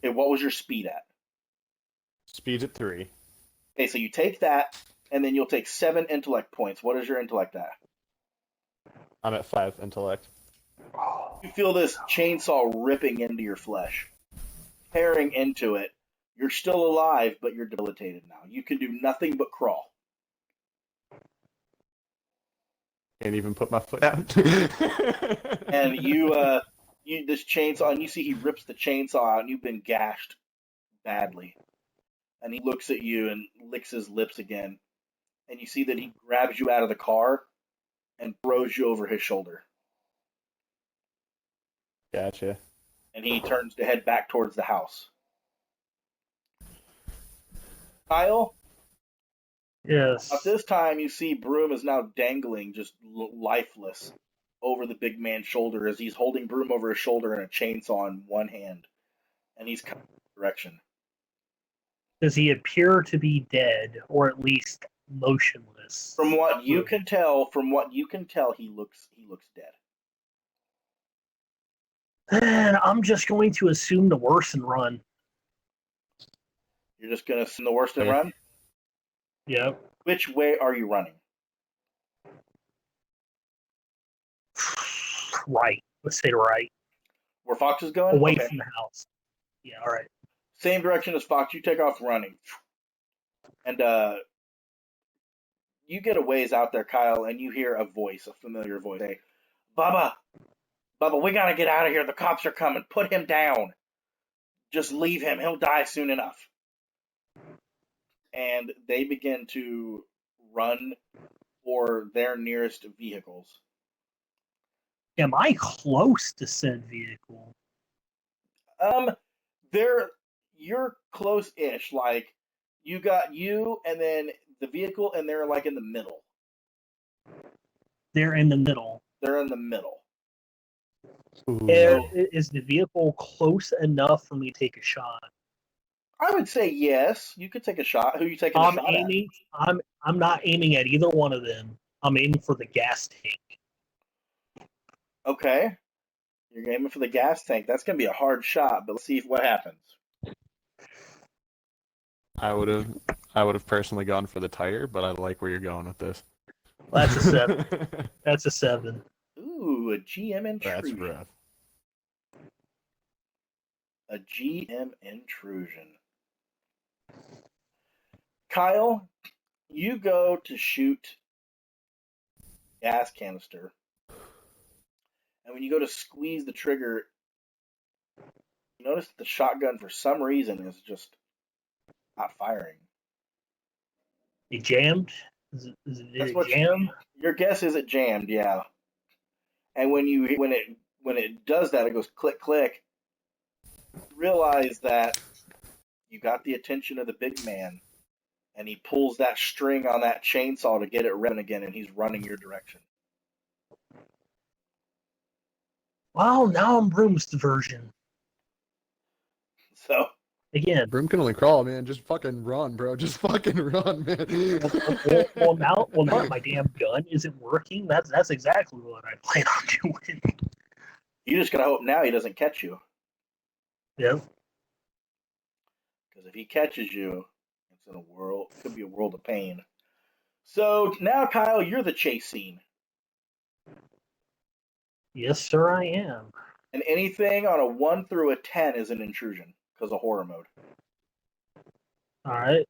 Okay, what was your speed at? Speed's at 3. Okay, so you take that, and then you'll take 7 intellect points. What is your intellect at? I'm at 5 intellect. You feel this chainsaw ripping into your flesh, tearing into it. You're still alive, but you're debilitated now. You can do nothing but crawl. Can't even put my foot down. And you this chainsaw, and you see he rips the chainsaw out, and you've been gashed badly. And he looks at you and licks his lips again. And you see that he grabs you out of the car and throws you over his shoulder. Gotcha. And he turns to head back towards the house. Kyle? Yes. At this time, you see Broom is now dangling, just lifeless, over the big man's shoulder as he's holding Broom over his shoulder and a chainsaw in one hand, and he's coming in the direction. Does he appear to be dead, or at least motionless? From what you can tell, he looks dead. Then I'm just going to assume the worst and run. You're just gonna assume the worst and run? Yep. Which way are you running? Right. Let's say right. Where Fox is going? Away Okay. from the house. Yeah, all right. Same direction as Fox. You take off running. And you get a ways out there, Kyle, and you hear a voice, a familiar voice, say, Bubba, we gotta get out of here. The cops are coming. Put him down. Just leave him. He'll die soon enough. And they begin to run for their nearest vehicles. Am I close to said vehicle? You're close-ish. Like, you got you and then the vehicle, and they're like in the middle. They're in the middle. They're in the middle. Is the vehicle close enough for me to take a shot? I would say yes. You could take a shot. Who are you taking a shot at? I'm not aiming at either one of them. I'm aiming for the gas tank. Okay. You're aiming for the gas tank. That's going to be a hard shot, but let's see what happens. I would have personally gone for the tire, but I like where you're going with this. Well, that's a 7. That's a 7. Ooh, a GM intrusion. That's rough. A GM intrusion. Kyle, you go to shoot gas canister, and when you go to squeeze the trigger, you notice that the shotgun, for some reason, is just not firing. It jammed? Is it jammed? Your guess is it jammed, yeah. And when it does that, it goes click click. You realize that you got the attention of the big man, and he pulls that string on that chainsaw to get it running again, and he's running your direction. Well, now I'm Broom's version. So again, Broom can only crawl, man. Just fucking run, bro. Just fucking run, man. well, now my damn gun isn't working. That's exactly what I plan on doing. you just gotta hope now he doesn't catch you. Yep. Because if he catches you, it could be a world of pain. So now, Kyle, you're the chase scene. Yes, sir, I am. And anything on a 1 through a 10 is an intrusion because of horror mode. All right.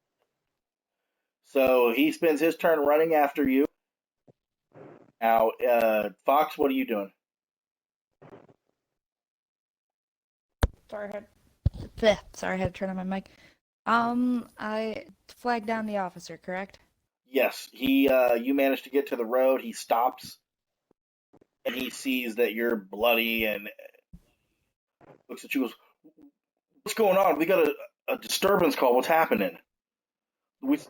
So he spends his turn running after you. Now, Fox, what are you doing? Sorry, I had to turn on my mic. I flagged down the officer, correct? Yes, you managed to get to the road. He stops, and he sees that you're bloody and looks at you and goes, what's going on? We got a disturbance call. What's happening?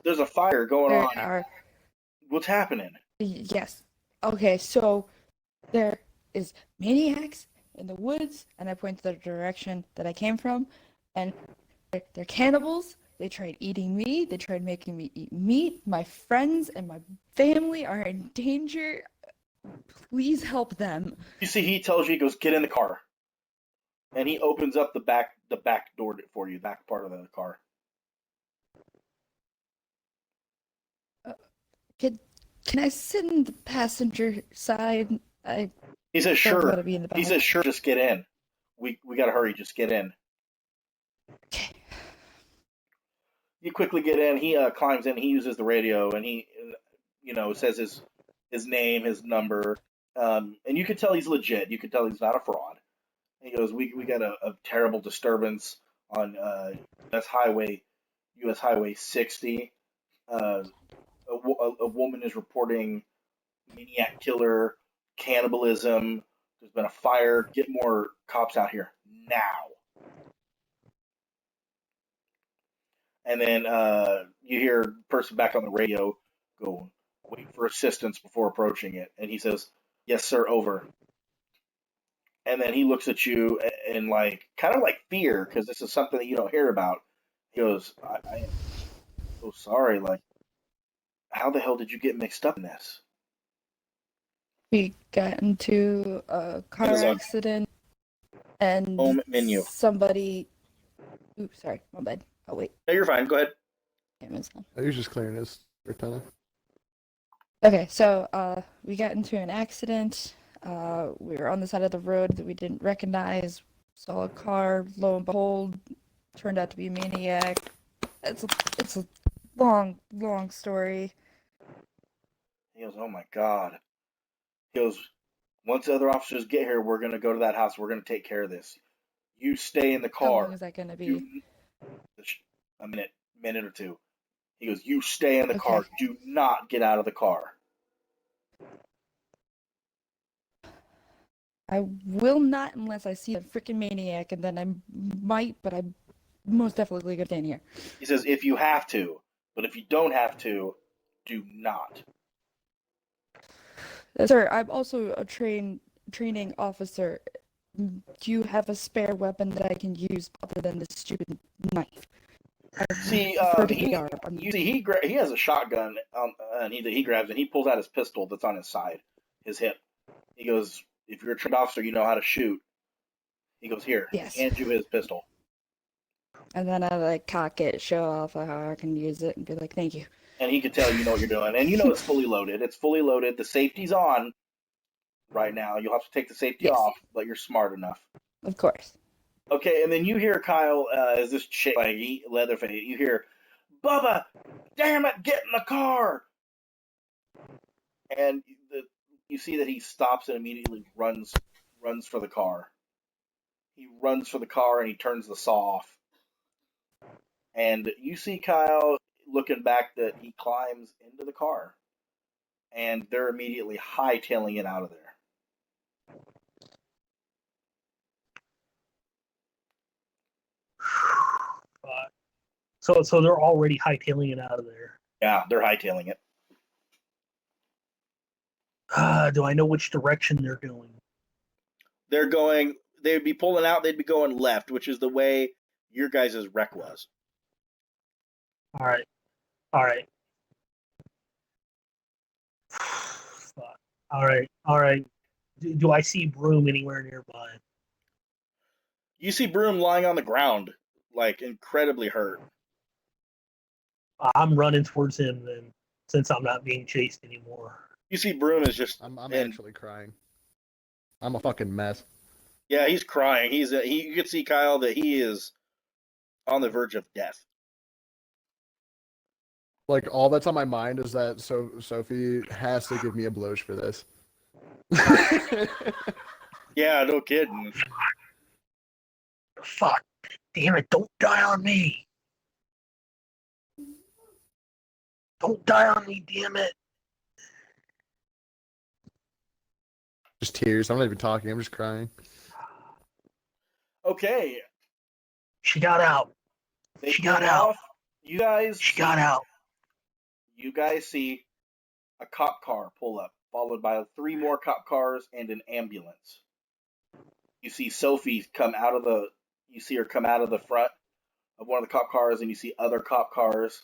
There's a fire going on. What's happening? Yes. Okay, so there is maniacs in the woods, and I point to the direction that I came from, and they're cannibals. They tried eating me. They tried making me eat meat. My friends and my family are in danger. Please help them. You see, he tells you, he goes, get in the car. And he opens up the back door for you, back part of the car. Can I sit in the passenger side? He says, sure. Want to be in the back. He says, sure, just get in. We got to hurry, just get in. Okay. You quickly get in. He climbs in. He uses the radio, and he, says his name, his number, and you can tell he's legit. You can tell he's not a fraud. And he goes, "We got a terrible disturbance on U.S. Highway 60. A woman is reporting maniac killer, cannibalism. There's been a fire. Get more cops out here now." And then you hear a person back on the radio go, "Wait for assistance before approaching it." And he says, Yes, sir, over. And then he looks at you and like, kind of like fear, because this is something that you don't hear about. He goes, I am so sorry. Like, how the hell did you get mixed up in this? We got into a car Amazon. accident, and Home menu. somebody. Oops, sorry, my bad. Oh wait, No, you're fine. Go ahead. Amazon. He was just clearing his tunnel. Okay, so we got into an accident. We were on the side of the road that we didn't recognize. Saw a car. Lo and behold, turned out to be a maniac. It's a long story. He goes, oh my God. He goes, once the other officers get here, we're going to go to that house. We're going to take care of this. You stay in the How car. long is that gonna be? A minute or two. He goes, you stay in the car. Okay. Do not get out of the car. I will not unless I see a freaking maniac, and then I might, but I'm most definitely gonna stand here. He says, if you have to, but if you don't have to, do not. Sir, I'm also a training officer. Do you have a spare weapon that I can use other than this stupid knife? I See, prefer to be armed. you see, he has a shotgun, and he grabs and he pulls out his pistol that's on his side, his hip. He goes, if you're a trained officer, you know how to shoot. He goes, here. Yes. He hands you his pistol. And then I like cock it, show off how I can use it, and be like, "Thank you." And he can tell you know what you're doing, and you know it's fully loaded. It's fully loaded. The safety's on right now. You'll have to take the safety Yes. off, but you're smart enough. Of course. Okay, and then you hear Kyle, as this chick, like Leatherface, you hear, Bubba, damn it, get in the car! And you see that he stops and immediately runs for the car. He runs for the car and he turns the saw off. And you see Kyle looking back that he climbs into the car. And they're immediately hightailing it out of there. So they're already hightailing it out of there. Yeah, they're hightailing it. Do I know which direction they're going? They'd be pulling out, they'd be going left, which is the way your guys' wreck was. All right. All right. Do I see Broom anywhere nearby? You see Broom lying on the ground, like incredibly hurt. I'm running towards him then, since I'm not being chased anymore. You see Broom is just... I'm actually crying. I'm a fucking mess. Yeah, he's crying. You can see, Kyle, that he is on the verge of death. Like, all that's on my mind is that Sophie has to give me a blows for this. Yeah, no kidding. Fuck. Damn it, don't die on me. Don't die on me, damn it. Just tears. I'm not even talking. I'm just crying. Okay. She got out. She got out. You guys... She got out. You guys see a cop car pull up, followed by 3 more cop cars and an ambulance. You see Sophie come out of the... You see her come out of the front of one of the cop cars, and you see other cop cars.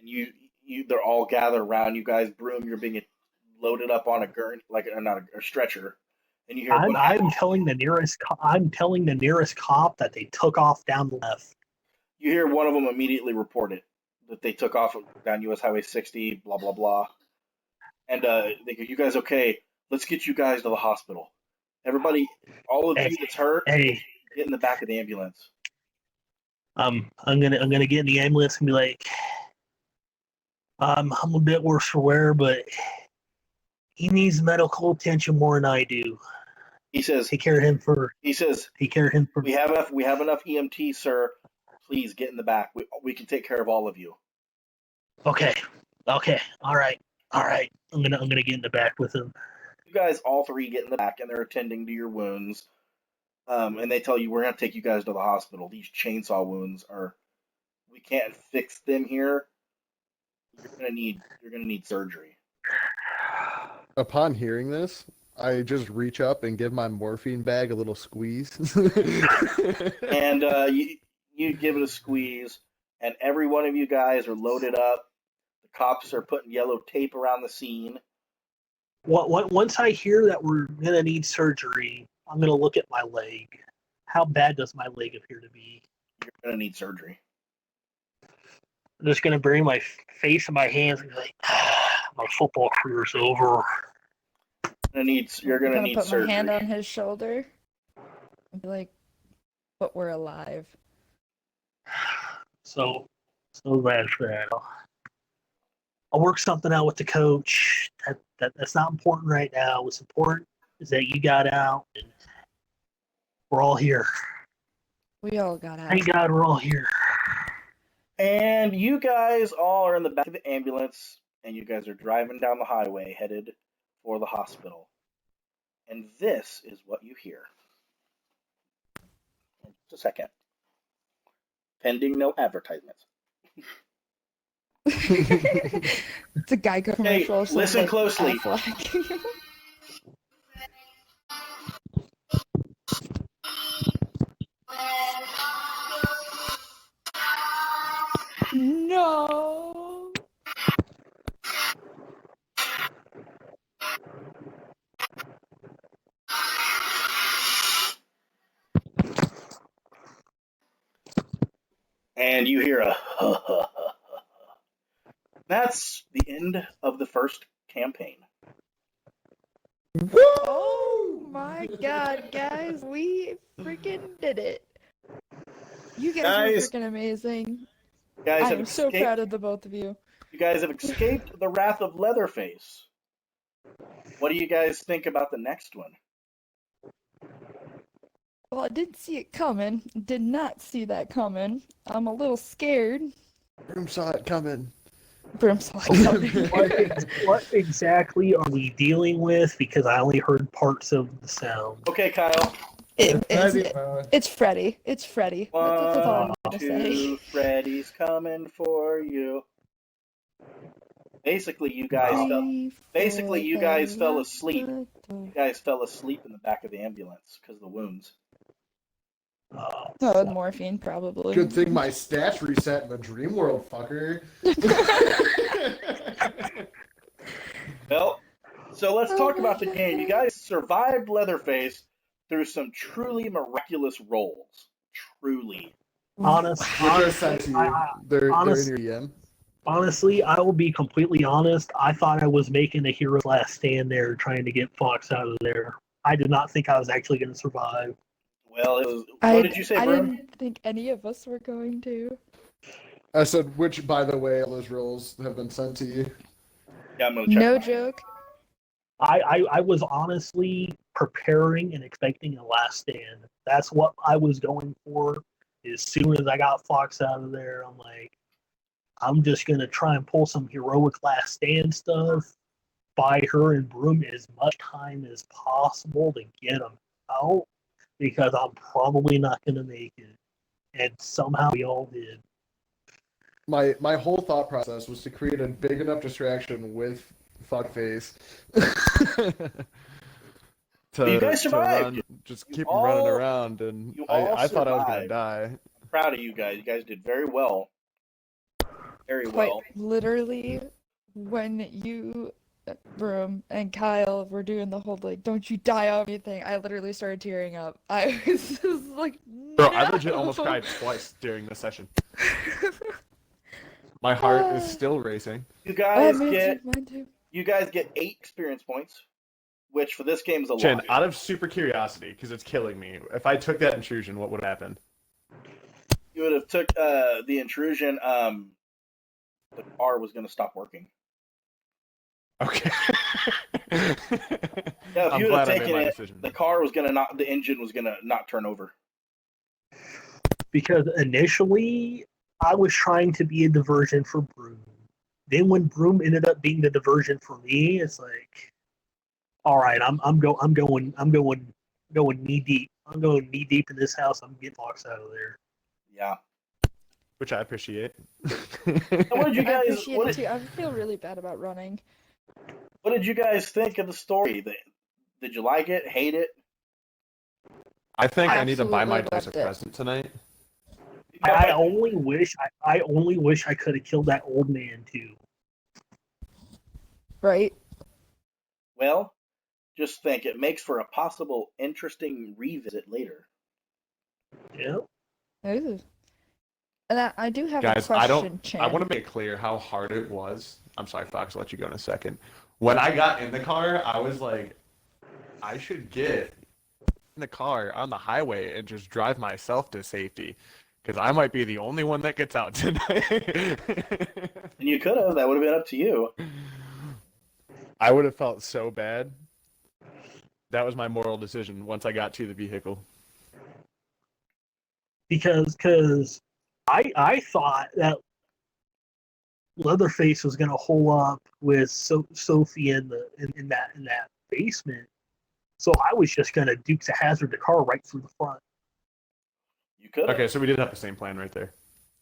And they're all gathered around you guys. Broom, you're being loaded up on a gurney, like not a stretcher. And you hear... I'm telling the nearest cop that they took off down the left. You hear one of them immediately report it, that they took off down US Highway 60, blah, blah, blah. And they go, you guys okay? Let's get you guys to the hospital. Everybody, all of you that's hurt, Hey, get in the back of the ambulance. I'm gonna get in the ambulance and be like, I'm a bit worse for wear, but he needs medical attention more than I do. He says, take care of him first. He says, take care of him first. We have enough EMT, sir. Please get in the back. We can take care of all of you. Okay. All right. I'm gonna get in the back with him. You guys, all 3, get in the back, and they're attending to your wounds. And they tell you, we're gonna take you guys to the hospital. These chainsaw wounds we can't fix them here. You're gonna need surgery. Upon hearing this, I just reach up and give my morphine bag a little squeeze. And you give it a squeeze, and every one of you guys are loaded up. The cops are putting yellow tape around the scene. Once I hear that we're gonna need surgery, I'm gonna look at my leg. How bad does my leg appear to be? You're going to need surgery. I'm just gonna bury my face in my hands and be like, my football career's over. You're going to need put surgery. my hand on his shoulder and be like, but we're alive. So glad for that. I'll work something out with the coach. That's not important right now. What's important is that you got out and we're all here. We all got out. Thank God we're all here. And you guys all are in the back of the ambulance, and you guys are driving down the highway headed for the hospital. And this is what you hear. In just a second. Pending no advertisements. It's a Geico commercial. Hey, listen closely. No. And you hear a That's the end of the first campaign. Oh my God, guys, we freaking did it. You guys were freaking amazing. I am so proud of the both of you. You guys have escaped the wrath of Leatherface. What do you guys think about the next one? Well, I didn't see it coming. Did not see that coming. I'm a little scared. Broom saw it coming. Broom saw it coming. What exactly are we dealing with? Because I only heard parts of the sound. Okay, Kyle. It's Freddy. It's Freddy. That's all I'm gonna say. Freddy's coming for you. Basically, you guys fell asleep. You guys fell asleep in the back of the ambulance because of the wounds. Oh, morphine, probably. Good thing my stats reset in the dream world, fucker. Well, so let's talk about the game. You guys survived Leatherface through some truly miraculous rolls. Truly. Honestly, I will be completely honest. I thought I was making a hero's last stand there, trying to get Fox out of there. I did not think I was actually going to survive. Well, it was. What did you say, bro? I didn't think any of us were going to. I said, which, by the way, all those rolls have been sent to you. Yeah, I'm gonna check. No joke. I was honestly preparing and expecting a last stand. That's what I was going for. As soon as I got Fox out of there, I'm like, I'm just going to try and pull some heroic last stand stuff, buy her and Broom as much time as possible to get them out, because I'm probably not going to make it. And somehow we all did. My whole thought process was to create a big enough distraction with Fuckface. You guys survived. Just keep him running around, and I thought I was going to die. I'm proud of you guys. You guys did very well. Very well. Literally, when you, Broom, and Kyle were doing the whole, like, don't you die on me thing, I literally started tearing up. I was just like, no! Bro, I legit almost cried twice during this session. My heart is still racing. You guys get 8 experience points, which for this game is a lot. Chin, out of super curiosity, because it's killing me, if I took that intrusion, what would happen? You would have took the intrusion. The car was going to stop working. Okay. Yeah, if you would have taken it, the car was going to not. The engine was going to not turn over. Because initially, I was trying to be a diversion for Broom. Then when Broom ended up being the diversion for me, it's like, all right, I'm going knee deep. I'm going knee deep in this house. I'm getting Fox out of there. Yeah. Which I appreciate. What did you guys? I appreciate it too. I feel really bad about running. What did you guys think of the story? Did you like it? Hate it? I think I need to buy my Absolutely dice a loved it. present tonight. I only wish I could have killed that old man too. Right? Well, just think, it makes for a possible interesting revisit later. Yeah. Ooh. And I do have Guys, a question, Chan. I want to make clear how hard it was. I'm sorry, Fox, I'll let you go in a second. When I got in the car, I was like, I should get in the car on the highway and just drive myself to safety. Because I might be the only one that gets out tonight. And you could have. That would have been up to you. I would have felt so bad. That was my moral decision once I got to the vehicle. Because I thought that Leatherface was gonna hole up with Sophie in that basement. So I was just gonna Dukes of Hazzard the car right through the front. You could have. Okay, so we did have the same plan right there.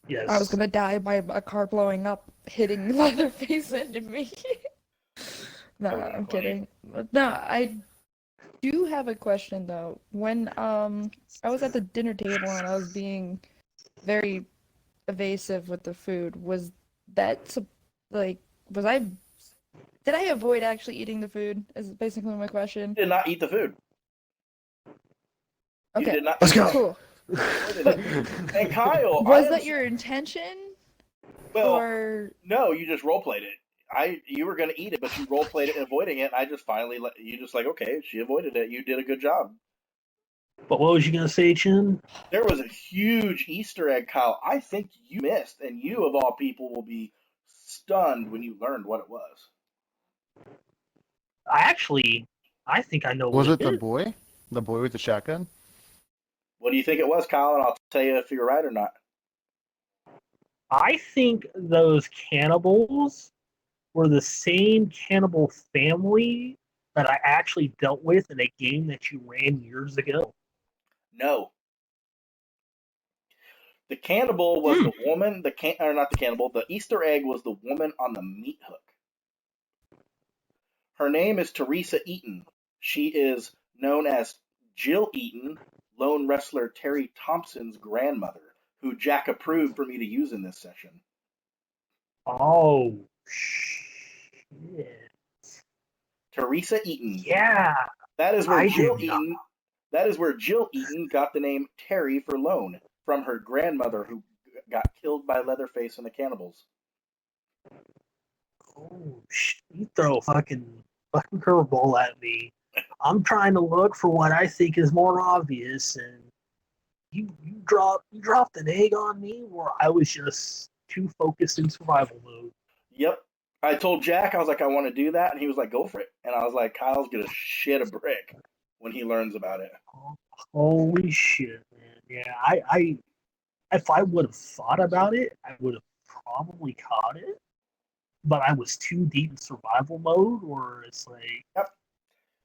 Yes. I was gonna die by a car blowing up, hitting Leatherface into me. No, That would've been I'm funny. kidding. No, I do have a question though. When I was at the dinner table and I was being very evasive with the food, was that like was I did I avoid actually eating the food? Is basically my question. You did not eat the food. You Okay, did not. Let's go. cool. And Kyle, Was that your intention? Well, Or no, you just role played it. You were going to eat it, but you role played it avoiding it. And I just finally let you just like, okay, she avoided it. You did a good job. But what was you gonna say, Chin? There was a huge Easter egg, Kyle. I think you missed, and you of all people will be stunned when you learned what it was. I think I know Was what it the is. boy? The boy with the shotgun? What do you think it was, Kyle? And I'll tell you if you're right or not. I think those cannibals were the same cannibal family that I actually dealt with in a game that you ran years ago. No. The cannibal was the woman. Or not the cannibal. The Easter egg was the woman on the meat hook. Her name is Teresa Eaton. She is known as Jill Eaton, lone wrestler Terry Thompson's grandmother, who Jack approved for me to use in this session. Oh shit! Teresa Eaton. Yeah, That is where I Jill did not. Eaton. That is where Jill Eaton got the name Terry for lone from her grandmother, who got killed by Leatherface and the cannibals. Oh shit! You throw a fucking curveball at me. I'm trying to look for what I think is more obvious, and you dropped an egg on me where I was just too focused in survival mode. Yep. I told Jack, I was like, I want to do that, and he was like, go for it. And I was like, Kyle's gonna shit a brick when he learns about it. Holy shit, man! Yeah, I if I would have thought about it, I would have probably caught it. But I was too deep in survival mode, or it's like, Yep.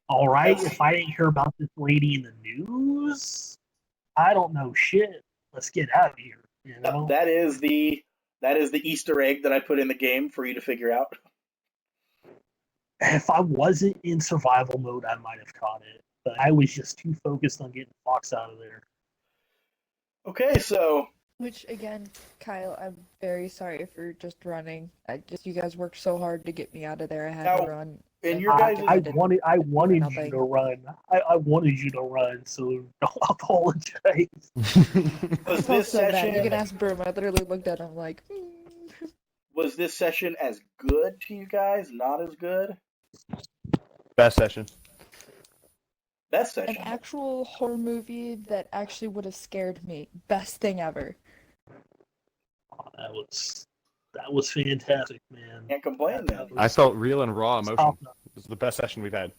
all right, if I didn't hear about this lady in the news, I don't know shit. Let's get out of here. You know? That is the Easter egg that I put in the game for you to figure out. If I wasn't in survival mode, I might have caught it. But I was just too focused on getting Fox out of there. Okay, so which again, Kyle, I'm very sorry for just running. You guys worked so hard to get me out of there. I had Now, to run. in your I, guys' I didn't wanted you nothing. to run. I wanted you to run, so don't apologize. was I felt this so bad. You session can ask Broom. I literally looked at him like, was this session as good to you guys? Not as good? Best session. Best an session. actual horror movie that actually would have scared me. Best thing ever. Oh, that was fantastic, man. Can't complain then. I felt real and raw emotion. top notch. This is the best session we've had.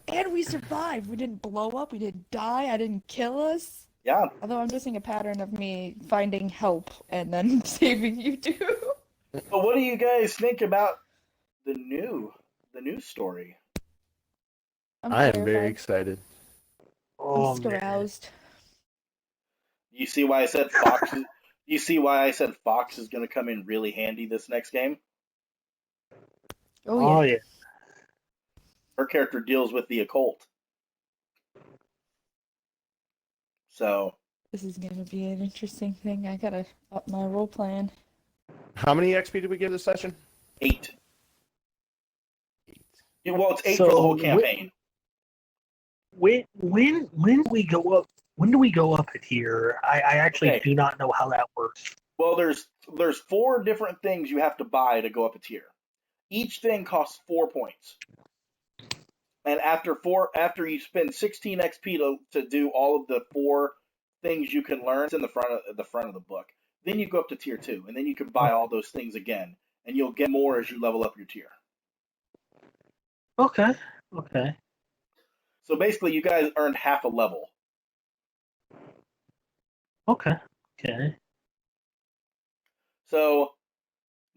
And we survived. We didn't blow up. We didn't die. I didn't kill us. Yeah. Although I'm missing a pattern of me finding help and then saving you two. But what do you guys think about the new story? I am very terrified. excited. Oh, I'm man. aroused. You see why I said Fox? You see why I said Fox is going to come in really handy this next game? Oh yeah. Yeah. Her character deals with the occult. So This is gonna be an interesting thing. I gotta up my role plan. How many XP did we give this session? 8. 8. Yeah, well, it's 8 So for the whole campaign. When do we go up? When do we go up at here? I actually do not know how that works. Well, there's 4 different things you have to buy to go up a tier. Each thing costs 4 points. And after you spend 16 XP to do all of the 4 things you can learn, it's in the front of the book. Then you go up to tier 2, and then you can buy all those things again, and you'll get more as you level up your tier. Okay. So basically, you guys earned half a level. Okay. So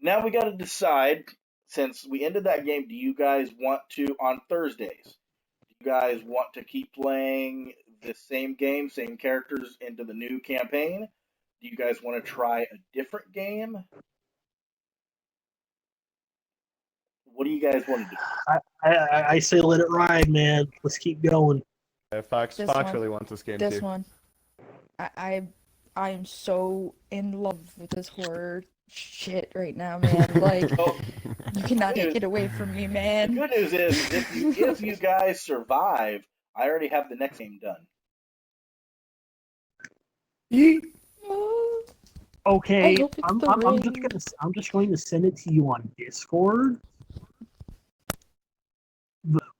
now we got to decide, since we ended that game, do you guys want to, on Thursdays, do you guys want to keep playing the same game, same characters into the new campaign? Do you guys want to try a different game? What do you guys want to do? I say let it ride, man. Let's keep going. Yeah, Fox really wants this game This too. one. I am so in love with this horror shit right now, man. Like, you cannot take it away from me, man. The good news is, if you guys survive, I already have the next game done. Okay, I hope it's the ring. I'm just going to send it to you on Discord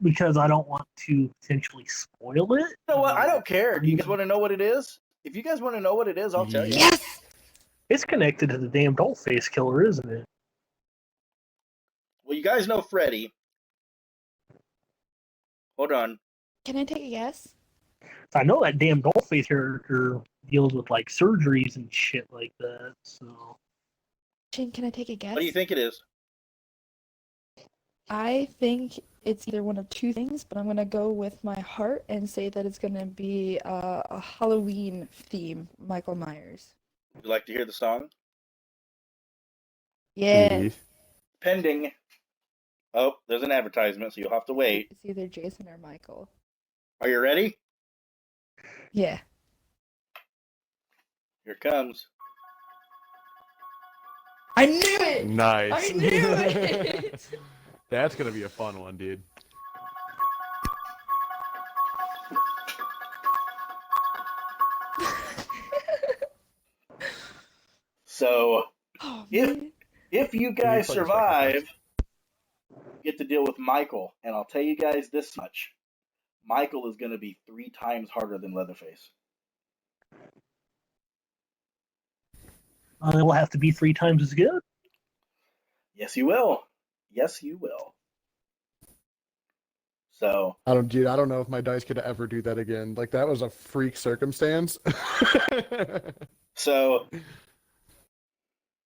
because I don't want to potentially spoil it. You know what? I don't care. Do you guys want to know what it is? If you guys want to know what it is, I'll tell you. Yes! It's connected to the damn Dollface killer, isn't it? Well, you guys know Freddy. Hold on. Can I take a guess? I know that damn Dollface character deals with like surgeries and shit like that. So, Shane, can I take a guess? What do you think it is? I think it's either one of 2 things, but I'm gonna go with my heart and say that it's gonna be a Halloween theme, Michael Myers. Would you like to hear the song? Yeah. Pending. Oh, there's an advertisement, so you'll have to wait. It's either Jason or Michael. Are you ready? Yeah. Here it comes. I knew it! Nice. I knew it! That's gonna be a fun one, dude. So, Oh, if you guys survive, you get to deal with Michael, and I'll tell you guys this much: Michael is going to be 3 times harder than Leatherface. it will have to be 3 times as good. Yes, you will. Yes, you will. So I don't know if my dice could ever do that again. Like, that was a freak circumstance. So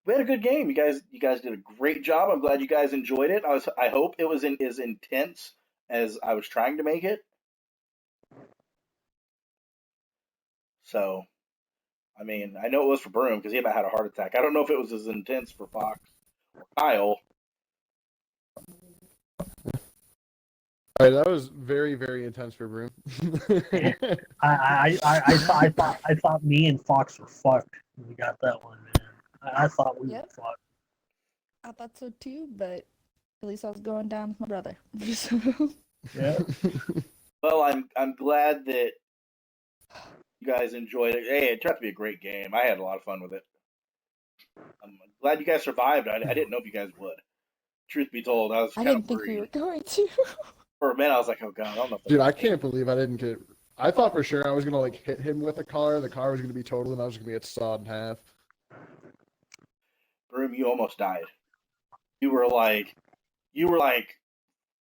we had a good game. You guys did a great job. I'm glad you guys enjoyed it. I hope it was as intense as I was trying to make it. So, I mean, I know it was for Broom because he about had a heart attack. I don't know if it was as intense for Fox or Kyle. All right, that was very, very intense for Broom. I thought me and Fox were fucked when we got that one, man. I thought we were fucked. I thought so too, but at least I was going down with my brother. Yeah. Well, I'm glad that you guys enjoyed it. Hey, it turned out to be a great game. I had a lot of fun with it. I'm glad you guys survived. I didn't know if you guys would. Truth be told, I was I kind didn't of think worried. we were going to. For a minute, I was like, oh god, I don't know if Dude, I can't believe I didn't get. I thought for sure I was gonna like hit him with a car. The car was gonna be totaled, and I was gonna get sawed in half. Broom, you almost died. You were like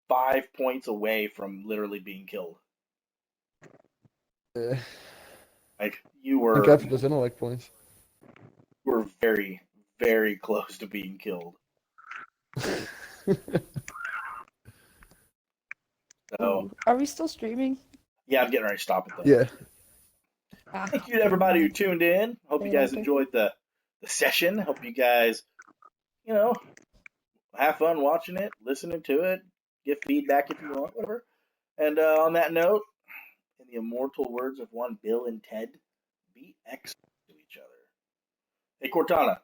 5 points away from literally being killed. Yeah. Like you I were got those intellect points. very, very close to being killed. So, are we still streaming? yeah, I'm getting ready to stop it though. Yeah. Thank you to everybody who tuned in. Hope you guys enjoyed the session. Hope you guys, have fun watching it, listening to it. give feedback if you want, whatever. And on that note, in the immortal words of one Bill and Ted, be excellent to each other. Hey, Cortana,